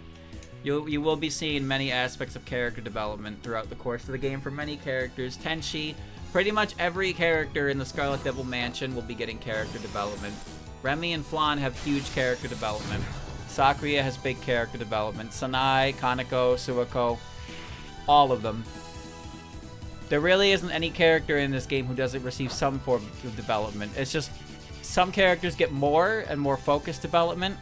You will be seeing many aspects of character development throughout the course of the game for many characters. Tenchi, pretty much every character in the Scarlet Devil Mansion will be getting character development. Remy and Flan have huge character development. Sakuya has big character development. Sanai, Kaneko, Suako, all of them. There really isn't any character in this game who doesn't receive some form of development. It's just some characters get more and more focused development.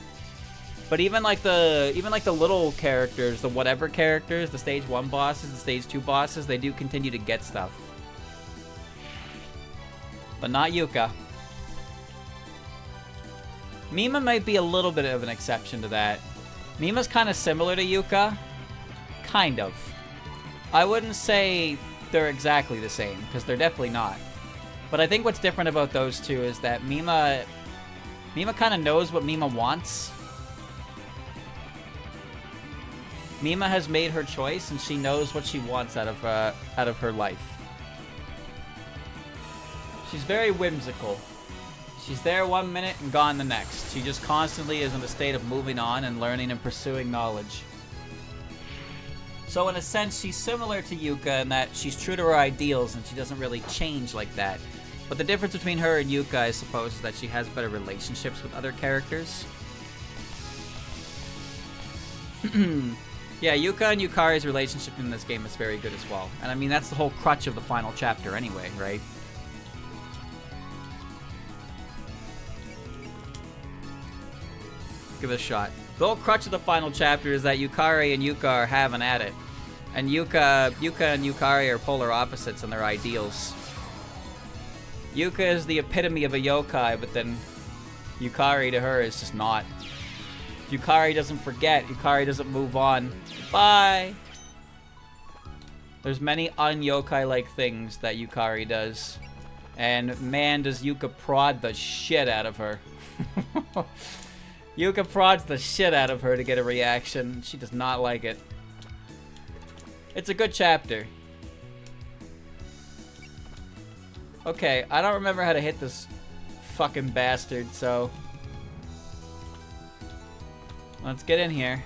But even like the little characters, the whatever characters, the stage 1 bosses, the stage 2 bosses, they do continue to get stuff. But not Yuka. Mima might be a little bit of an exception to that. Mima's kind of similar to Yuka. Kind of. I wouldn't say they're exactly the same, because they're definitely not. But I think what's different about those two is that Mima kind of knows what Mima wants. Mima has made her choice, and she knows what she wants out of her life. She's very whimsical. She's there 1 minute and gone the next. She just constantly is in a state of moving on and learning and pursuing knowledge. So in a sense, she's similar to Yuka in that she's true to her ideals and she doesn't really change like that. But the difference between her and Yuka, I suppose, is that she has better relationships with other characters. Yeah, Yuka and Yukari's relationship in this game is very good as well. And I mean, that's the whole crutch of the final chapter anyway, right? Give it a shot. The whole crutch of the final chapter is that Yukari and Yuka are having at it. And Yuka and Yukari are polar opposites in their ideals. Yuka is the epitome of a yokai, but then Yukari to her is just not. Yukari doesn't forget. Yukari doesn't move on. Bye! There's many un-yokai-like things that Yukari does. And man, does Yuka prod the shit out of her. Yuka prods the shit out of her to get a reaction. She does not like it. It's a good chapter. Okay, I don't remember how to hit this fucking bastard, so let's get in here.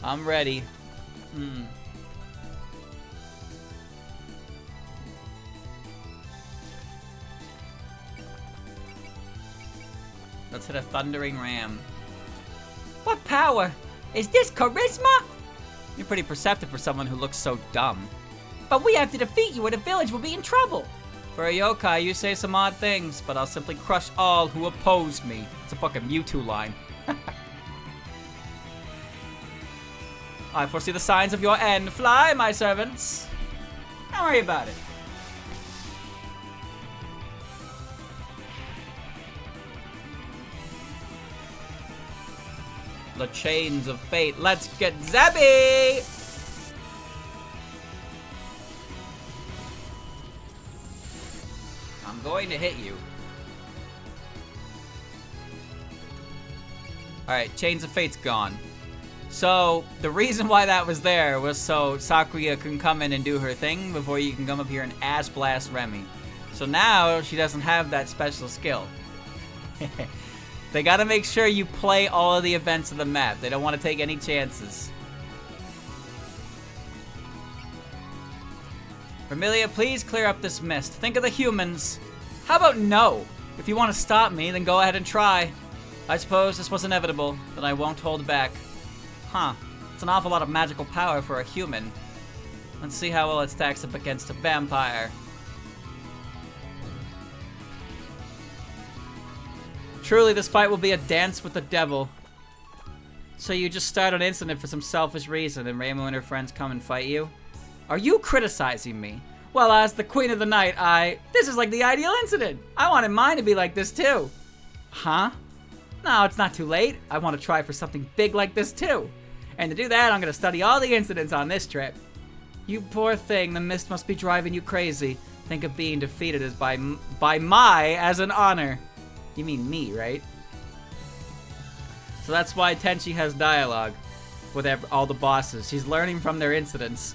I'm ready. Let's hit a thundering ram. What power? Is this charisma? You're pretty perceptive for someone who looks so dumb. But we have to defeat you or the village will be in trouble. For a yokai, you say some odd things, but I'll simply crush all who oppose me. It's a fucking Mewtwo line. I foresee the signs of your end. Fly, my servants. Don't worry about it. The chains of fate. Let's get zappy! I'm going to hit you. Alright, chains of fate's gone. So, the reason why that was there was so Sakuya can come in and do her thing before you can come up here and ass blast Remy. So now, she doesn't have that special skill. They gotta make sure you play all of the events of the map. They don't want to take any chances. Vermilia, please clear up this mist. Think of the humans. How about no? If you want to stop me, then go ahead and try. I suppose this was inevitable, but I won't hold back. Huh. It's an awful lot of magical power for a human. Let's see how well it stacks up against a vampire. Truly, this fight will be a dance with the devil. So you just start an incident for some selfish reason and Rainbow and her friends come and fight you? Are you criticizing me? Well, as the queen of the night, this is like the ideal incident. I wanted mine to be like this too. Huh? No, it's not too late. I want to try for something big like this too. And to do that, I'm going to study all the incidents on this trip. You poor thing, the mist must be driving you crazy. Think of being defeated as by as an honor. You mean me, right? So that's why Tenchi has dialogue with all the bosses. She's learning from their incidents.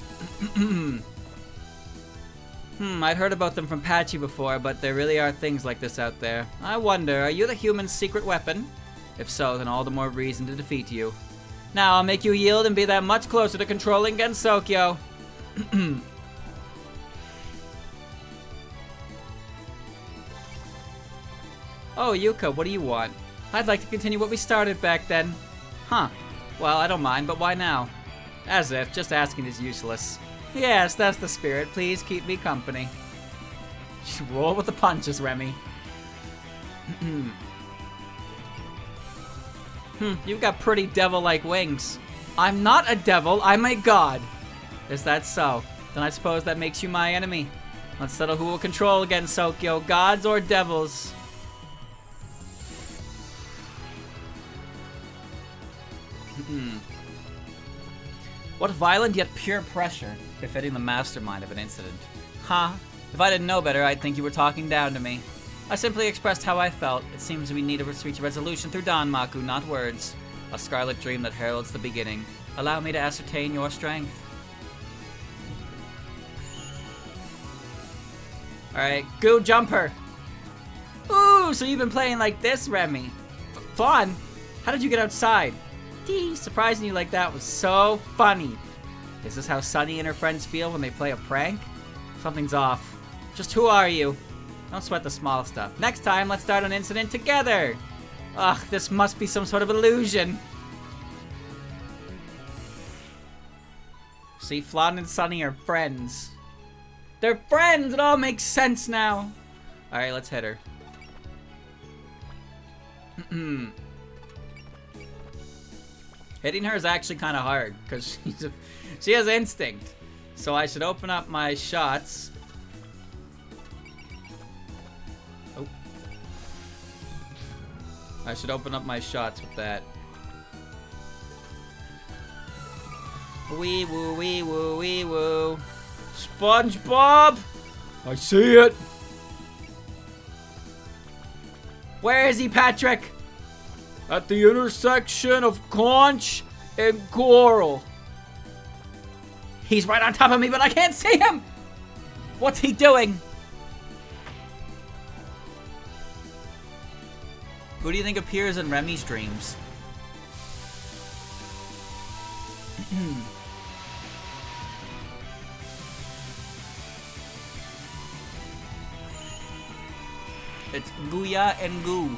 I'd heard about them from Patchy before, but there really are things like this out there. I wonder, are you the human's secret weapon? If so, then all the more reason to defeat you. Now I'll make you yield and be that much closer to controlling Gensokyo. Oh, Yuka, what do you want? I'd like to continue what we started back then. Huh. Well, I don't mind, but why now? As if, just asking is useless. Yes, that's the spirit. Please keep me company. Just roll with the punches, Remy. You've got pretty devil-like wings. I'm not a devil, I'm a god. Is that so? Then I suppose that makes you my enemy. Let's settle who will control Gensokyo, gods or devils. What violent yet pure pressure, befitting the mastermind of an incident. Huh? If I didn't know better, I'd think you were talking down to me. I simply expressed how I felt. It seems we need to reach a resolution through Danmaku, not words. A scarlet dream that heralds the beginning. Allow me to ascertain your strength. Alright, go jumper! Ooh, so you've been playing like this, Remy. Fun? How did you get outside? Dee, surprising you like that was so funny. Is this how Sunny and her friends feel when they play a prank? Something's off. Just who are you? Don't sweat the small stuff. Next time, let's start an incident together. Ugh, this must be some sort of illusion. See, Flan and Sunny are friends. They're friends! It all makes sense now. Alright, let's hit her. Hitting her is actually kind of hard, because she has instinct. So I should open up my shots. Oh. I should open up my shots with that. Wee woo, wee woo, wee woo. SpongeBob! I see it! Where is he, Patrick? At the intersection of Conch and Coral. He's right on top of me, but I can't see him! What's he doing? Who do you think appears in Remy's dreams? It's Guya and Goo.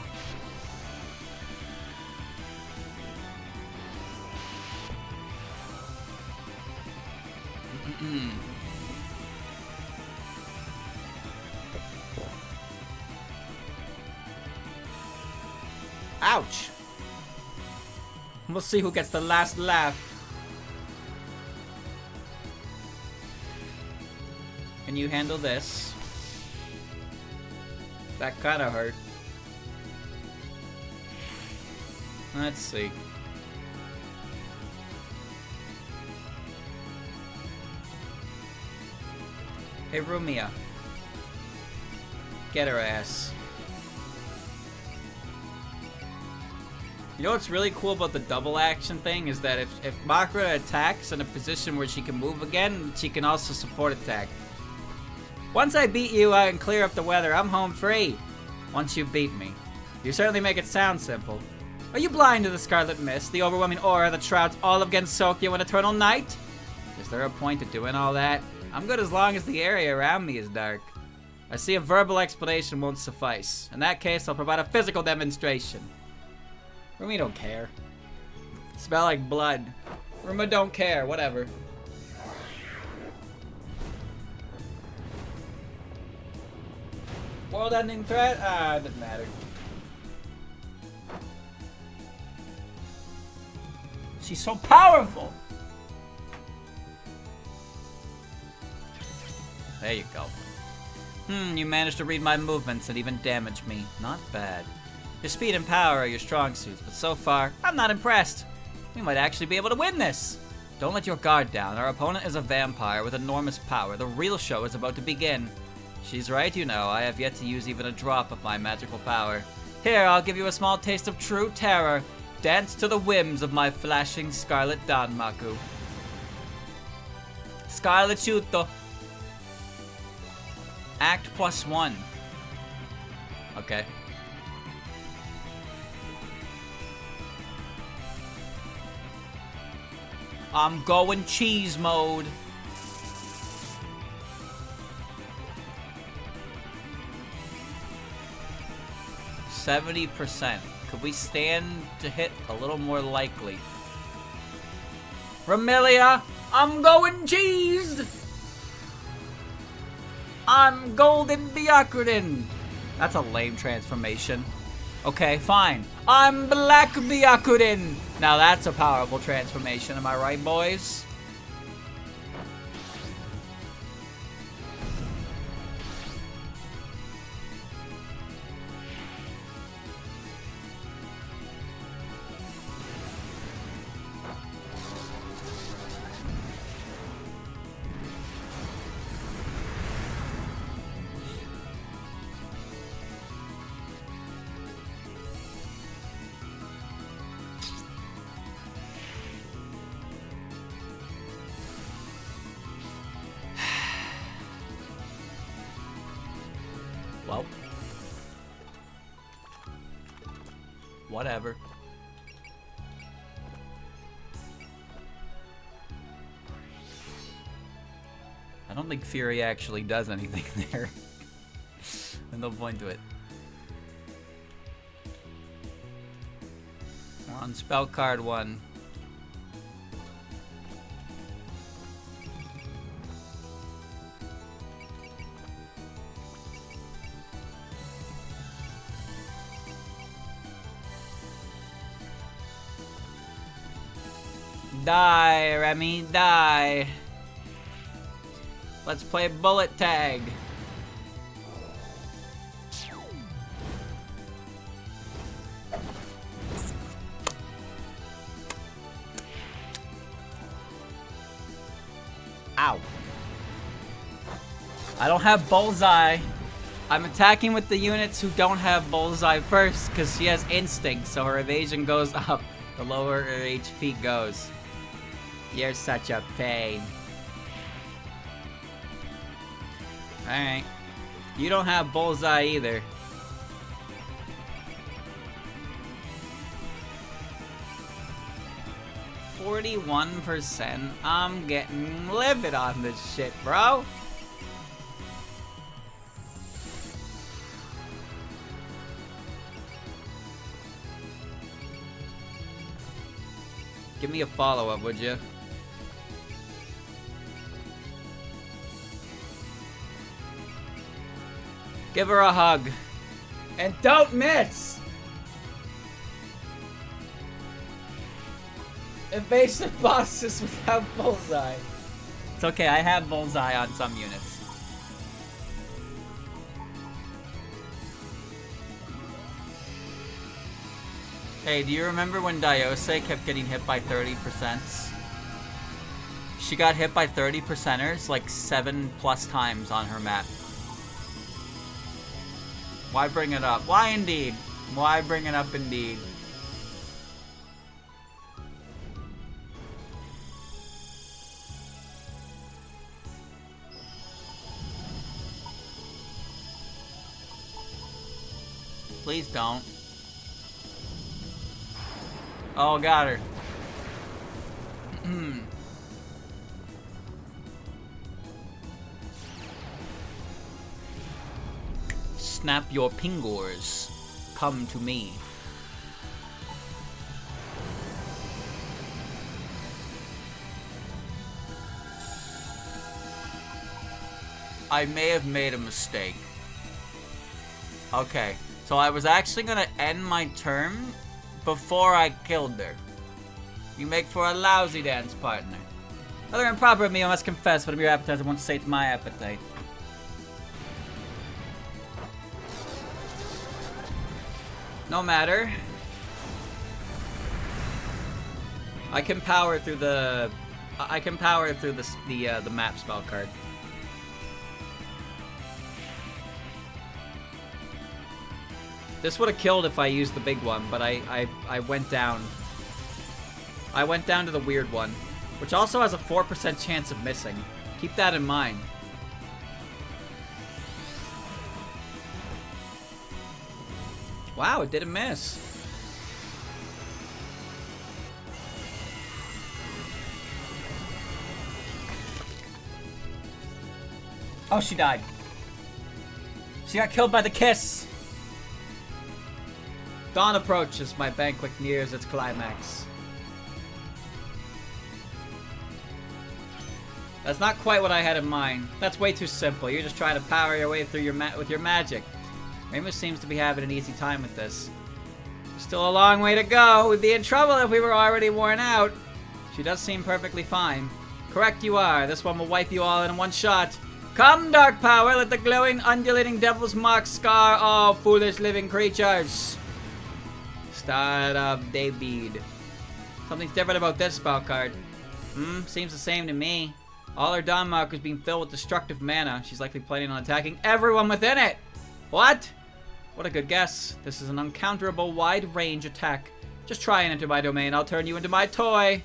Ouch! We'll see who gets the last laugh. Can you handle this? That kinda hurt. Let's see. Hey, Rumia. Get her ass. You know what's really cool about the double action thing is that if Makura attacks in a position where she can move again, she can also support attack. Once I beat you and clear up the weather, I'm home free. Once you beat me. You certainly make it sound simple. Are you blind to the scarlet mist, the overwhelming aura that shrouds all of Gensokyo in eternal night? Is there a point to doing all that? I'm good as long as the area around me is dark. I see a verbal explanation won't suffice. In that case, I'll provide a physical demonstration. Rumi don't care. Smell like blood. Ruma don't care, whatever. World-ending threat? Ah, it doesn't matter. She's so powerful. There you go. You managed to read my movements and even damage me. Not bad. Your speed and power are your strong suits, but so far, I'm not impressed. We might actually be able to win this. Don't let your guard down. Our opponent is a vampire with enormous power. The real show is about to begin. She's right, you know. I have yet to use even a drop of my magical power. Here, I'll give you a small taste of true terror. Dance to the whims of my flashing scarlet Danmaku. Scarlet Shuto. Act +1. Okay. I'm going cheese mode. %70%. Could we stand to hit a little more likely? Remilia, I'm going cheesed! I'm golden Byakurin! That's a lame transformation. Okay, fine. I'm black Byakurin! Now that's a powerful transformation, am I right, boys? Well, whatever. I don't think Fury actually does anything there. There's no point to it. On spell card 1. Die, Remy, die. Let's play bullet tag. Ow. I don't have bullseye. I'm attacking with the units who don't have bullseye first because she has instinct, so her evasion goes up the lower her HP goes. You're such a pain. Alright. You don't have bullseye either. %41%. I'm getting livid on this shit, bro. Give me a follow-up, would you? Give her a hug. And don't miss! Evasive bosses without bullseye. It's okay, I have bullseye on some units. Hey, do you remember when Diose kept getting hit by 30%? She got hit by 30%ers like 7+ times on her map. Why bring it up? Why indeed? Why bring it up indeed? Please don't. Oh, got her. snap your fingers. Come to me. I may have made a mistake. Okay, so I was actually gonna end my turn before I killed her. You make for a lousy dance partner. Rather improper of me, I must confess, but of your appetite, I won't sate my appetite. No matter. I can power through the map spell card. This would have killed if I used the big one, but I went down. I went down to the weird one, which also has a 4% chance of missing. Keep that in mind. Wow, it didn't miss. Oh, she died. She got killed by the kiss. Dawn approaches, my banquet nears its climax. That's not quite what I had in mind. That's way too simple. You're just trying to power your way through with your magic. Rainbow seems to be having an easy time with this. Still a long way to go. We'd be in trouble if we were already worn out. She does seem perfectly fine. Correct you are. This one will wipe you all in one shot. Come, Dark Power, let the glowing, undulating devil's mark scar all foolish living creatures. Start of David. Something's different about this spell card. Seems the same to me. All her Dawn markers being filled with destructive mana. She's likely planning on attacking everyone within it. What? What a good guess. This is an uncounterable wide-range attack. Just try and enter my domain. I'll turn you into my toy.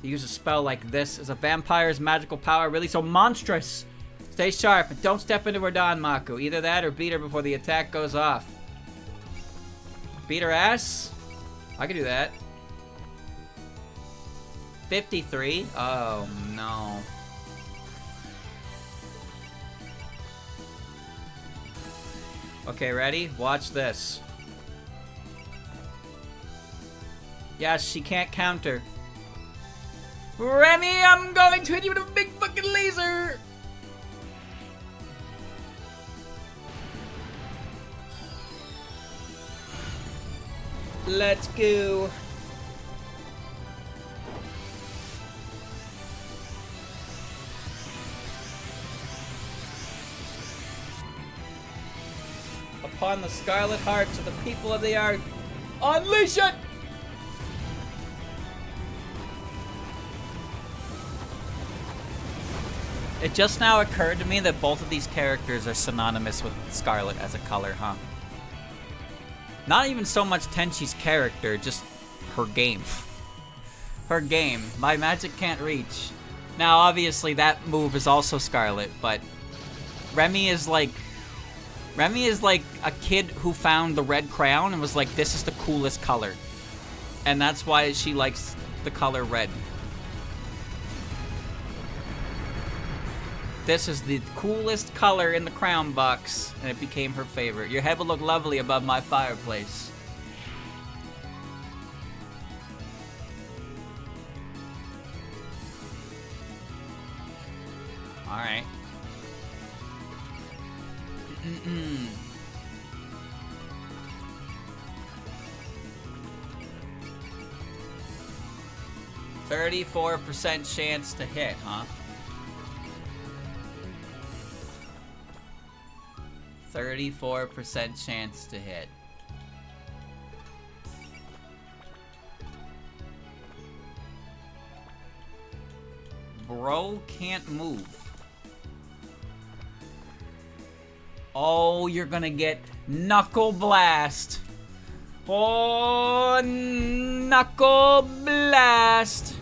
To use a spell like this, is a vampire's magical power really so monstrous? Stay sharp and don't step into her Dawn Maku. Either that or beat her before the attack goes off. Beat her ass? I can do that. 53? Oh, no. Okay, ready? Watch this. Yes, she can't counter. Remy, I'm going to hit you with a big fucking laser! Let's go. Upon the scarlet hearts of the people of the earth, unleash it! It just now occurred to me that both of these characters are synonymous with scarlet as a color, huh? Not even so much Tenchi's character, just her game. Her game. My magic can't reach. Now, obviously, that move is also scarlet, but Remy is like a kid who found the red crown and was like, this is the coolest color. And that's why she likes the color red. This is the coolest color in the crown box, and it became her favorite. Your head will look lovely above my fireplace. Alright. 34% chance to hit, huh? 34% chance to hit. Bro can't move. Oh, you're gonna get Knuckle Blast. Oh, Knuckle Blast.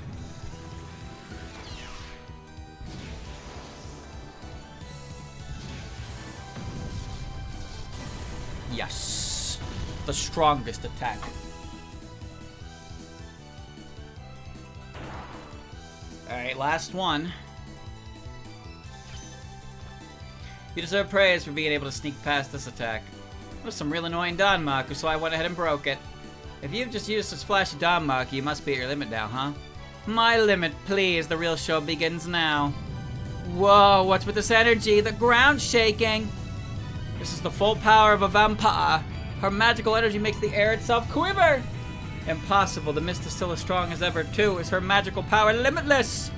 Yes. The strongest attack. Alright, last one. You deserve praise for being able to sneak past this attack. was some real annoying Danmaku, so I went ahead and broke it. If you've just used such flashy Danmaku, you must be at your limit now, huh? My limit, please. The real show begins now. Whoa, what's with this energy? The ground's shaking. This is the full power of a vampire. Her magical energy makes the air itself quiver. Impossible. The mist is still as strong as ever, too. Is her magical power limitless?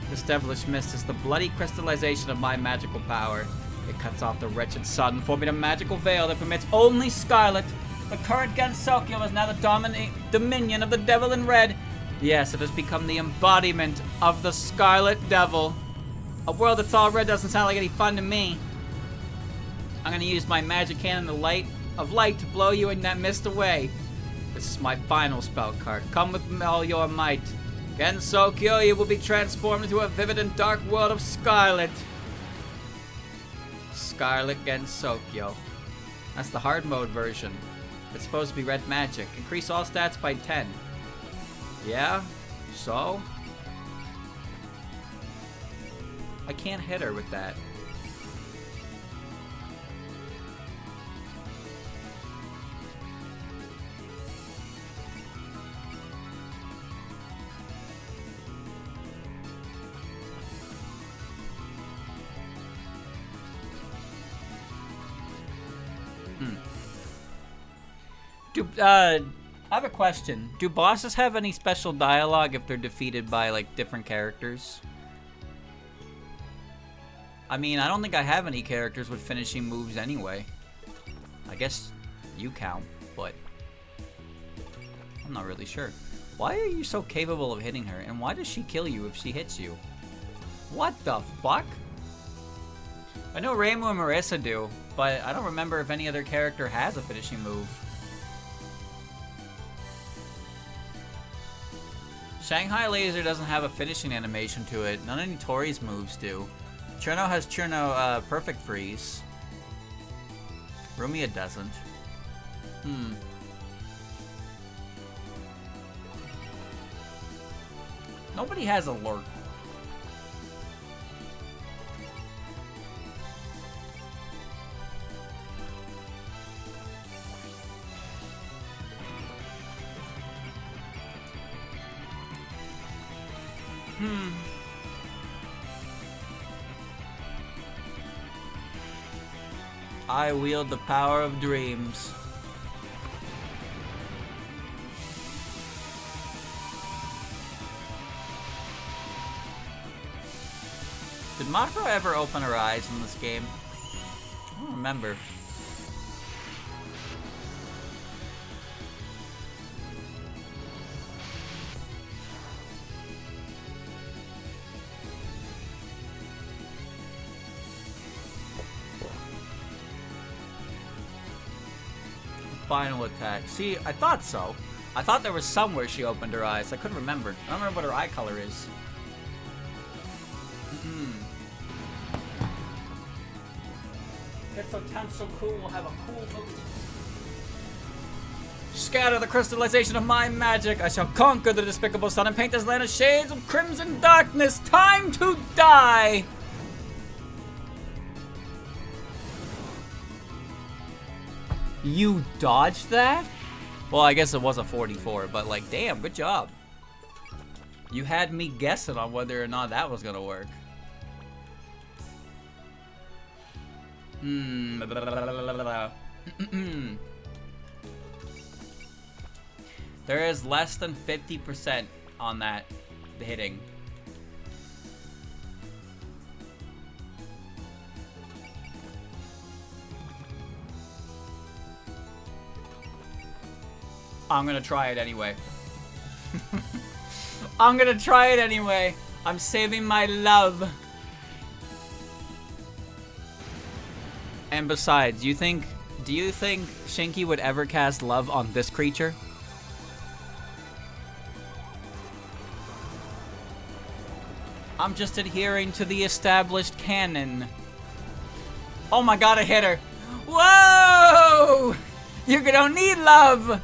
This devilish mist is the bloody crystallization of my magical power. It cuts off the wretched sun, forming a magical veil that permits only Scarlet. The current Gensokyo is now the dominion of the Devil in Red. Yes, it has become the embodiment of the Scarlet Devil. A world that's all red doesn't sound like any fun to me. I'm gonna use my magic cannon of light to blow you in that mist away. This is my final spell card. Come with all your might. Gensokyo, you will be transformed into a vivid and dark world of Scarlet. Scarlet Gensokyo. That's the hard mode version. It's supposed to be red magic. Increase all stats by 10. Yeah? So? I can't hit her with that. I have a question. Do bosses have any special dialogue if they're defeated by, like, different characters? I mean, I don't think I have any characters with finishing moves anyway. I guess you count, but I'm not really sure. Why are you so capable of hitting her, and why does she kill you if she hits you? What the fuck? I know Reimu and Marissa do, but I don't remember if any other character has a finishing move. Shanghai Laser doesn't have a finishing animation to it. None of Nitori's moves do. Cherno has Cherno Perfect Freeze. Rumia doesn't. Nobody has Alert. I wield the power of dreams. Did Makro ever open her eyes in this game? I don't remember. Final attack. See, I thought so. I thought there was somewhere she opened her eyes. I couldn't remember. I don't remember what her eye color is. It's so tense, so cool. We'll have a cool movie. Scatter the crystallization of my magic. I shall conquer the despicable sun and paint this land of shades of crimson darkness. Time to die! You dodged that? Well, I guess it was a 44, but like, damn, good job. You had me guessing on whether or not that was gonna work. There is less than 50% on that hitting. I'm gonna try it anyway. I'm gonna try it anyway. I'm saving my love. And besides, do you think Shinki would ever cast love on this creature? I'm just adhering to the established canon. Oh my god, I hit her. Whoa! You don't need love!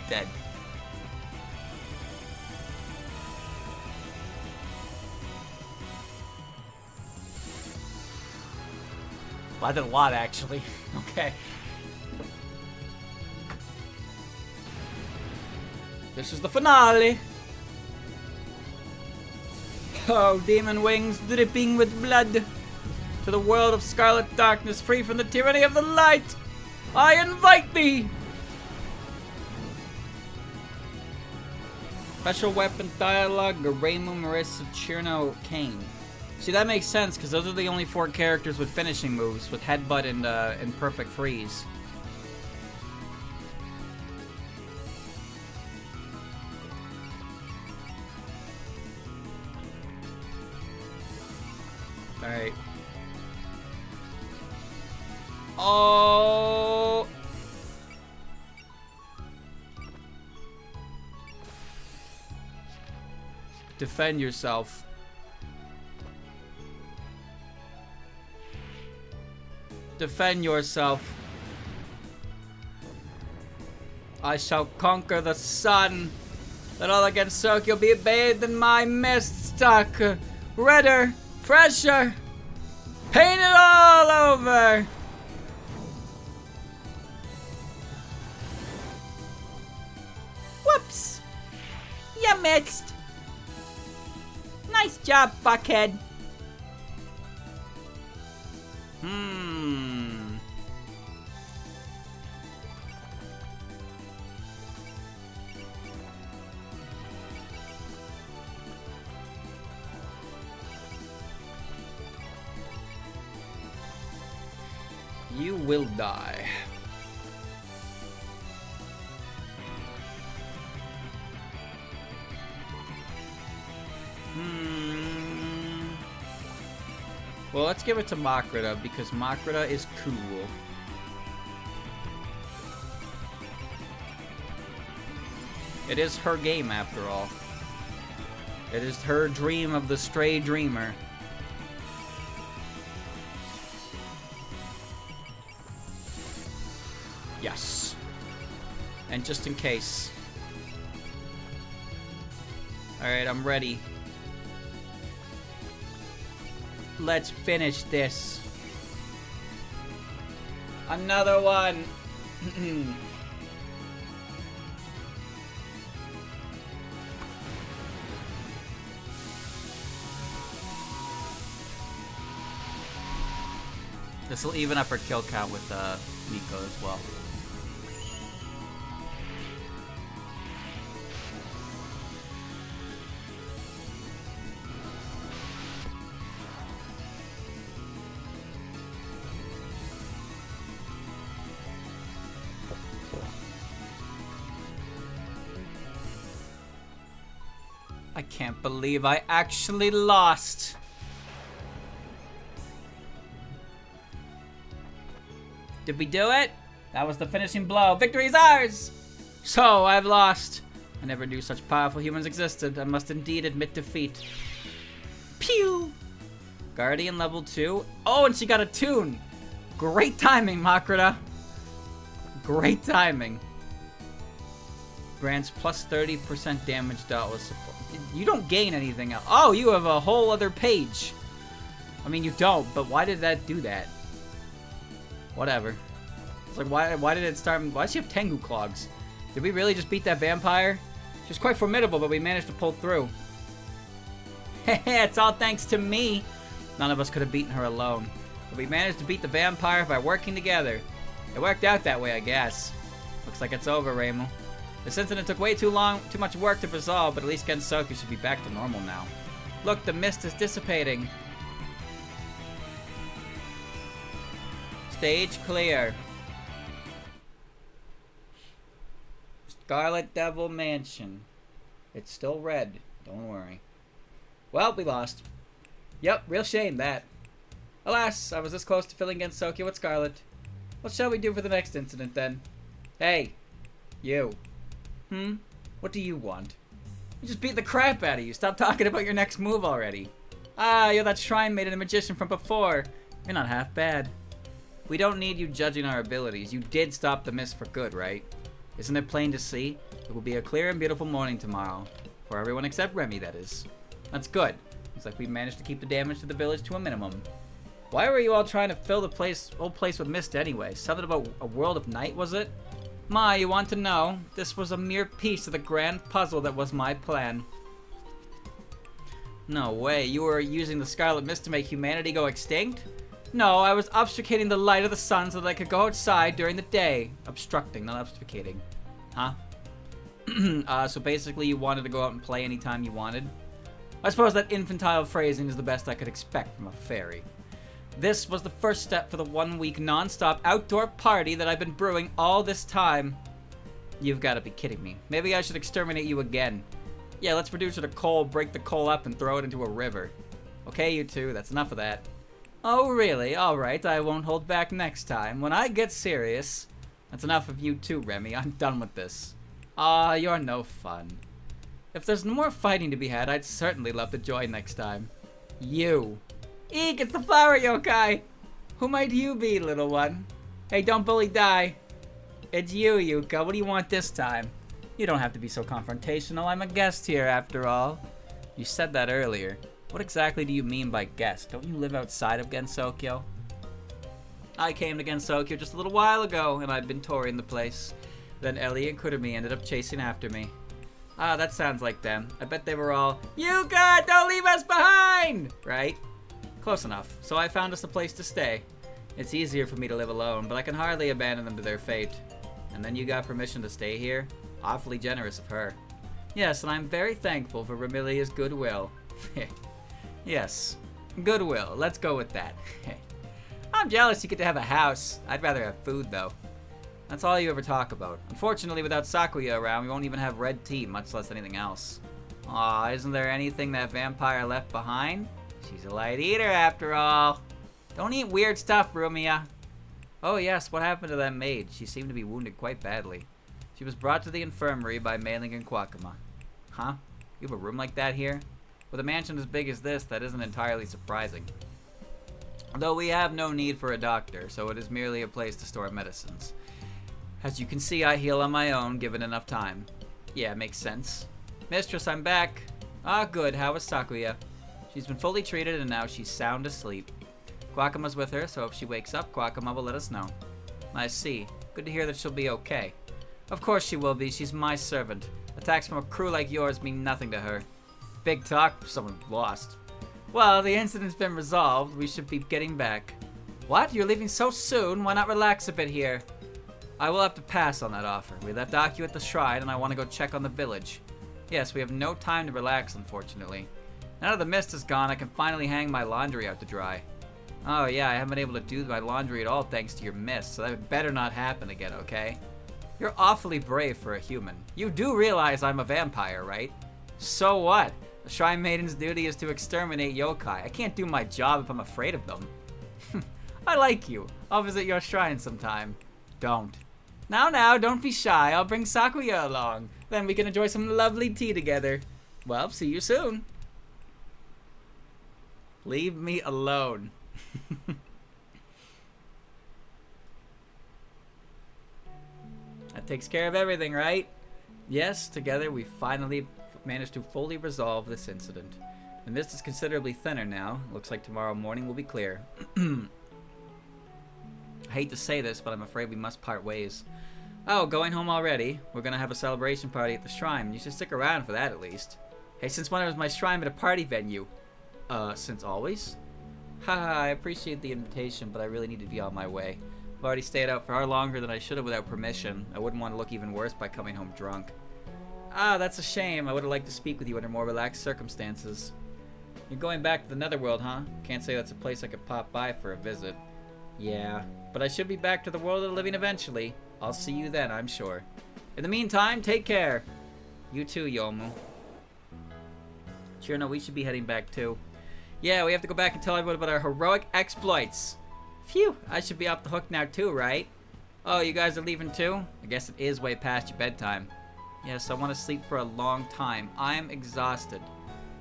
Dead. Well, I did a lot, actually. Okay. This is the finale. Oh, demon wings dripping with blood. To the world of scarlet darkness, free from the tyranny of the light, I invite thee! Special weapon dialogue, Garemu, Marissa, Chirno, Kane. See, that makes sense, because those are the only 4 characters with finishing moves, with Headbutt and Perfect Freeze. Alright. Oh! Defend yourself. Defend yourself. I shall conquer the sun. Let all against Tokyo be bathed in my mist stuck. Redder, fresher. Paint it all over. Whoops. You mixed. Nice job, fuckhead. You will die. Well, let's give it to Makrita, because Makrita is cool. It is her game, after all. It is her dream of the stray dreamer. Yes. And just in case. Alright, I'm ready. Let's finish this. Another one. This will even up her kill count with Miko as well. I can't believe I actually lost. Did we do it? That was the finishing blow. Victory is ours! So, I've lost. I never knew such powerful humans existed. I must indeed admit defeat. Pew! Guardian level 2. Oh, and she got a tune. Great timing, Makrita. Great timing. Grants plus 30% damage with support. You don't gain anything else. Oh, you have a whole other page. I mean, you don't, but why did that do that? Whatever. It's like, why did it start? Why does she have Tengu Clogs? Did we really just beat that vampire? She was quite formidable, but we managed to pull through. It's all thanks to me. None of us could have beaten her alone. But we managed to beat the vampire by working together. It worked out that way, I guess. Looks like it's over, Reimu. This incident took way too much work to resolve, but at least Gensoku should be back to normal now. Look, the mist is dissipating. Stage clear. Scarlet Devil Mansion. It's still red. Don't worry. Well, we lost. Yep, real shame, that. Alas, I was this close to filling Gensoku with Scarlet. What shall we do for the next incident, then? Hey, you. What do you want? We just beat the crap out of you. Stop talking about your next move already. Ah, you're that shrine maiden and magician from before. You're not half bad. We don't need you judging our abilities. You did stop the mist for good, right? Isn't it plain to see? It will be a clear and beautiful morning tomorrow. For everyone except Remy, that is. That's good. Looks like we managed to keep the damage to the village to a minimum. Why were you all trying to fill the whole place with mist anyway? Something about a world of night, was it? Ma, you want to know? This was a mere piece of the grand puzzle that was my plan. No way, you were using the scarlet mist to make humanity go extinct? No, I was obfuscating the light of the sun so that I could go outside during the day. Obstructing, not obfuscating. Huh? So basically you wanted to go out and play anytime you wanted? I suppose that infantile phrasing is the best I could expect from a fairy. This was the first step for the 1 week non-stop outdoor party that I've been brewing all this time. You've got to be kidding me. Maybe I should exterminate you again. Yeah, let's reduce it to coal, break the coal up, and throw it into a river. Okay, you two, that's enough of that. Oh, really? Alright, I won't hold back next time. When I get serious... That's enough of you too, Remy. I'm done with this. Aw, you're no fun. If there's more fighting to be had, I'd certainly love to join next time. You. Eek, it's the flower yokai! Who might you be, little one? Hey, don't bully die. It's you, Yuka. What do you want this time? You don't have to be so confrontational. I'm a guest here, after all. You said that earlier. What exactly do you mean by guest? Don't you live outside of Gensokyo? I came to Gensokyo just a little while ago, and I've been touring the place. Then Ellie and Kurumi ended up chasing after me. Ah, that sounds like them. I bet they were all, Yuka, don't leave us behind! Right? Close enough. So I found us a place to stay. It's easier for me to live alone, but I can hardly abandon them to their fate. And then you got permission to stay here? Awfully generous of her. Yes, and I'm very thankful for Remilia's goodwill. Yes, goodwill. Let's go with that. I'm jealous you get to have a house. I'd rather have food, though. That's all you ever talk about. Unfortunately, without Sakuya around, we won't even have red tea, much less anything else. Aw, isn't there anything that vampire left behind? She's a light eater, after all. Don't eat weird stuff, Rumia. Oh yes, what happened to that maid? She seemed to be wounded quite badly. She was brought to the infirmary by Mailing and Kwakama. Huh? You have a room like that here? With a mansion as big as this, that isn't entirely surprising. Though we have no need for a doctor, so it is merely a place to store medicines. As you can see, I heal on my own, given enough time. Yeah, makes sense. Mistress, I'm back. Ah, good. How is Sakuya? She's been fully treated, and now she's sound asleep. Kwakama's with her, so if she wakes up, Kwakama will let us know. I see. Good to hear that she'll be okay. Of course she will be. She's my servant. Attacks from a crew like yours mean nothing to her. Big talk for someone lost. Well, the incident's been resolved. We should be getting back. What? You're leaving so soon? Why not relax a bit here? I will have to pass on that offer. We left Aku at the shrine, and I want to go check on the village. Yes, we have no time to relax, unfortunately. Now that the mist is gone, I can finally hang my laundry out to dry. Oh yeah, I haven't been able to do my laundry at all thanks to your mist, so that better not happen again, okay? You're awfully brave for a human. You do realize I'm a vampire, right? So what? The Shrine Maiden's duty is to exterminate yokai. I can't do my job if I'm afraid of them. I like you. I'll visit your shrine sometime. Don't. Now, don't be shy. I'll bring Sakuya along. Then we can enjoy some lovely tea together. Well, see you soon. Leave me alone. That takes care of everything, right? Yes, together we finally managed to fully resolve this incident. The mist is considerably thinner now. Looks like tomorrow morning will be clear. I hate to say this, but I'm afraid we must part ways. Oh, going home already? We're gonna have a celebration party at the shrine. You should stick around for that at least. Hey, since when was my shrine at a party venue? Since always? Haha, I appreciate the invitation, but I really need to be on my way. I've already stayed out far longer than I should have without permission. I wouldn't want to look even worse by coming home drunk. Ah, that's a shame. I would have liked to speak with you under more relaxed circumstances. You're going back to the Netherworld, huh? Can't say that's a place I could pop by for a visit. Yeah, but I should be back to the world of the living eventually. I'll see you then, I'm sure. In the meantime, take care. You too, Yomu. Sure, no, we should be heading back too. Yeah, we have to go back and tell everyone about our heroic exploits. Phew, I should be off the hook now too, right? Oh, you guys are leaving too? I guess it is way past your bedtime. Yes, I want to sleep for a long time. I'm exhausted.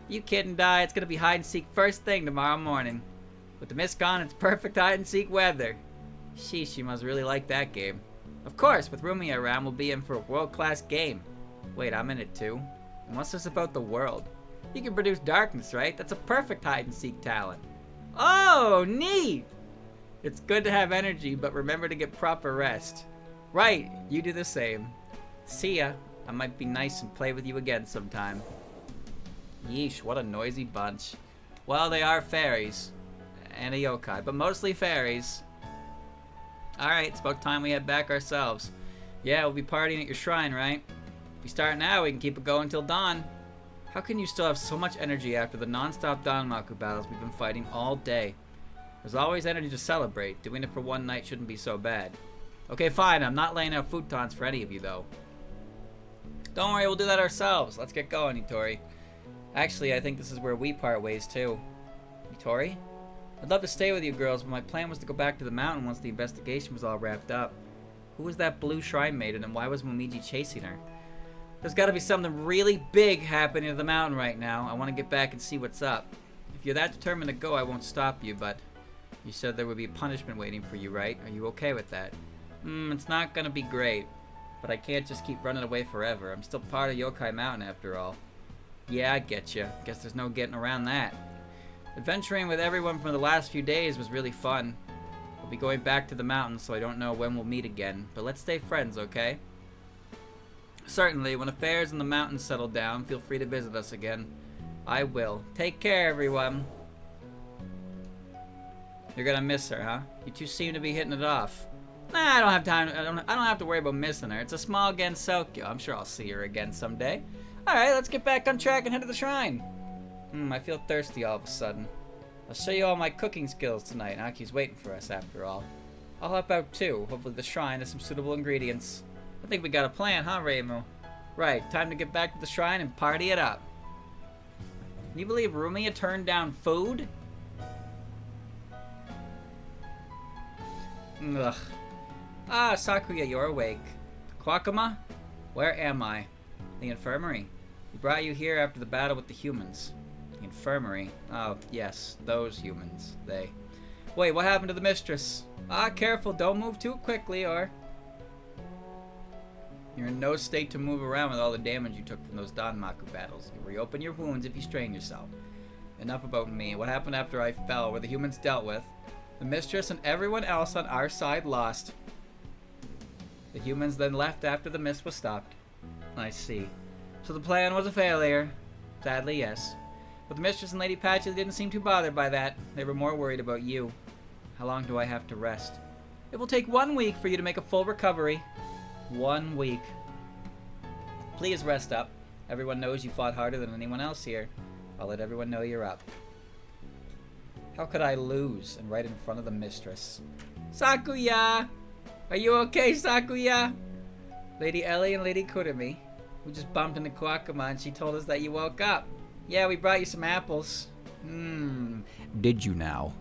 You kidding, Di? It's gonna be hide and seek first thing tomorrow morning. With the mist gone, it's perfect hide and seek weather. Sheesh, you must really like that game. Of course, with Rumia around, we'll be in for a world-class game. Wait, I'm in it too? And what's this about the world? You can produce darkness, right? That's a perfect hide-and-seek talent. Oh, neat! It's good to have energy, but remember to get proper rest. Right, you do the same. See ya. I might be nice and play with you again sometime. Yeesh, what a noisy bunch. Well, they are fairies. And a yokai, but mostly fairies. Alright, it's about time we head back ourselves. Yeah, we'll be partying at your shrine, right? If we start now, we can keep it going till dawn. How can you still have so much energy after the non-stop Danmaku battles we've been fighting all day? There's always energy to celebrate. Doing it for one night shouldn't be so bad. Okay, fine. I'm not laying out futons for any of you, though. Don't worry, we'll do that ourselves. Let's get going, Itori. Actually, I think this is where we part ways, too. Itori? I'd love to stay with you girls, but my plan was to go back to the mountain once the investigation was all wrapped up. Who was that blue shrine maiden, and why was Momiji chasing her? There's gotta be something really big happening at the mountain right now. I want to get back and see what's up. If you're that determined to go, I won't stop you, but you said there would be punishment waiting for you, right? Are you okay with that? It's not gonna be great, but I can't just keep running away forever. I'm still part of Yokai Mountain after all. Yeah, I get you. Guess there's no getting around that. Adventuring with everyone from the last few days was really fun. We'll be going back to the mountain, so I don't know when we'll meet again, but let's stay friends, okay? Certainly, when affairs in the mountains settle down, feel free to visit us again. I will. Take care, everyone. You're gonna miss her, huh? You two seem to be hitting it off. Nah, I don't have time. I don't have to worry about missing her. It's a small Gensokyo. I'm sure I'll see her again someday. Alright, let's get back on track and head to the shrine. I feel thirsty all of a sudden. I'll show you all my cooking skills tonight. Aki's waiting for us after all. I'll help out too. Hopefully the shrine has some suitable ingredients. I think we got a plan, huh, Reimu? Right, time to get back to the shrine and party it up. Can you believe Rumiya turned down food? Ugh. Ah, Sakuya, you're awake. Kwakama? Where am I? The infirmary. We brought you here after the battle with the humans. The infirmary. Oh, yes, those humans. They. Wait, what happened to the mistress? Ah, careful, don't move too quickly or... You're in no state to move around with all the damage you took from those Danmaku battles. You reopen your wounds if you strain yourself. Enough about me. What happened after I fell, where the humans dealt with? The mistress and everyone else on our side lost. The humans then left after the mist was stopped. I see. So the plan was a failure. Sadly, yes. But the mistress and Lady Patchy didn't seem too bothered by that. They were more worried about you. How long do I have to rest? It will take 1 week for you to make a full recovery. 1 week. Please rest up. Everyone knows you fought harder than anyone else here. I'll let everyone know you're up. How could I lose and right in front of the mistress? Sakuya! Are you okay, Sakuya? Lady Ellie and Lady Kurumi. We just bumped into Kwakama and she told us that you woke up. Yeah, we brought you some apples. Did you now?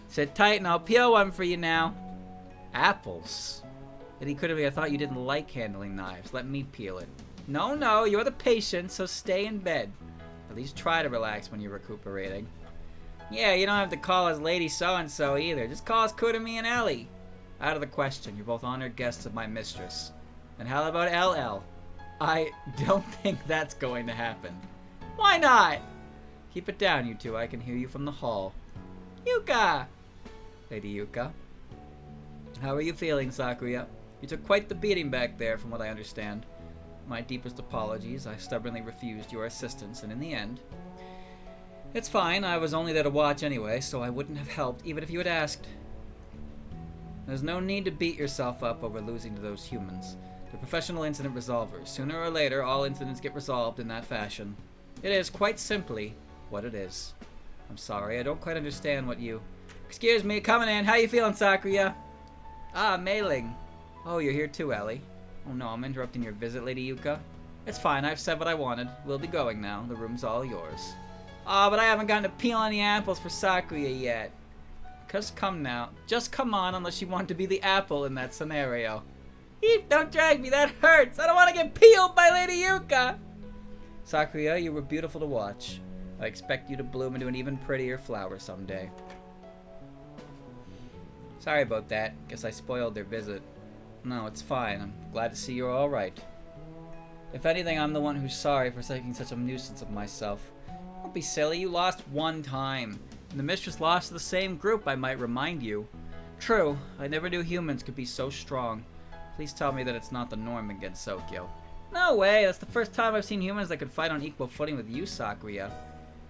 Sit tight and I'll peel one for you now. Apples? Lady Kurumi, I thought you didn't like handling knives. Let me peel it. No, you're the patient, so stay in bed. At least try to relax when you're recuperating. Yeah, you don't have to call us Lady So-and-so either. Just call us Kurumi and Ellie. Out of the question. You're both honored guests of my mistress. And how about LL? I don't think that's going to happen. Why not? Keep it down, you two. I can hear you from the hall. Yuka! Lady Yuka. How are you feeling, Sakuya? You took quite the beating back there, from what I understand. My deepest apologies. I stubbornly refused your assistance, and in the end... It's fine. I was only there to watch anyway, so I wouldn't have helped, even if you had asked. There's no need to beat yourself up over losing to those humans. They're professional incident resolvers. Sooner or later, all incidents get resolved in that fashion. It is, quite simply, what it is. I'm sorry, I don't quite understand what you... Excuse me, coming in. How you feeling, Sakuya? Ah, Mei-ling. Oh, you're here too, Ellie. Oh no, I'm interrupting your visit, Lady Yuka. It's fine, I've said what I wanted. We'll be going now. The room's all yours. Ah, but I haven't gotten to peel any apples for Sakuya yet. Just come now. Just come on, unless you want to be the apple in that scenario. Eep, don't drag me, that hurts! I don't want to get peeled by Lady Yuka! Sakuya, you were beautiful to watch. I expect you to bloom into an even prettier flower someday. Sorry about that. Guess I spoiled their visit. No, it's fine. I'm glad to see you're alright. If anything, I'm the one who's sorry for making such a nuisance of myself. Don't be silly, you lost one time. And the mistress lost to the same group, I might remind you. True, I never knew humans could be so strong. Please tell me that it's not the norm in Gensokyo. No way, that's the first time I've seen humans that could fight on equal footing with you, Sakuya.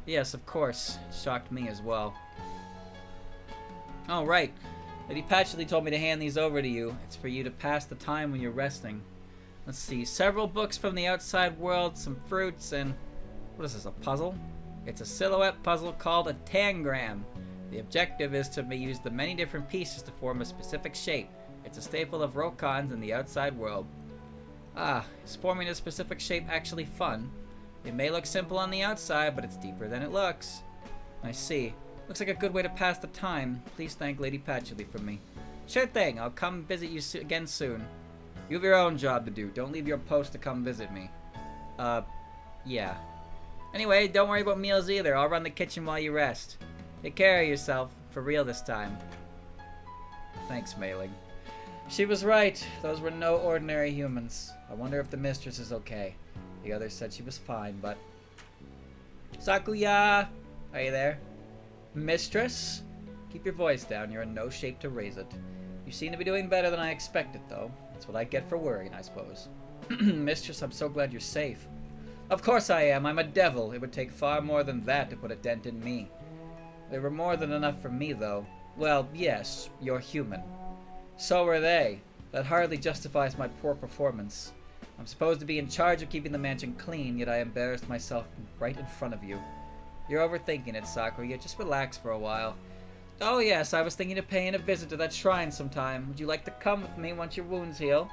Yes, of course. It shocked me as well. Oh, right. Lady Patchouli told me to hand these over to you. It's for you to pass the time when you're resting. Let's see. Several books from the outside world, some fruits, and... What is this, a puzzle? It's a silhouette puzzle called a tangram. The objective is to use the many different pieces to form a specific shape. It's a staple of Rokans in the outside world. Ah, is forming a specific shape actually fun? It may look simple on the outside, but it's deeper than it looks. I see. Looks like a good way to pass the time. Please thank Lady Patchouli for me. Sure thing, I'll come visit you again soon. You have your own job to do. Don't leave your post to come visit me. Yeah. Anyway, don't worry about meals either. I'll run the kitchen while you rest. Take care of yourself. For real this time. Thanks, Mei-ling. She was right. Those were no ordinary humans. I wonder if the mistress is okay. The others said she was fine, but... Sakuya! Are you there? Mistress? Keep your voice down. You're in no shape to raise it. You seem to be doing better than I expected, though. That's what I get for worrying, I suppose. Mistress, I'm so glad you're safe. Of course I am. I'm a devil. It would take far more than that to put a dent in me. They were more than enough for me, though. Well, yes, you're human. So are they. That hardly justifies my poor performance. I'm supposed to be in charge of keeping the mansion clean, yet I embarrassed myself right in front of you. You're overthinking it, Sakuya. Just relax for a while. Oh yes, I was thinking of paying a visit to that shrine sometime. Would you like to come with me once your wounds heal?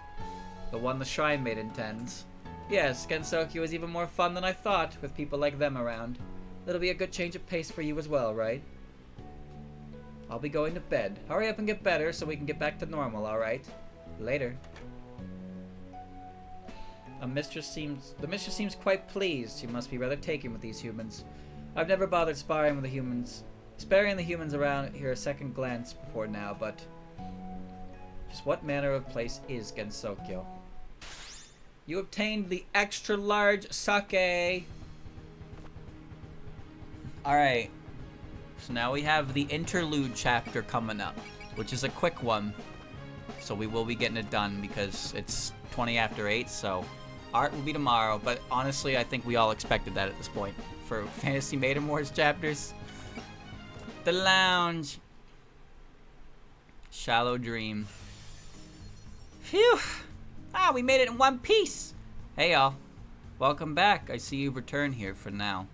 The one the shrine maid intends. Yes, Gensokyo is even more fun than I thought, with people like them around. It'll be a good change of pace for you as well, right? I'll be going to bed. Hurry up and get better so we can get back to normal, alright? Later. The mistress seems quite pleased. She must be rather taken with these humans. I've never bothered sparing the humans around here a second glance before now, but just what manner of place is Gensokyo? You obtained the extra large sake. Alright. So now we have the interlude chapter coming up, which is a quick one. So we will be getting it done because it's 20 after 8, so art will be tomorrow. But honestly, I think we all expected that at this point for Fantasy Maiden Wars chapters. The lounge. Shallow dream. Phew. Ah, we made it in one piece. Hey, y'all. Welcome back. I see you've returned here for now.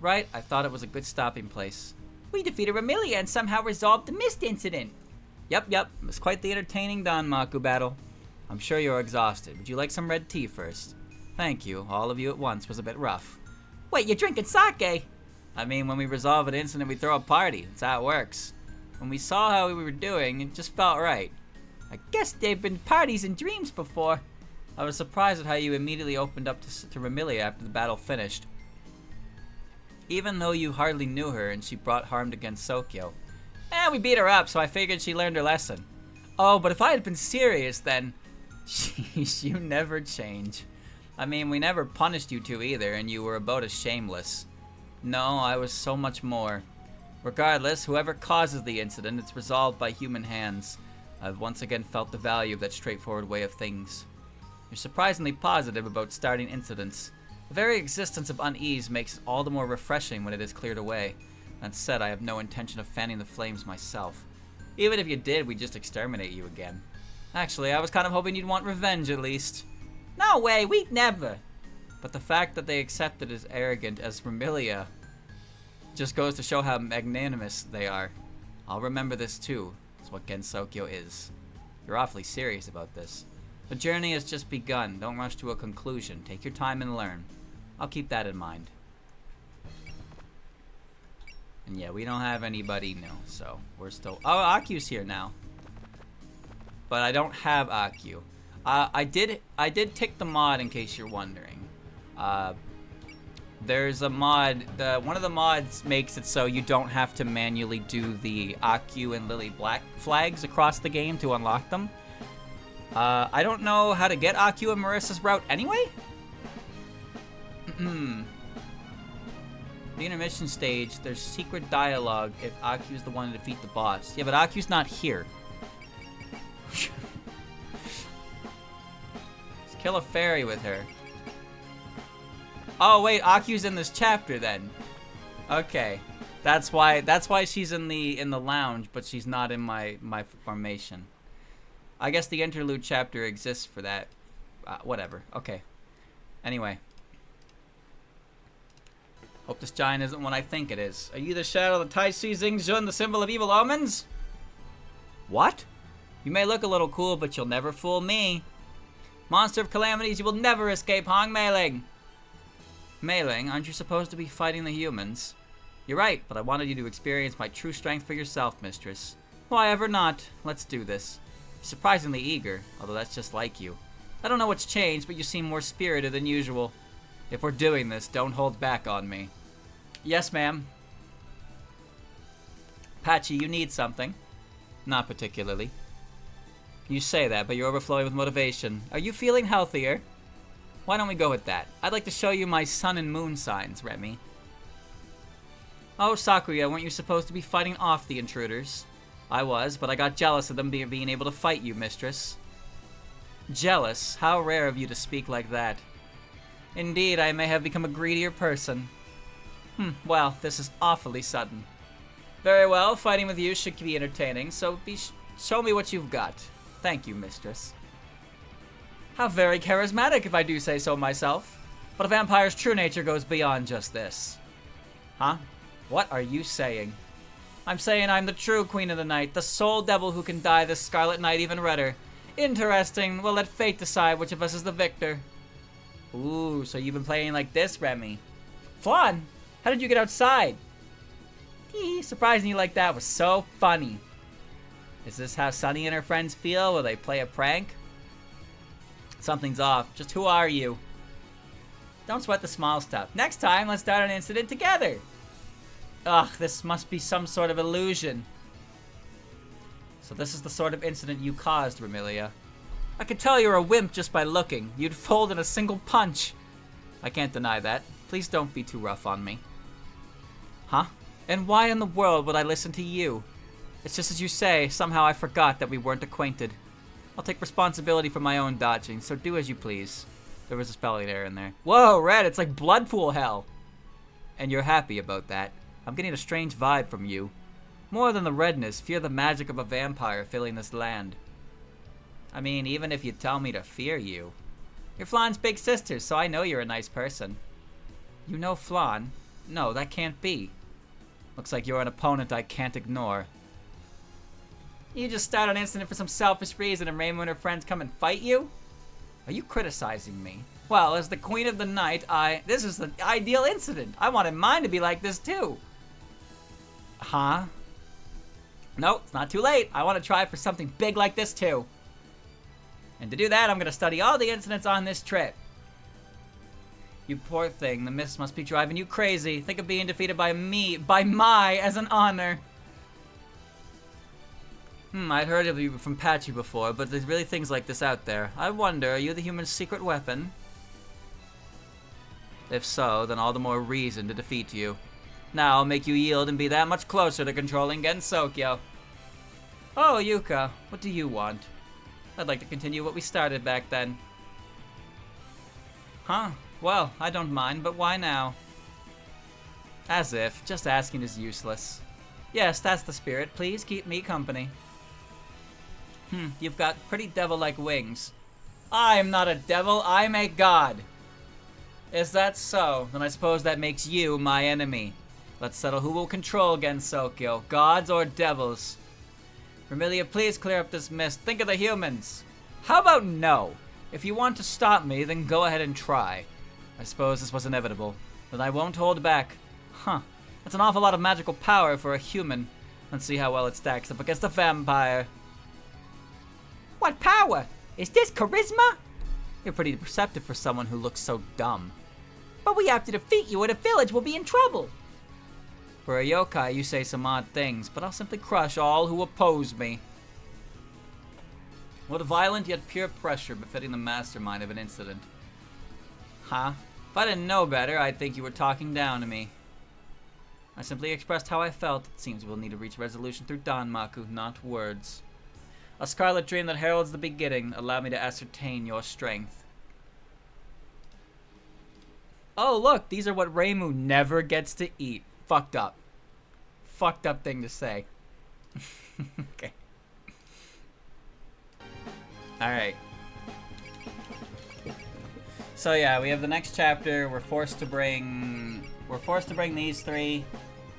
Right, I thought it was a good stopping place. We defeated Ramilia and somehow resolved the mist incident. Yep. It was quite the entertaining Danmaku battle. I'm sure you're exhausted. Would you like some red tea first? Thank you. All of you at once was a bit rough. Wait, you're drinking sake? I mean, when we resolve an incident, we throw a party. That's how it works. When we saw how we were doing, it just felt right. I guess there've been parties and dreams before. I was surprised at how you immediately opened up to Ramilia after the battle finished. Even though you hardly knew her and she brought harm to Gensokyo. We beat her up, so I figured she learned her lesson. Oh, but if I had been serious, then... Sheesh, you never change. I mean, we never punished you two either, and you were about as shameless. No, I was so much more. Regardless, whoever causes the incident, it's resolved by human hands. I've once again felt the value of that straightforward way of things. You're surprisingly positive about starting incidents. The very existence of unease makes it all the more refreshing when it is cleared away. That said, I have no intention of fanning the flames myself. Even if you did, we'd just exterminate you again. Actually, I was kind of hoping you'd want revenge at least. No way, we'd never. But the fact that they accepted as arrogant as Ramilia just goes to show how magnanimous they are. I'll remember this too. It's what Gensokyo is. You're awfully serious about this. The journey has just begun. Don't rush to a conclusion. Take your time and learn. I'll keep that in mind. And yeah, we don't have anybody new, so we're still... Oh, Aku's here now. But I don't have Aku. I did tick the mod in case you're wondering. There's a mod, one of the mods makes it so you don't have to manually do the Aku and Lily Black flags across the game to unlock them. I don't know how to get Aku and Marissa's route anyway. The intermission stage, there's secret dialogue if Aku's the one to defeat the boss. Yeah, but Aku's not here. Let's kill a fairy with her. Oh wait, Aku's in this chapter then. Okay. That's why she's in the lounge, but she's not in my formation. I guess the interlude chapter exists for that. Whatever. Okay. Anyway. Hope this giant isn't what I think it is. Are you the shadow of the Tai Shi Xing Jun, the symbol of evil omens? What? You may look a little cool, but you'll never fool me. Monster of calamities, you will never escape Hong Meiling. Meiling, aren't you supposed to be fighting the humans? You're right, but I wanted you to experience my true strength for yourself, mistress. Why ever not? Let's do this. You're surprisingly eager, although that's just like you. I don't know what's changed, but you seem more spirited than usual. If we're doing this, don't hold back on me. Yes, ma'am. Patchy, you need something. Not particularly. You say that, but you're overflowing with motivation. Are you feeling healthier? Why don't we go with that? I'd like to show you my sun and moon signs, Remy. Oh, Sakuya, weren't you supposed to be fighting off the intruders? I was, but I got jealous of them being able to fight you, mistress. Jealous? How rare of you to speak like that. Indeed, I may have become a greedier person. Well, this is awfully sudden. Very well, fighting with you should be entertaining, so show me what you've got. Thank you, mistress. How very charismatic, if I do say so myself. But a vampire's true nature goes beyond just this. Huh? What are you saying? I'm saying I'm the true Queen of the Night, the sole devil who can dye this Scarlet Night even redder. Interesting. We'll let fate decide which of us is the victor. Ooh, so you've been playing like this, Remy. Fun? How did you get outside? Surprising you like that was so funny. Is this how Sunny and her friends feel? Will they play a prank? Something's off. Just who are you? Don't sweat the small stuff. Next time, let's start an incident together. Ugh, this must be some sort of illusion. So this is the sort of incident you caused, Remilia. I could tell you're a wimp just by looking. You'd fold in a single punch. I can't deny that. Please don't be too rough on me. Huh? And why in the world would I listen to you? It's just as you say, somehow I forgot that we weren't acquainted. I'll take responsibility for my own dodging, so do as you please. There was a spelling error in there. Whoa, Red, it's like blood pool hell. And you're happy about that. I'm getting a strange vibe from you. More than the redness, fear the magic of a vampire filling this land. I mean, even if you tell me to fear you. You're Flan's big sister, so I know you're a nice person. You know Flan? No, that can't be. Looks like you're an opponent I can't ignore. You just start an incident for some selfish reason and Rainbow and her friends come and fight you? Are you criticizing me? Well, as the Queen of the Night, this is the ideal incident. I wanted mine to be like this too. Huh? Nope, it's not too late. I want to try for something big like this too. And to do that, I'm going to study all the incidents on this trip. You poor thing, the mist must be driving you crazy. Think of being defeated by my as an honor. I'd heard of you from Patchy before, but there's really things like this out there. I wonder, are you the human's secret weapon? If so, then all the more reason to defeat you. Now I'll make you yield and be that much closer to controlling Gensokyo. Oh, Yuka, what do you want? I'd like to continue what we started back then. Huh? Well, I don't mind, but why now? As if. Just asking is useless. Yes, that's the spirit. Please keep me company. You've got pretty devil-like wings. I'm not a devil, I'm a god. Is that so? Then I suppose that makes you my enemy. Let's settle who will control Gensokyo, gods or devils. Remilia, please clear up this mist. Think of the humans. How about no? If you want to stop me, then go ahead and try. I suppose this was inevitable. Then I won't hold back. Huh. That's an awful lot of magical power for a human. Let's see how well it stacks up against a vampire. What power? Is this charisma? You're pretty perceptive for someone who looks so dumb. But we have to defeat you or the village will be in trouble. For a yokai, you say some odd things, but I'll simply crush all who oppose me. What violent yet pure pressure befitting the mastermind of an incident. Huh? If I didn't know better, I'd think you were talking down to me. I simply expressed how I felt. It seems we'll need to reach resolution through Danmaku, not words. A scarlet dream that heralds the beginning. Allow me to ascertain your strength. Oh, look, these are what Reimu never gets to eat. Fucked up. Fucked up thing to say. Okay. Alright. So yeah, we have the next chapter. We're forced to bring these three.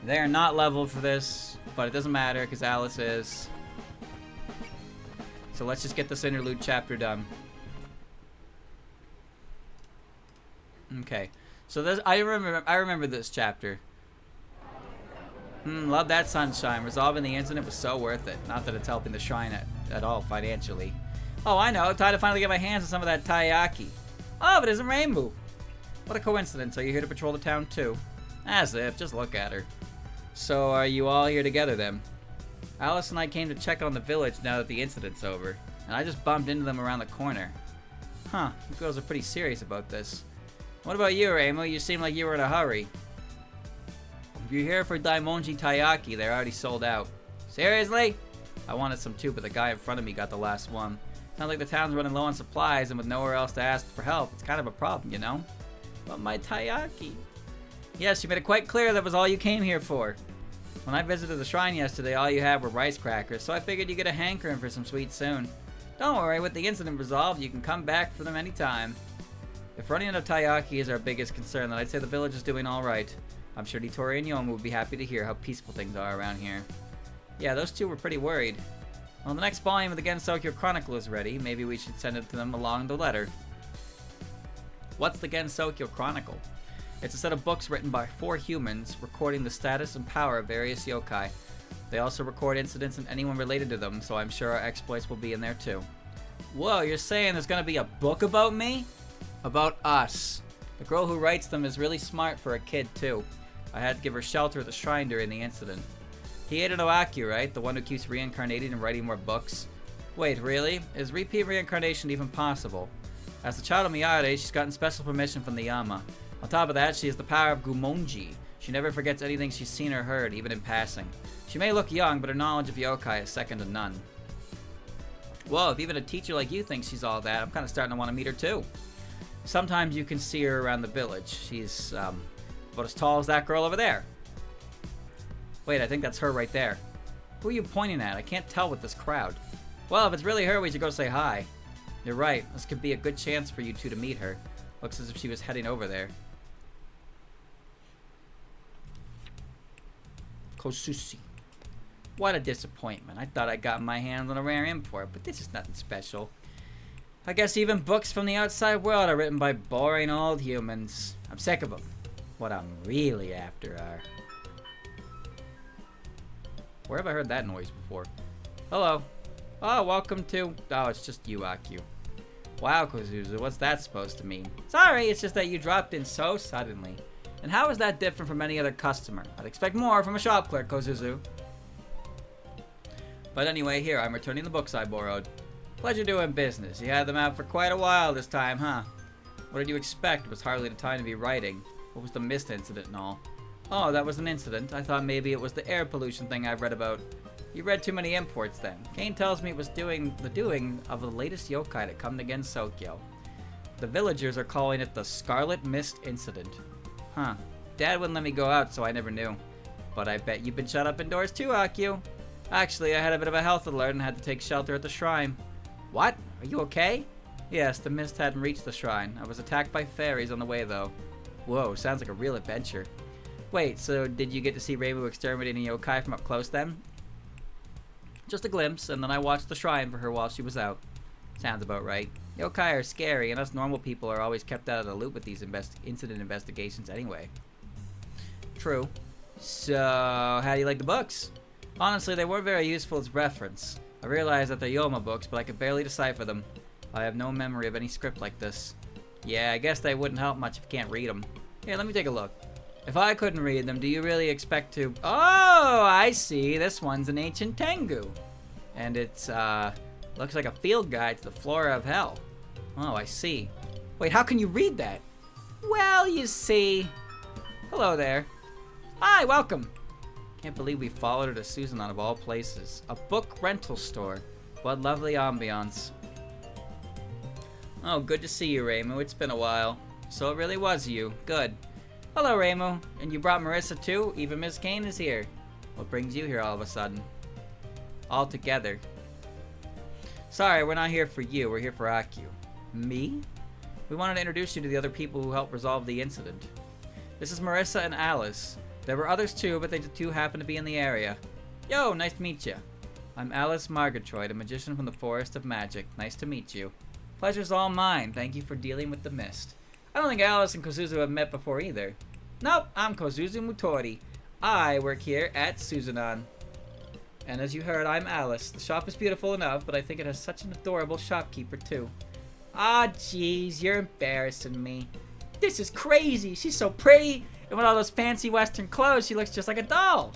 They're not leveled for this, but it doesn't matter because Alice is. So let's just get this interlude chapter done. Okay. So this I remember this chapter. Love that sunshine. Resolving the incident was so worth it. Not that it's helping the shrine at all financially. Oh, I know. Time to finally get my hands on some of that taiyaki. Oh, but it isn't Rainbow. What a coincidence. Are you here to patrol the town too? As if. Just look at her. So are you all here together then? Alice and I came to check on the village now that the incident's over. And I just bumped into them around the corner. Huh. You girls are pretty serious about this. What about you, Reimu? You seem like you were in a hurry. If you're here for Daimonji Taiyaki, they're already sold out. Seriously? I wanted some too, but the guy in front of me got the last one. Sounds like the town's running low on supplies, and with nowhere else to ask for help, it's kind of a problem, you know? But my Taiyaki... Yes, you made it quite clear that was all you came here for. When I visited the shrine yesterday, all you had were rice crackers, so I figured you'd get a hankering for some sweets soon. Don't worry, with the incident resolved, you can come back for them anytime. If running out of taiyaki is our biggest concern, then I'd say the village is doing alright. I'm sure Nitori and Yomu would be happy to hear how peaceful things are around here. Yeah, those two were pretty worried. Well, the next volume of the Gensokyo Chronicle is ready. Maybe we should send it to them along the letter. What's the Gensokyo Chronicle? It's a set of books written by 4 humans, recording the status and power of various yokai. They also record incidents and anyone related to them, so I'm sure our exploits will be in there too. Whoa, you're saying there's gonna be a book about me? About us. The girl who writes them is really smart for a kid too. I had to give her shelter at the shrine during the incident. Hieda no Aki, right? The one who keeps reincarnating and writing more books? Wait, really? Is repeat reincarnation even possible? As the child of Miyare, she's gotten special permission from the Yama. On top of that, she has the power of Gumonji. She never forgets anything she's seen or heard, even in passing. She may look young, but her knowledge of yokai is second to none. Whoa, if even a teacher like you thinks she's all that, I'm kind of starting to want to meet her too. Sometimes you can see her around the village. She's about as tall as that girl over there. Wait, I think that's her right there. Who are you pointing at? I can't tell with this crowd. Well, if it's really her, we should go say hi. You're right. This could be a good chance for you two to meet her. Looks as if she was heading over there. Kosushi. What a disappointment. I thought I got my hands on a rare import, but this is nothing special. I guess even books from the outside world are written by boring old humans. I'm sick of them. What I'm really after are... Where have I heard that noise before? Hello. Oh, welcome to... Oh, it's just you, Akyu. Wow, Kozuzu, what's that supposed to mean? Sorry, it's just that you dropped in so suddenly. And how is that different from any other customer? I'd expect more from a shop clerk, Kozuzu. But anyway, here, I'm returning the books I borrowed. Pleasure doing business. You had them out for quite a while this time, huh? What did you expect? It was hardly the time to be writing. What was the mist incident and all? Oh, that was an incident. I thought maybe it was the air pollution thing I've read about. You read too many imports then. Kane tells me it was the doing of the latest yokai to come to Gensokyo. The villagers are calling it the Scarlet Mist Incident. Huh. Dad wouldn't let me go out, so I never knew. But I bet you've been shut up indoors too, Akyu. Actually, I had a bit of a health alert and had to take shelter at the shrine. What? Are you okay? Yes, the mist hadn't reached the shrine. I was attacked by fairies on the way, though. Whoa, sounds like a real adventure. Wait, so did you get to see Reimu exterminating yokai from up close then? Just a glimpse, and then I watched the shrine for her while she was out. Sounds about right. Yokai are scary, and us normal people are always kept out of the loop with these incident investigations anyway. True. So, how do you like the books? Honestly, they weren't very useful as reference. I realize that they're Yoma books, but I could barely decipher them. I have no memory of any script like this. Yeah, I guess they wouldn't help much if you can't read them. Here, let me take a look. If I couldn't read them, do you really expect to... Oh, I see. This one's an ancient Tengu. And it's, looks like a field guide to the flora of hell. Oh, I see. Wait, how can you read that? Well, you see... Hello there. Hi, welcome. Can't believe we followed her to Susan of all places. A book rental store. What lovely ambiance. Oh, good to see you, Ramu. It's been a while. So it really was you. Good. Hello, Ramu. And you brought Marissa too? Even Miss Kane is here. What brings you here all of a sudden? All together. Sorry, we're not here for you. We're here for Aku. Me? We wanted to introduce you to the other people who helped resolve the incident. This is Marissa and Alice. There were others too, but they too happened to be in the area. Yo, nice to meet you. I'm Alice Margatroyd, a magician from the Forest of Magic. Nice to meet you. Pleasure's all mine. Thank you for dealing with the mist. I don't think Alice and Kozuzu have met before either. Nope, I'm Kozuzu Mutori. I work here at Suzanon. And as you heard, I'm Alice. The shop is beautiful enough, but I think it has such an adorable shopkeeper too. Ah, jeez, you're embarrassing me. This is crazy. She's so pretty. And with all those fancy Western clothes, she looks just like a doll.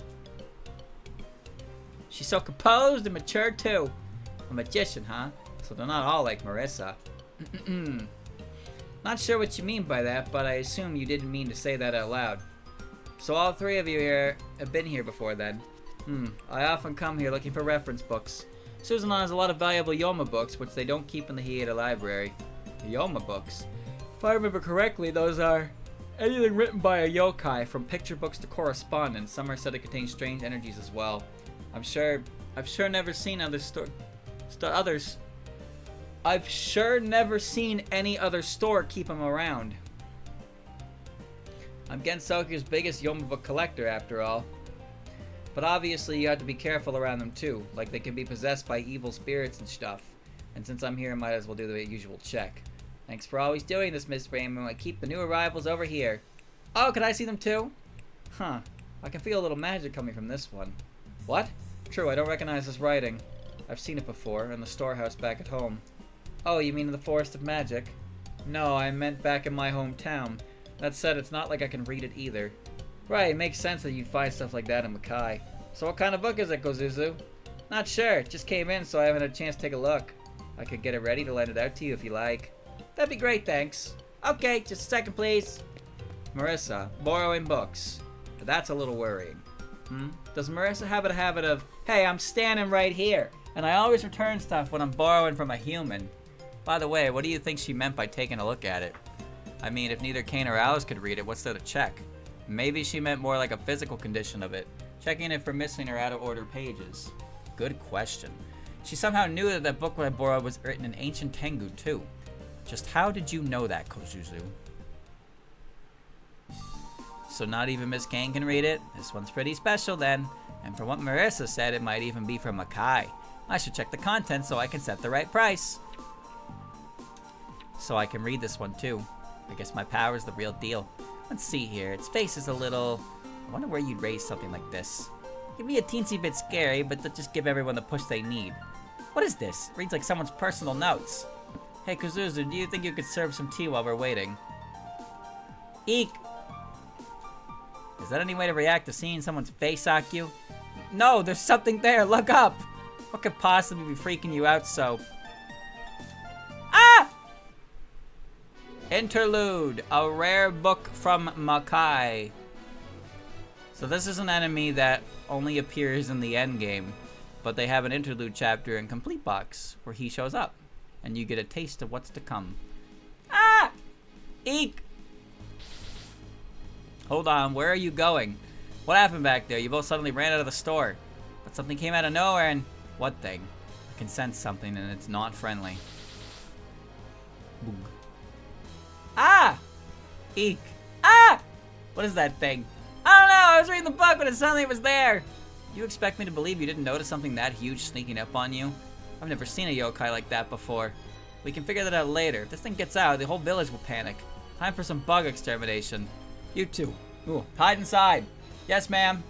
She's so composed and mature too. A magician, huh? So they're not all like Marissa. Not sure what you mean by that, but I assume you didn't mean to say that out loud. So all three of you here have been here before then. I often come here looking for reference books. Suzanon has a lot of valuable Yoma books, which they don't keep in the Hieda library. Yoma books? If I remember correctly, those are anything written by a yokai, from picture books to correspondence. Some are said to contain strange energies as well. I've sure never seen I've sure never seen any other store keep them around. I'm Gensoku's biggest Yoma book collector, after all. But obviously you have to be careful around them too, like they can be possessed by evil spirits and stuff. And since I'm here, I might as well do the usual check. Thanks for always doing this, Miss Ramu. I keep the new arrivals over here. Oh, can I see them too? Huh. I can feel a little magic coming from this one. What? True, I don't recognize this writing. I've seen it before, in the storehouse back at home. Oh, you mean in the Forest of Magic? No, I meant back in my hometown. That said, it's not like I can read it either. Right, it makes sense that you'd find stuff like that in Makai. So what kind of book is it, Kozuzu? Not sure, it just came in so I haven't had a chance to take a look. I could get it ready to lend it out to you if you like. That'd be great, thanks. Okay, just a second please. Marissa, borrowing books. But that's a little worrying. Does Marissa have a habit of, hey, I'm standing right here, and I always return stuff when I'm borrowing from a human? By the way, what do you think she meant by taking a look at it? I mean, if neither Kane or Alice could read it, what's there to check? Maybe she meant more like a physical condition of it, checking it for missing or out of order pages. Good question. She somehow knew that that book I borrowed was written in ancient Tengu too. Just how did you know that, Kozuzu? So not even Miss Kane can read it? This one's pretty special then. And from what Marissa said, it might even be from Makai. I should check the contents so I can set the right price. So I can read this one too. I guess my power's the real deal. Let's see here. Its face is a little... I wonder where you'd raise something like this. It can be a teensy bit scary, but they'll just give everyone the push they need. What is this? It reads like someone's personal notes. Hey Kozuzu, do you think you could serve some tea while we're waiting? Eek! Is that any way to react to seeing someone's face, Aku? No, there's something there! Look up! What could possibly be freaking you out so? Ah! Interlude, a rare book from Makai. So this is an enemy that only appears in the endgame, but they have an interlude chapter in Complete Box where he shows up, and you get a taste of what's to come. Ah! Eek! Hold on, where are you going? What happened back there? You both suddenly ran out of the store, but something came out of nowhere and... What thing? I can sense something and it's not friendly. Boog. Ah! Eek. Ah! What is that thing? I don't know, I was reading the book when it suddenly was there. You expect me to believe you didn't notice something that huge sneaking up on you? I've never seen a yokai like that before. We can figure that out later. If this thing gets out, the whole village will panic. Time for some bug extermination. You two. Ooh, hide inside. Yes, ma'am.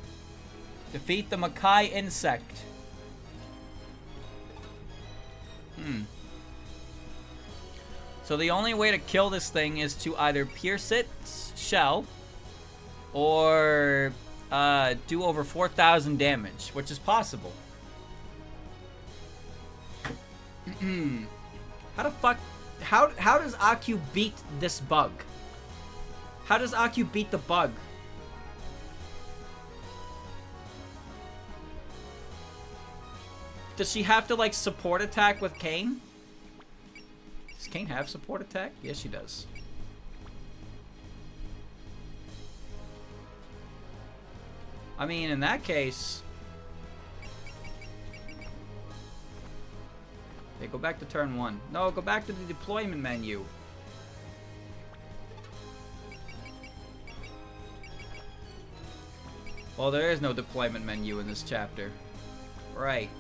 Defeat the Makai insect. So the only way to kill this thing is to either pierce its shell or do over 4,000 damage, which is possible. How the fuck... How does Aku beat this bug? How does Aku beat the bug? Does she have to, like, support attack with Kane? Does Kane have support attack? Yes, she does. I mean, in that case... Okay, go back to turn 1. No, go back to the deployment menu. Well, there is no deployment menu in this chapter. Right.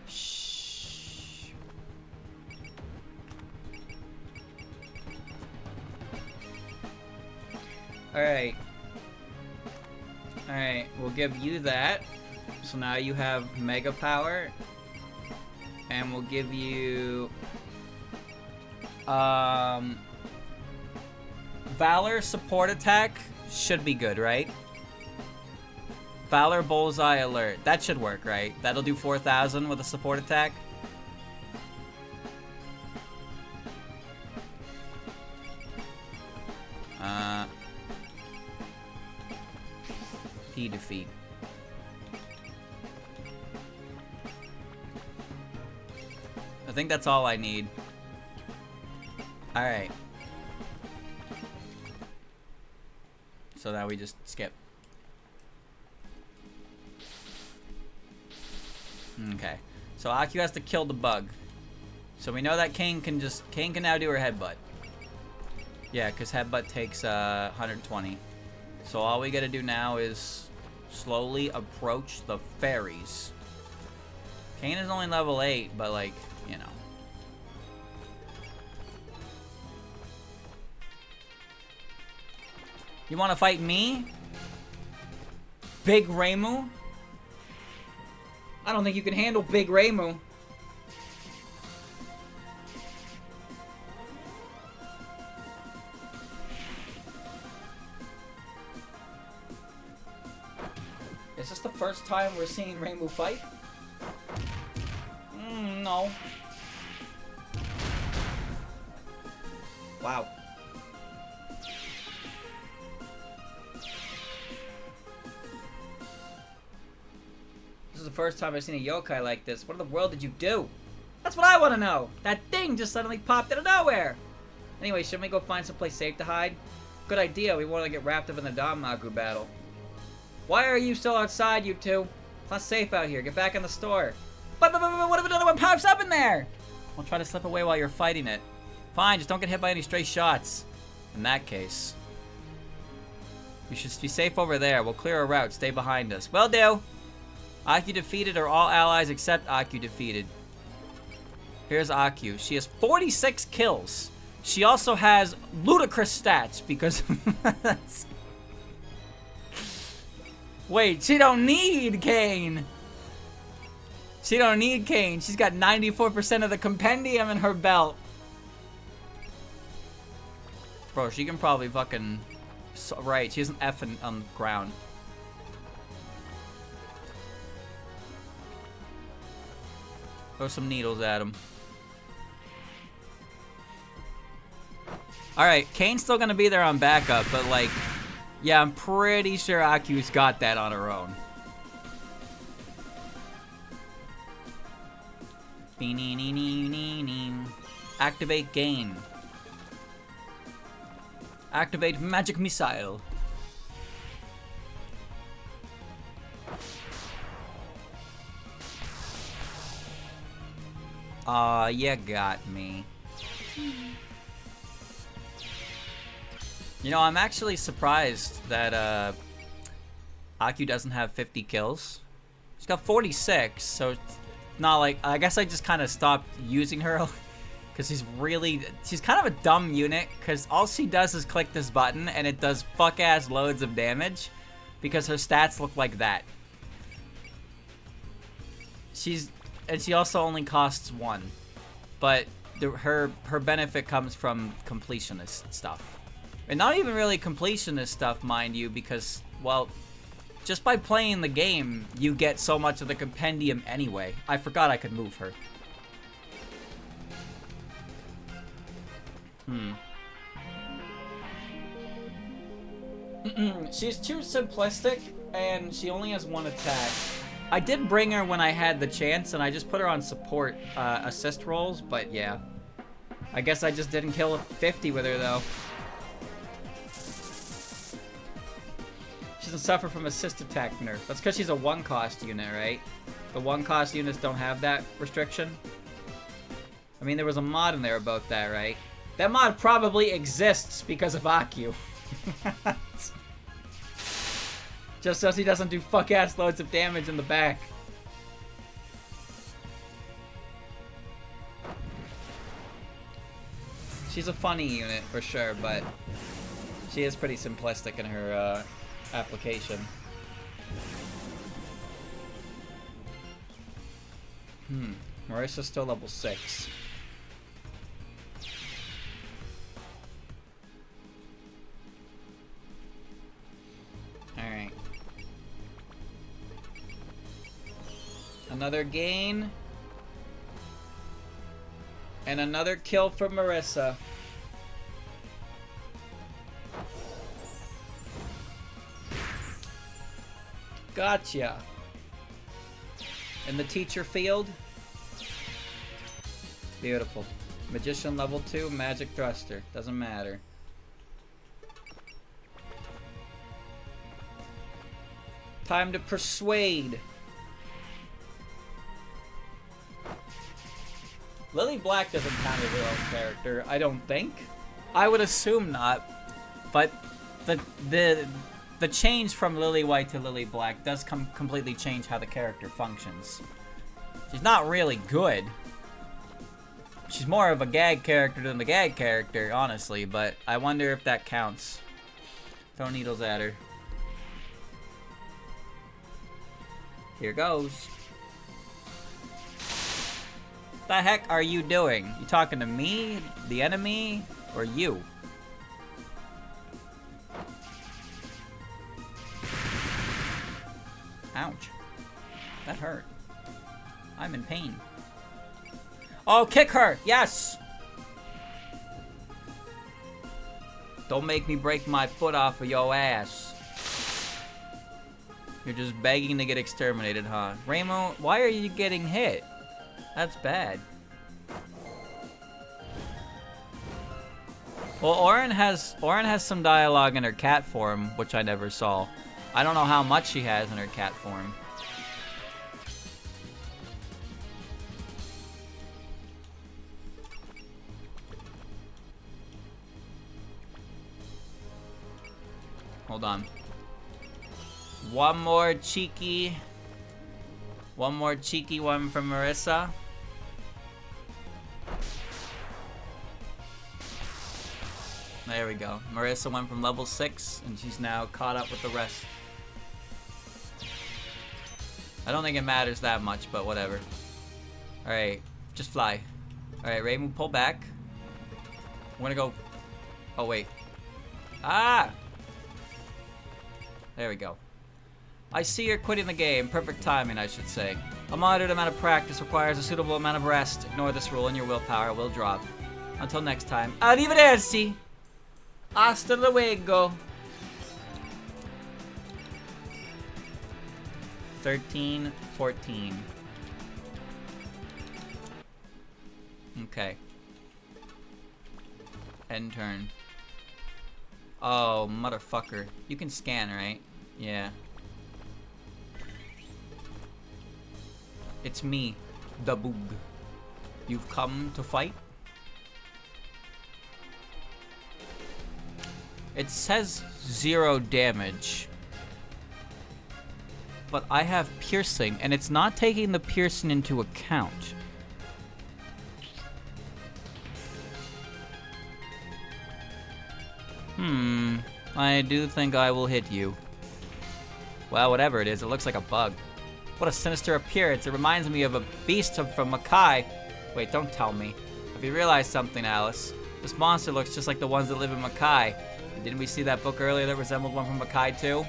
Shh. Alright. Alright, we'll give you that. So now you have Mega Power. And we'll give you... Valor Support Attack should be good, right? Valor Bullseye Alert. That should work, right? That'll do 4,000 with a support attack. Defeat. I think that's all I need. Alright. So now we just skip. Okay. So Aku has to kill the bug. So we know that Kane can now do her headbutt. Yeah, because headbutt takes 120. So all we gotta do now is slowly approach the fairies. Kane is only level 8, but like, you know. You wanna fight me? Big Reimu? I don't think you can handle Big Reimu. Is this the first time we're seeing Reimu fight? No. Wow. This is the first time I've seen a yokai like this. What in the world did you do? That's what I want to know! That thing just suddenly popped out of nowhere! Anyway, shouldn't we go find someplace safe to hide? Good idea, we want to get wrapped up in the Danmaku battle. Why are you still outside, you two? It's not safe out here. Get back in the store. But what if another one pops up in there? I'll try to slip away while you're fighting it. Fine, just don't get hit by any stray shots. In that case. You should be safe over there. We'll clear a route. Stay behind us. Will do. Aku defeated or all allies except Aku defeated. Here's Aku. She has 46 kills. She also has ludicrous stats because that's... Wait, she don't need Kane. She don't need Kane. She's got 94% of the compendium in her belt. Bro, she can probably fucking... Right, she has an F on the ground. Throw some needles at him. Alright, Kane's still gonna be there on backup, but like... Yeah, I'm pretty sure Aku's got that on her own. Activate Gain. Activate Magic Missile. Aw, you got me. You know, I'm actually surprised that Aku doesn't have 50 kills. She's got 46, so it's not like... I guess I just kind of stopped using her because she's kind of a dumb unit because all she does is click this button and it does fuck-ass loads of damage because her stats look like that. And she also only costs 1, but her benefit comes from completionist stuff. And not even really completionist stuff, mind you, because, well, just by playing the game, you get so much of the compendium anyway. I forgot I could move her. She's too simplistic, and she only has one attack. I did bring her when I had the chance, and I just put her on support assist rolls, but yeah. I guess I just didn't kill 50 with her, though. She doesn't suffer from assist attack nerf. That's because she's a one-cost unit, right? The one-cost units don't have that restriction. I mean, there was a mod in there about that, right? That mod probably exists because of Aku. Just so he doesn't do fuck-ass loads of damage in the back. She's a funny unit, for sure, but she is pretty simplistic in her application. Marissa's still level 6. Alright. Another gain. And another kill for Marissa. Gotcha. In the teacher field. Beautiful. Magician level 2, magic thruster. Doesn't matter. Time to persuade. Lily Black doesn't count as her own character, I don't think. I would assume not. But the change from Lily White to Lily Black does completely change how the character functions. She's not really good. She's more of a gag character than the gag character, honestly, but I wonder if that counts. Throw needles at her. Here goes. The heck are you doing? You talking to me, the enemy, or you? Ouch. That hurt. I'm in pain. Oh, kick her! Yes! Don't make me break my foot off of your ass. You're just begging to get exterminated, huh? Ramo, why are you getting hit? That's bad. Well, Orin has some dialogue in her cat form, which I never saw. I don't know how much she has in her cat form. Hold on. One more cheeky one from Marissa. There we go. Marissa went from level 6, and she's now caught up with the rest. I don't think it matters that much, but whatever. Alright, just fly. Alright, Raymond, pull back. I'm gonna go... Oh, wait. Ah! There we go. I see you're quitting the game. Perfect timing, I should say. A moderate amount of practice requires a suitable amount of rest. Ignore this rule and your willpower will drop. Until next time, arrivederci! Hasta luego! 13, 14. Okay. End turn. Oh, motherfucker. You can scan, right? Yeah. It's me, the Boog. You've come to fight? It says 0 damage. But I have piercing, and it's not taking the piercing into account. I do think I will hit you. Well, whatever it is, it looks like a bug. What a sinister appearance. It reminds me of a beast from Mackay. Wait, don't tell me. Have you realized something, Alice? This monster looks just like the ones that live in Mackay. Didn't we see that book earlier that resembled one from Makai too?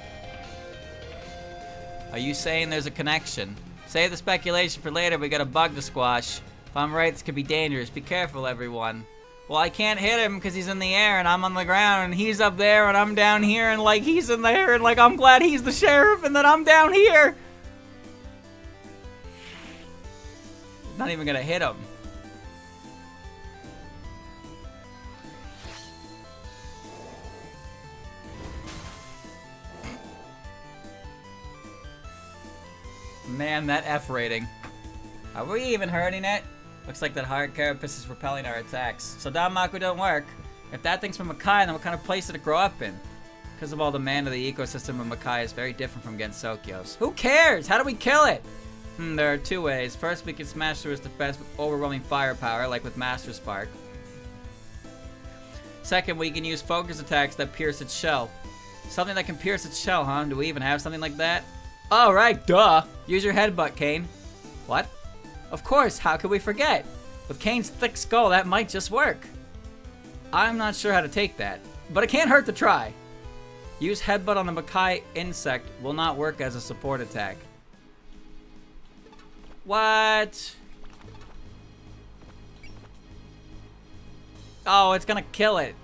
Are you saying there's a connection? Save the speculation for later, we got a bug to squash. If I'm right, this could be dangerous. Be careful, everyone. Well, I can't hit him because he's in the air and I'm on the ground and he's up there and I'm down here and like he's in there and like I'm glad he's the sheriff and that I'm down here. Not even gonna hit him. Man, that F rating. Are we even hurting it? Looks like that hard carapace is repelling our attacks. So Danmaku don't work. If that thing's from Makai, then what kind of place did it grow up in? Because of all the mana, the ecosystem of Makai is very different from Gensokyo's. Who cares? How do we kill it? There are two ways. First, we can smash through its defense with overwhelming firepower, like with Master Spark. Second, we can use focus attacks that pierce its shell. Something that can pierce its shell, huh? Do we even have something like that? Oh, right, duh. Use your headbutt, Kane. What? Of course, how could we forget? With Kane's thick skull, that might just work. I'm not sure how to take that, but it can't hurt to try. Use headbutt on the Makai insect will not work as a support attack. What? Oh, it's gonna kill it.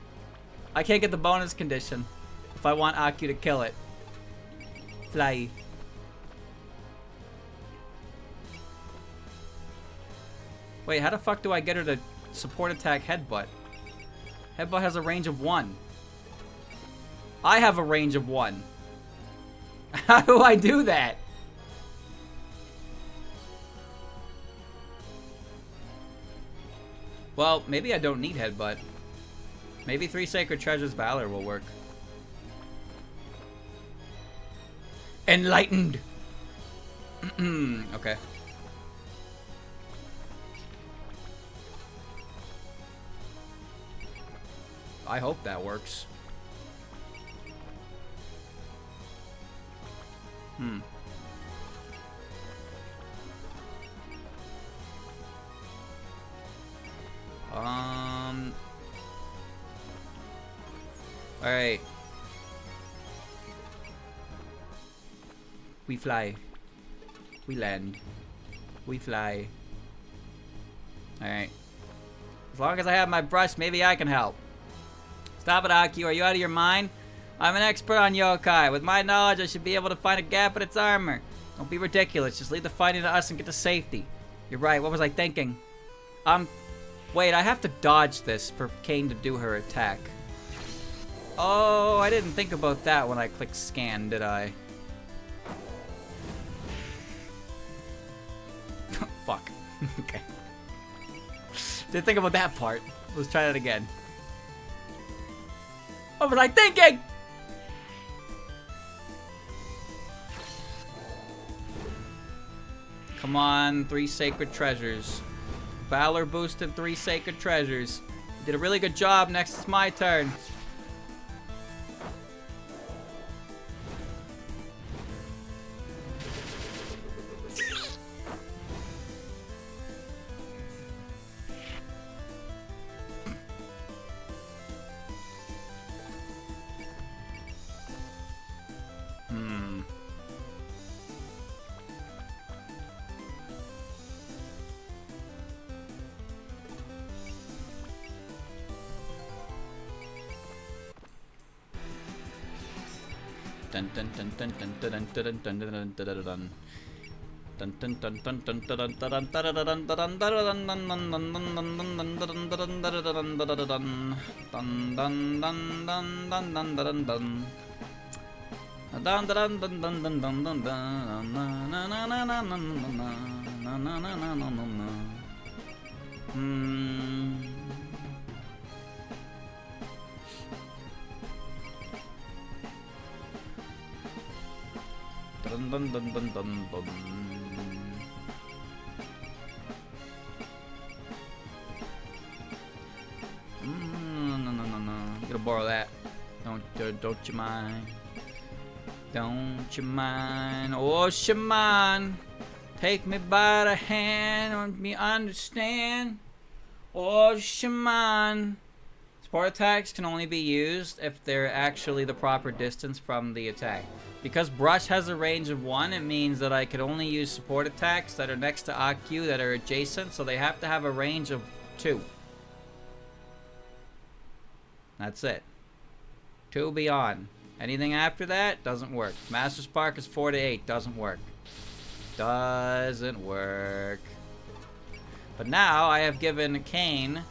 I can't get the bonus condition if I want Aku to kill it. Fly. Wait, how the fuck do I get her to support attack headbutt? Headbutt has a range of 1. I have a range of 1. How do I do that? Well, maybe I don't need headbutt. Maybe 3 Sacred Treasures Valor will work. Enlightened! Okay. I hope that works. Alright. We fly. We land. We fly. Alright. As long as I have my brush, maybe I can help. Stop it, Aku. Are you out of your mind? I'm an expert on yokai. With my knowledge, I should be able to find a gap in its armor. Don't be ridiculous. Just leave the fighting to us and get to safety. You're right. What was I thinking? Wait. I have to dodge this for Kane to do her attack. Oh, I didn't think about that when I clicked scan, did I? Fuck. Okay. Didn't think about that part. Let's try that again. What was I thinking? Come on, 3 Sacred Treasures. Valor boosted 3 Sacred Treasures. You did a really good job. Next is my turn. Dun dun dun dun dun dun dun dun dun dun dun dun. Dun dun dun dun dun dun dun dun dun dun dun dun dun. I'm gonna borrow that. Don't you mind? Don't you mind? Oh, shaman, take me by the hand, let me understand. Oh, shaman. support attacks can only be used if they're actually the proper distance from the attack. Because brush has a range of 1, it means that I can only use support attacks that are next to Akyu that are adjacent, so they have to have a range of 2. That's it. 2 beyond. Anything after that doesn't work. Master Spark is 4 to 8, doesn't work. Doesn't work. But now I have given Kane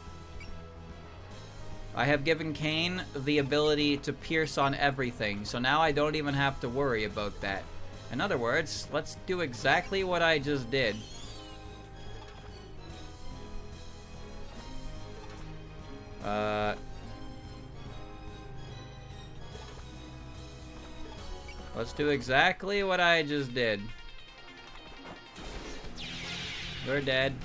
the ability to pierce on everything, so now I don't even have to worry about that. In other words, let's do exactly what I just did. Let's do exactly what I just did. You're dead.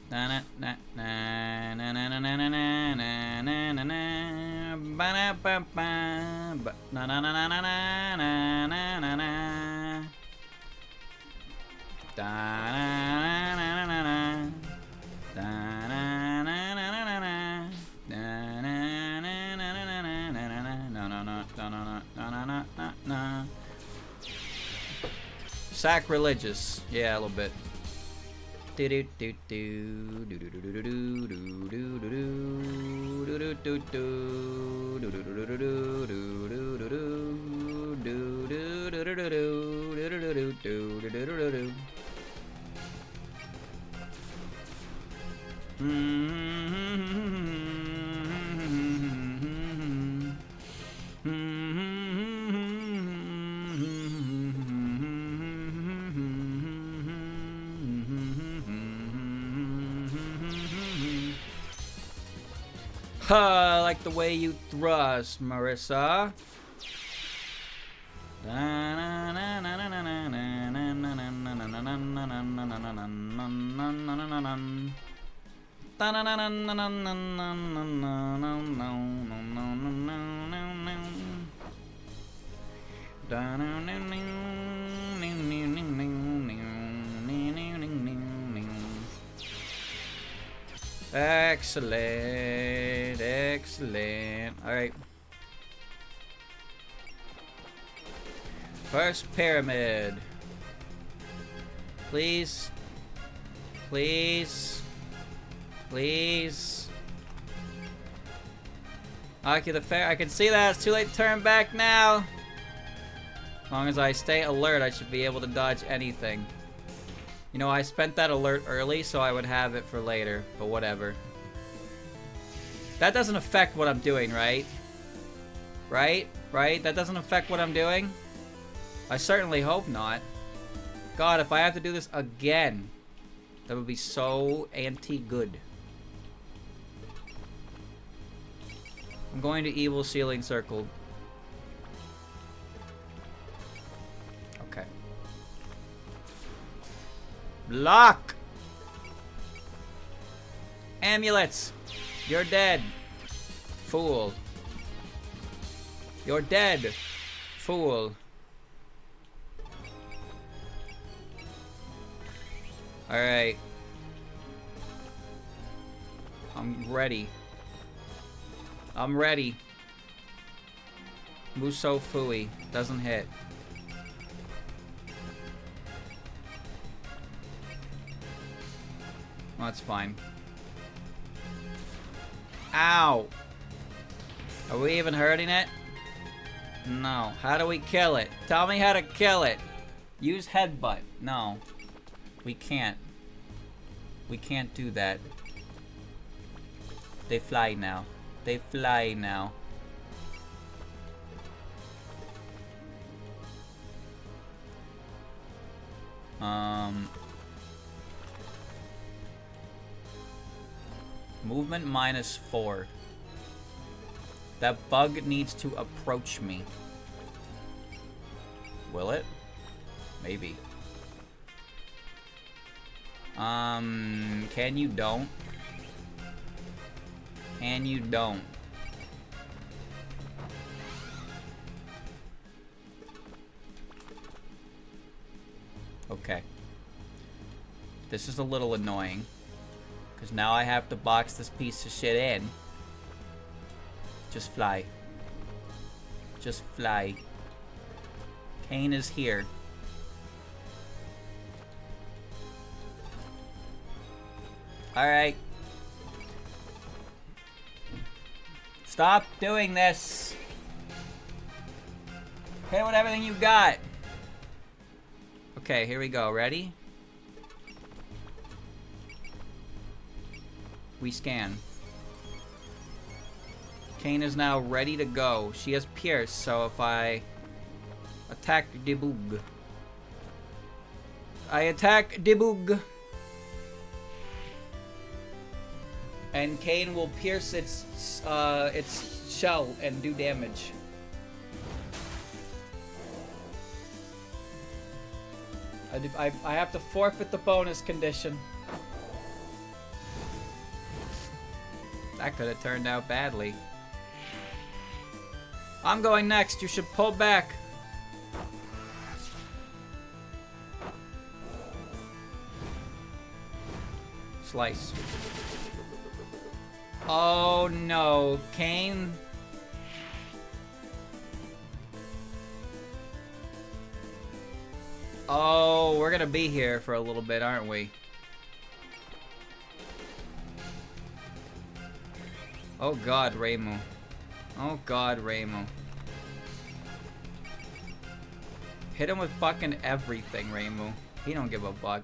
Na na na na na na na na na na na na na ba na ba ba na na na na na na na na na da na na na na na da na na na na na na da na na na na na na no no no no no no no no no. Sacrilegious, yeah, a little bit. Do do do do do do do do do do do do do do I like the way you thrust, Marissa. Excellent, excellent. All right. First pyramid. Please. Please. Please. Okay, the fair. I can see that. It's too late to turn back now. As long as I stay alert, I should be able to dodge anything. You know, I spent that alert early, so I would have it for later, but whatever. That doesn't affect what I'm doing, right? Right? Right? That doesn't affect what I'm doing? I certainly hope not. God, if I have to do this again, that would be so anti-good. I'm going to evil ceiling circle. Okay. Block! Amulets! You're dead. Fool. You're dead. Fool. Alright. I'm ready. I'm ready. Muso Fui. Doesn't hit. Well, that's fine. Ow! Are we even hurting it? No. How do we kill it? Tell me how to kill it. Use headbutt. No. We can't. We can't do that. They fly now. They fly now. Movement -4. That bug needs to approach me. Will it? Maybe. Can you don't? Can you don't? Okay. This is a little annoying. Because now I have to box this piece of shit in. Just fly. Just fly. Cain is here. Alright. Stop doing this. Hit it with everything you got. Okay, here we go. Ready? We scan. Cain is now ready to go. She has Pierce, so if I attack Debug. I attack Debug. And Cain will pierce its shell and do damage. I have to forfeit the bonus condition. That could have turned out badly. I'm going next. You should pull back. Slice. Oh no, Cain. Oh, we're gonna be here for a little bit, aren't we? Oh god, Reimu. Oh god, Reimu. Hit him with fucking everything, Reimu. He don't give a fuck.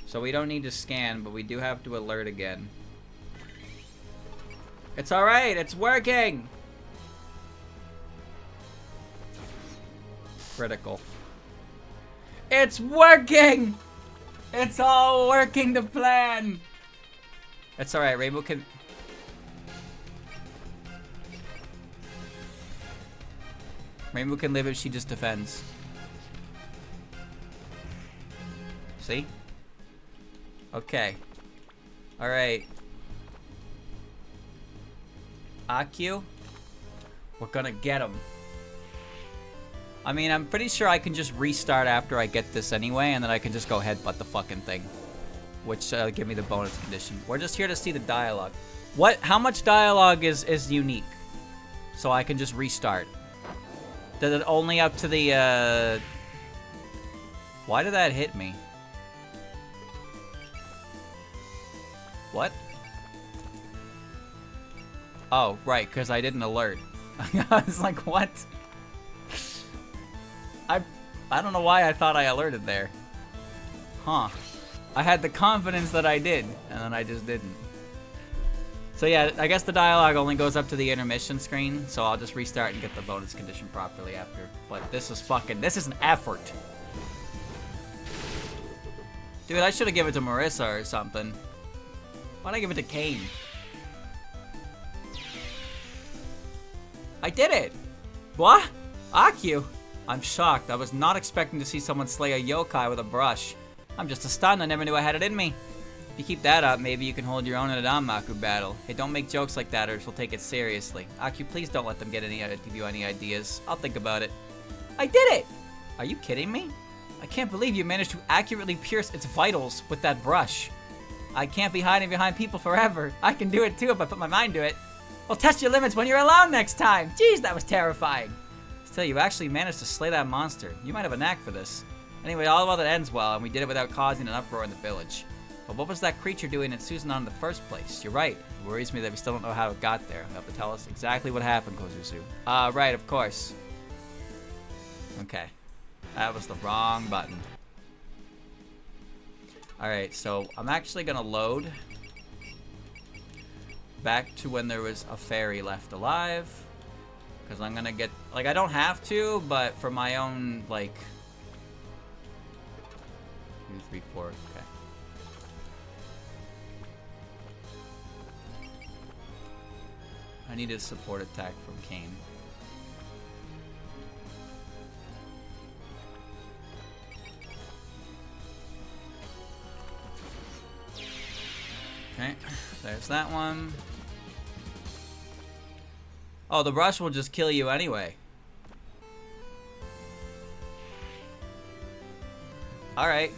So we don't need to scan, but we do have to alert again. It's alright, it's working! Critical. It's working! It's all working to plan! It's alright, Rainbow can... Rainbow can live if she just defends. See? Okay. Alright. Akio? We're gonna get him. I mean, I'm pretty sure I can just restart after I get this anyway, and then I can just go headbutt the fucking thing. Which, give me the bonus condition. We're just here to see the dialogue. How much dialogue is unique? So I can just restart. Does it only up to the, Why did that hit me? What? Oh, right, because I didn't alert. I was like, what? I don't know why I thought I alerted there. Huh. I had the confidence that I did, and then I just didn't. So yeah, I guess the dialogue only goes up to the intermission screen, so I'll just restart and get the bonus condition properly after. But this is an effort. Dude, I should have given it to Marissa or something. Why'd I give it to Cain? I did it! What? Akio? I'm shocked. I was not expecting to see someone slay a yokai with a brush. I'm just stunned. I never knew I had it in me. If you keep that up, maybe you can hold your own in a Danmaku battle. Hey, don't make jokes like that or she'll take it seriously. Akio, please don't let them give you any ideas. I'll think about it. I did it! Are you kidding me? I can't believe you managed to accurately pierce its vitals with that brush. I can't be hiding behind people forever. I can do it too if I put my mind to it. Well, test your limits when you're alone next time. Jeez, that was terrifying. Still, you actually managed to slay that monster. You might have a knack for this. Anyway, all of that ends well, and we did it without causing an uproar in the village. But what was that creature doing in Suzanon in the first place? You're right. It worries me that we still don't know how it got there. You have to tell us exactly what happened, Kozusu. Right, of course. Okay. That was the wrong button. Alright, so I'm actually gonna load back to when there was a fairy left alive. Because I'm gonna get... Like, I don't have to, but for my own, like... 2, 3, 4, okay. I need a support attack from Cain. Okay, there's that one. Oh, the brush will just kill you anyway. Alright.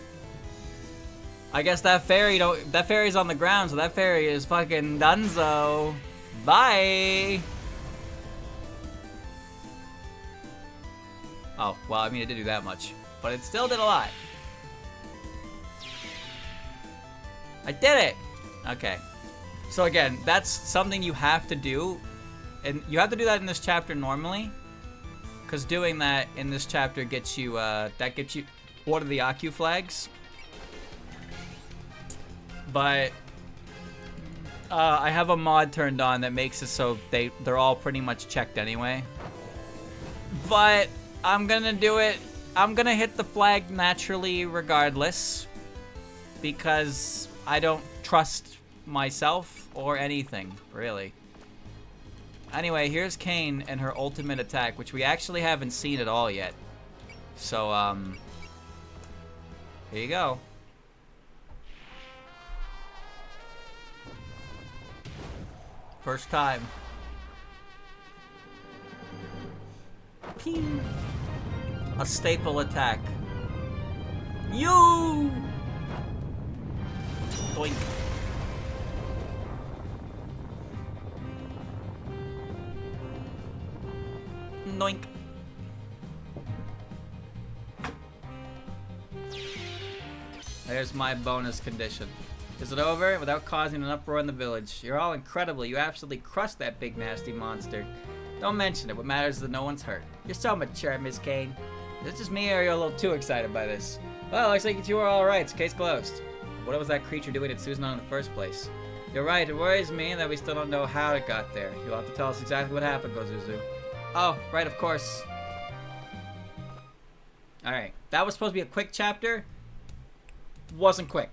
I guess that fairy's on the ground, so that fairy is fucking donezo. Bye! Oh, well, I mean, it didn't do that much. But it still did a lot. I did it! Okay. So again, that's something you have to do. And you have to do that in this chapter normally. Because doing that in this chapter gets you, that gets you one of the Aku flags. But I have a mod turned on that makes it so they're all pretty much checked anyway. But I'm gonna do it. I'm gonna hit the flag naturally regardless. Because I don't trust myself or anything, really. Anyway, here's Kain and her ultimate attack, which we actually haven't seen at all yet. So, here you go. First time. Ping. A staple attack. You! Doink. Noink. There's my bonus condition. Is it over? Without causing an uproar in the village. You're all incredible. You absolutely crushed that big nasty monster. Don't mention it. What matters is that no one's hurt. You're so mature, Miss Kain. Is it just me, or are you a little too excited by this? Well, looks like you were alright. It's case closed. What was that creature doing at Suzanon in the first place? You're right. It worries me that we still don't know how it got there. You'll have to tell us exactly what happened, Gozuzu. Oh, right, of course. Alright, that was supposed to be a quick chapter. Wasn't quick.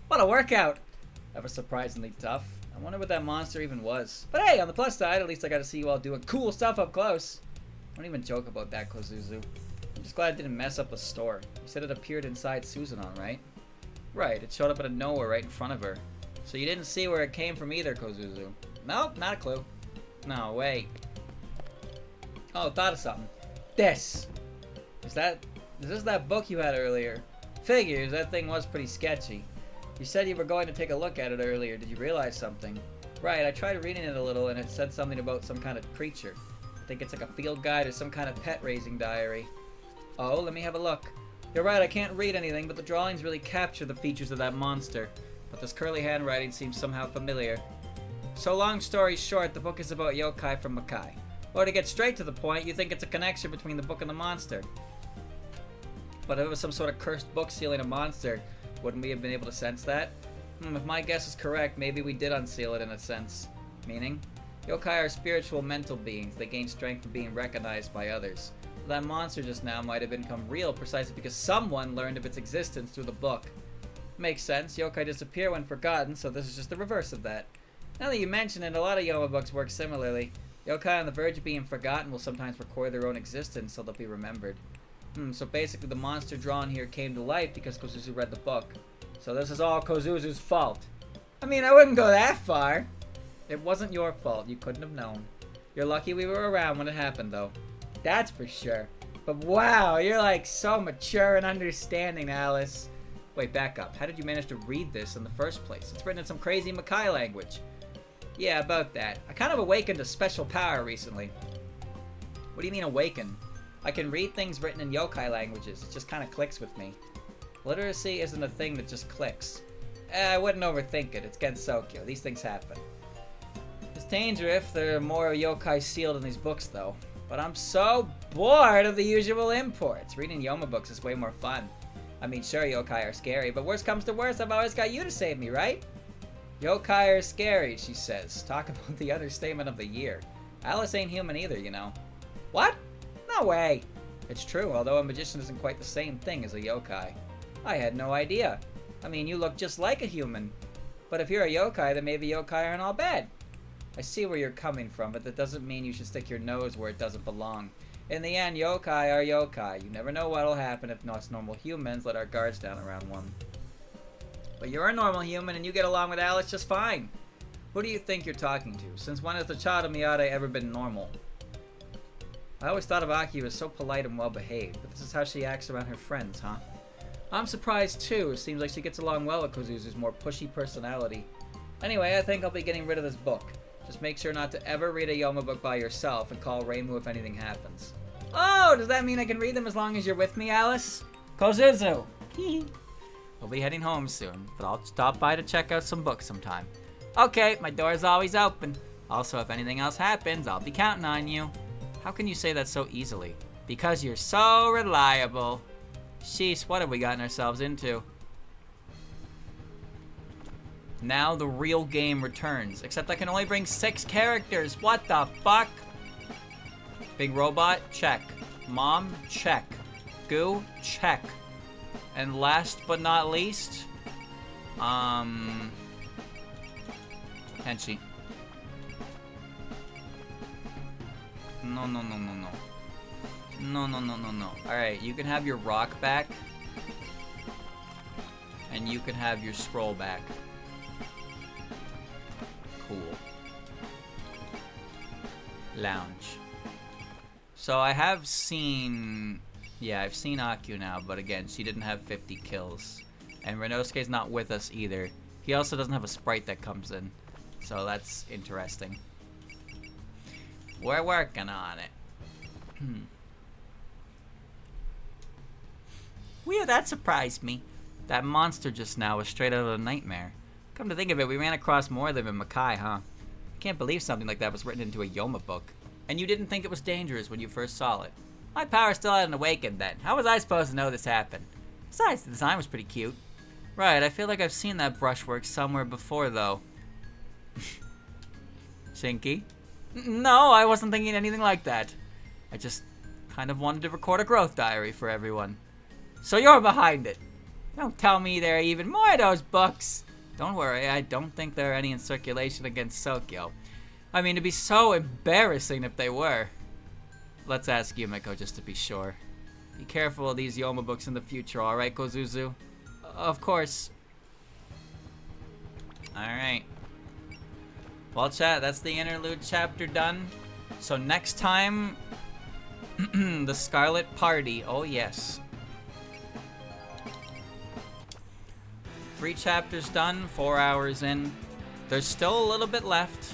What a workout! That was surprisingly tough. I wonder what that monster even was. But hey, on the plus side, at least I got to see you all doing cool stuff up close. Don't even joke about that, Kozuzu. I'm just glad it didn't mess up the store. You said it appeared inside Suzanon, right? Right, it showed up out of nowhere right in front of her. So you didn't see where it came from either, Kozuzu. Nope, not a clue. No, wait. Oh, thought of something. This! Is this that book you had earlier? Figures, that thing was pretty sketchy. You said you were going to take a look at it earlier. Did you realize something? Right, I tried reading it a little and it said something about some kind of creature. I think it's like a field guide or some kind of pet raising diary. Oh, let me have a look. You're right, I can't read anything, but the drawings really capture the features of that monster. But this curly handwriting seems somehow familiar. So long story short, the book is about yokai from Makai. Or to get straight to the point, you think it's a connection between the book and the monster. But if it was some sort of cursed book sealing a monster, wouldn't we have been able to sense that? If my guess is correct, maybe we did unseal it in a sense. Meaning? Yokai are spiritual mental beings. They gain strength from being recognized by others. That monster just now might have become real precisely because someone learned of its existence through the book. Makes sense. Yokai disappear when forgotten, so this is just the reverse of that. Now that you mention it, a lot of Yoma books work similarly. Yokai on the verge of being forgotten will sometimes record their own existence so they'll be remembered. So basically the monster drawn here came to life because Kozuzu read the book. So this is all Kozuzu's fault. I mean, I wouldn't go that far. It wasn't your fault. You couldn't have known. You're lucky we were around when it happened, though. That's for sure. But wow, you're like so mature and understanding, Alice. Wait, back up. How did you manage to read this in the first place? It's written in some crazy Makai language. Yeah, about that. I kind of awakened a special power recently. What do you mean awaken? I can read things written in yokai languages. It just kind of clicks with me. Literacy isn't a thing that just clicks. I wouldn't overthink it. It's Gensokyo. These things happen. It's dangerous if there are more yokai sealed in these books, though. But I'm so bored of the usual imports. Reading Yoma books is way more fun. I mean, sure, yokai are scary, but worst comes to worst, I've always got you to save me, right? Yokai are scary, she says. Talk about the understatement of the year. Alice ain't human either, you know. What? No way. It's true, although a magician isn't quite the same thing as a yokai. I had no idea. I mean, you look just like a human. But if you're a yokai, then maybe yokai aren't all bad. I see where you're coming from, but that doesn't mean you should stick your nose where it doesn't belong. In the end, yokai are yokai. You never know what'll happen if us normal humans let our guards down around one. But you're a normal human and you get along with Alice just fine. Who do you think you're talking to? Since when has the child of Miyade ever been normal? I always thought of Aki as so polite and well-behaved, but this is how she acts around her friends, huh? I'm surprised too. It seems like she gets along well with Kozuzu's more pushy personality. Anyway, I think I'll be getting rid of this book. Just make sure not to ever read a Yoma book by yourself and call Reimu if anything happens. Oh, does that mean I can read them as long as you're with me, Alice? Kozuzu! We'll be heading home soon, but I'll stop by to check out some books sometime. Okay, my door's always open. Also, if anything else happens, I'll be counting on you. How can you say that so easily? Because you're so reliable. Sheesh, what have we gotten ourselves into? Now the real game returns, except I can only bring 6 characters. What the fuck? Big robot? Check. Mom? Check. Goo? Check. And last but not least, Tenchi. No. No. Alright, you can have your rock back. And you can have your scroll back. Cool. Lounge. So I have seen... Yeah, I've seen Aku now, but again, she didn't have 50 kills. And Renosuke's not with us either. He also doesn't have a sprite that comes in. So that's interesting. We're working on it. Weird, that surprised me. That monster just now was straight out of a nightmare. Come to think of it, we ran across more of them in Makai, huh? I can't believe something like that was written into a Yoma book. And you didn't think it was dangerous when you first saw it. My power still hadn't awakened then. How was I supposed to know this happened? Besides, the design was pretty cute. Right, I feel like I've seen that brushwork somewhere before, though. Shinky? No, I wasn't thinking anything like that. I just kind of wanted to record a growth diary for everyone. So you're behind it. Don't tell me there are even more of those books. Don't worry, I don't think there are any in circulation against Sokyo. I mean, it'd be so embarrassing if they were. Let's ask Yumiko just to be sure. Be careful of these Yoma books in the future, alright, Kozuzu? Of course. Alright. Well, chat, that's the interlude chapter done. So next time, the Scarlet Party. Oh, yes. 3 chapters done, 4 hours in. There's still a little bit left.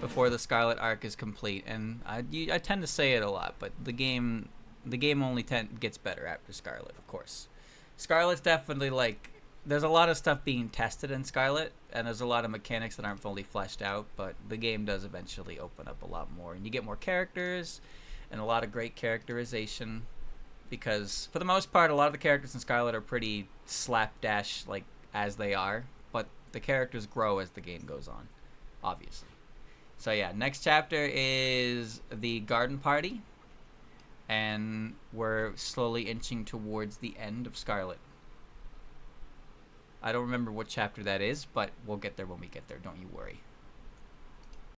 Before the Scarlet arc is complete, and I tend to say it a lot, but the game only gets better after Scarlet, of course. Scarlet's definitely like, there's a lot of stuff being tested in Scarlet, and there's a lot of mechanics that aren't fully fleshed out, but the game does eventually open up a lot more, and you get more characters, and a lot of great characterization, because for the most part, a lot of the characters in Scarlet are pretty slapdash, like, as they are, but the characters grow as the game goes on, obviously. So yeah, next chapter is the garden party, and we're slowly inching towards the end of Scarlet. I don't remember what chapter that is, but we'll get there when we get there, don't you worry.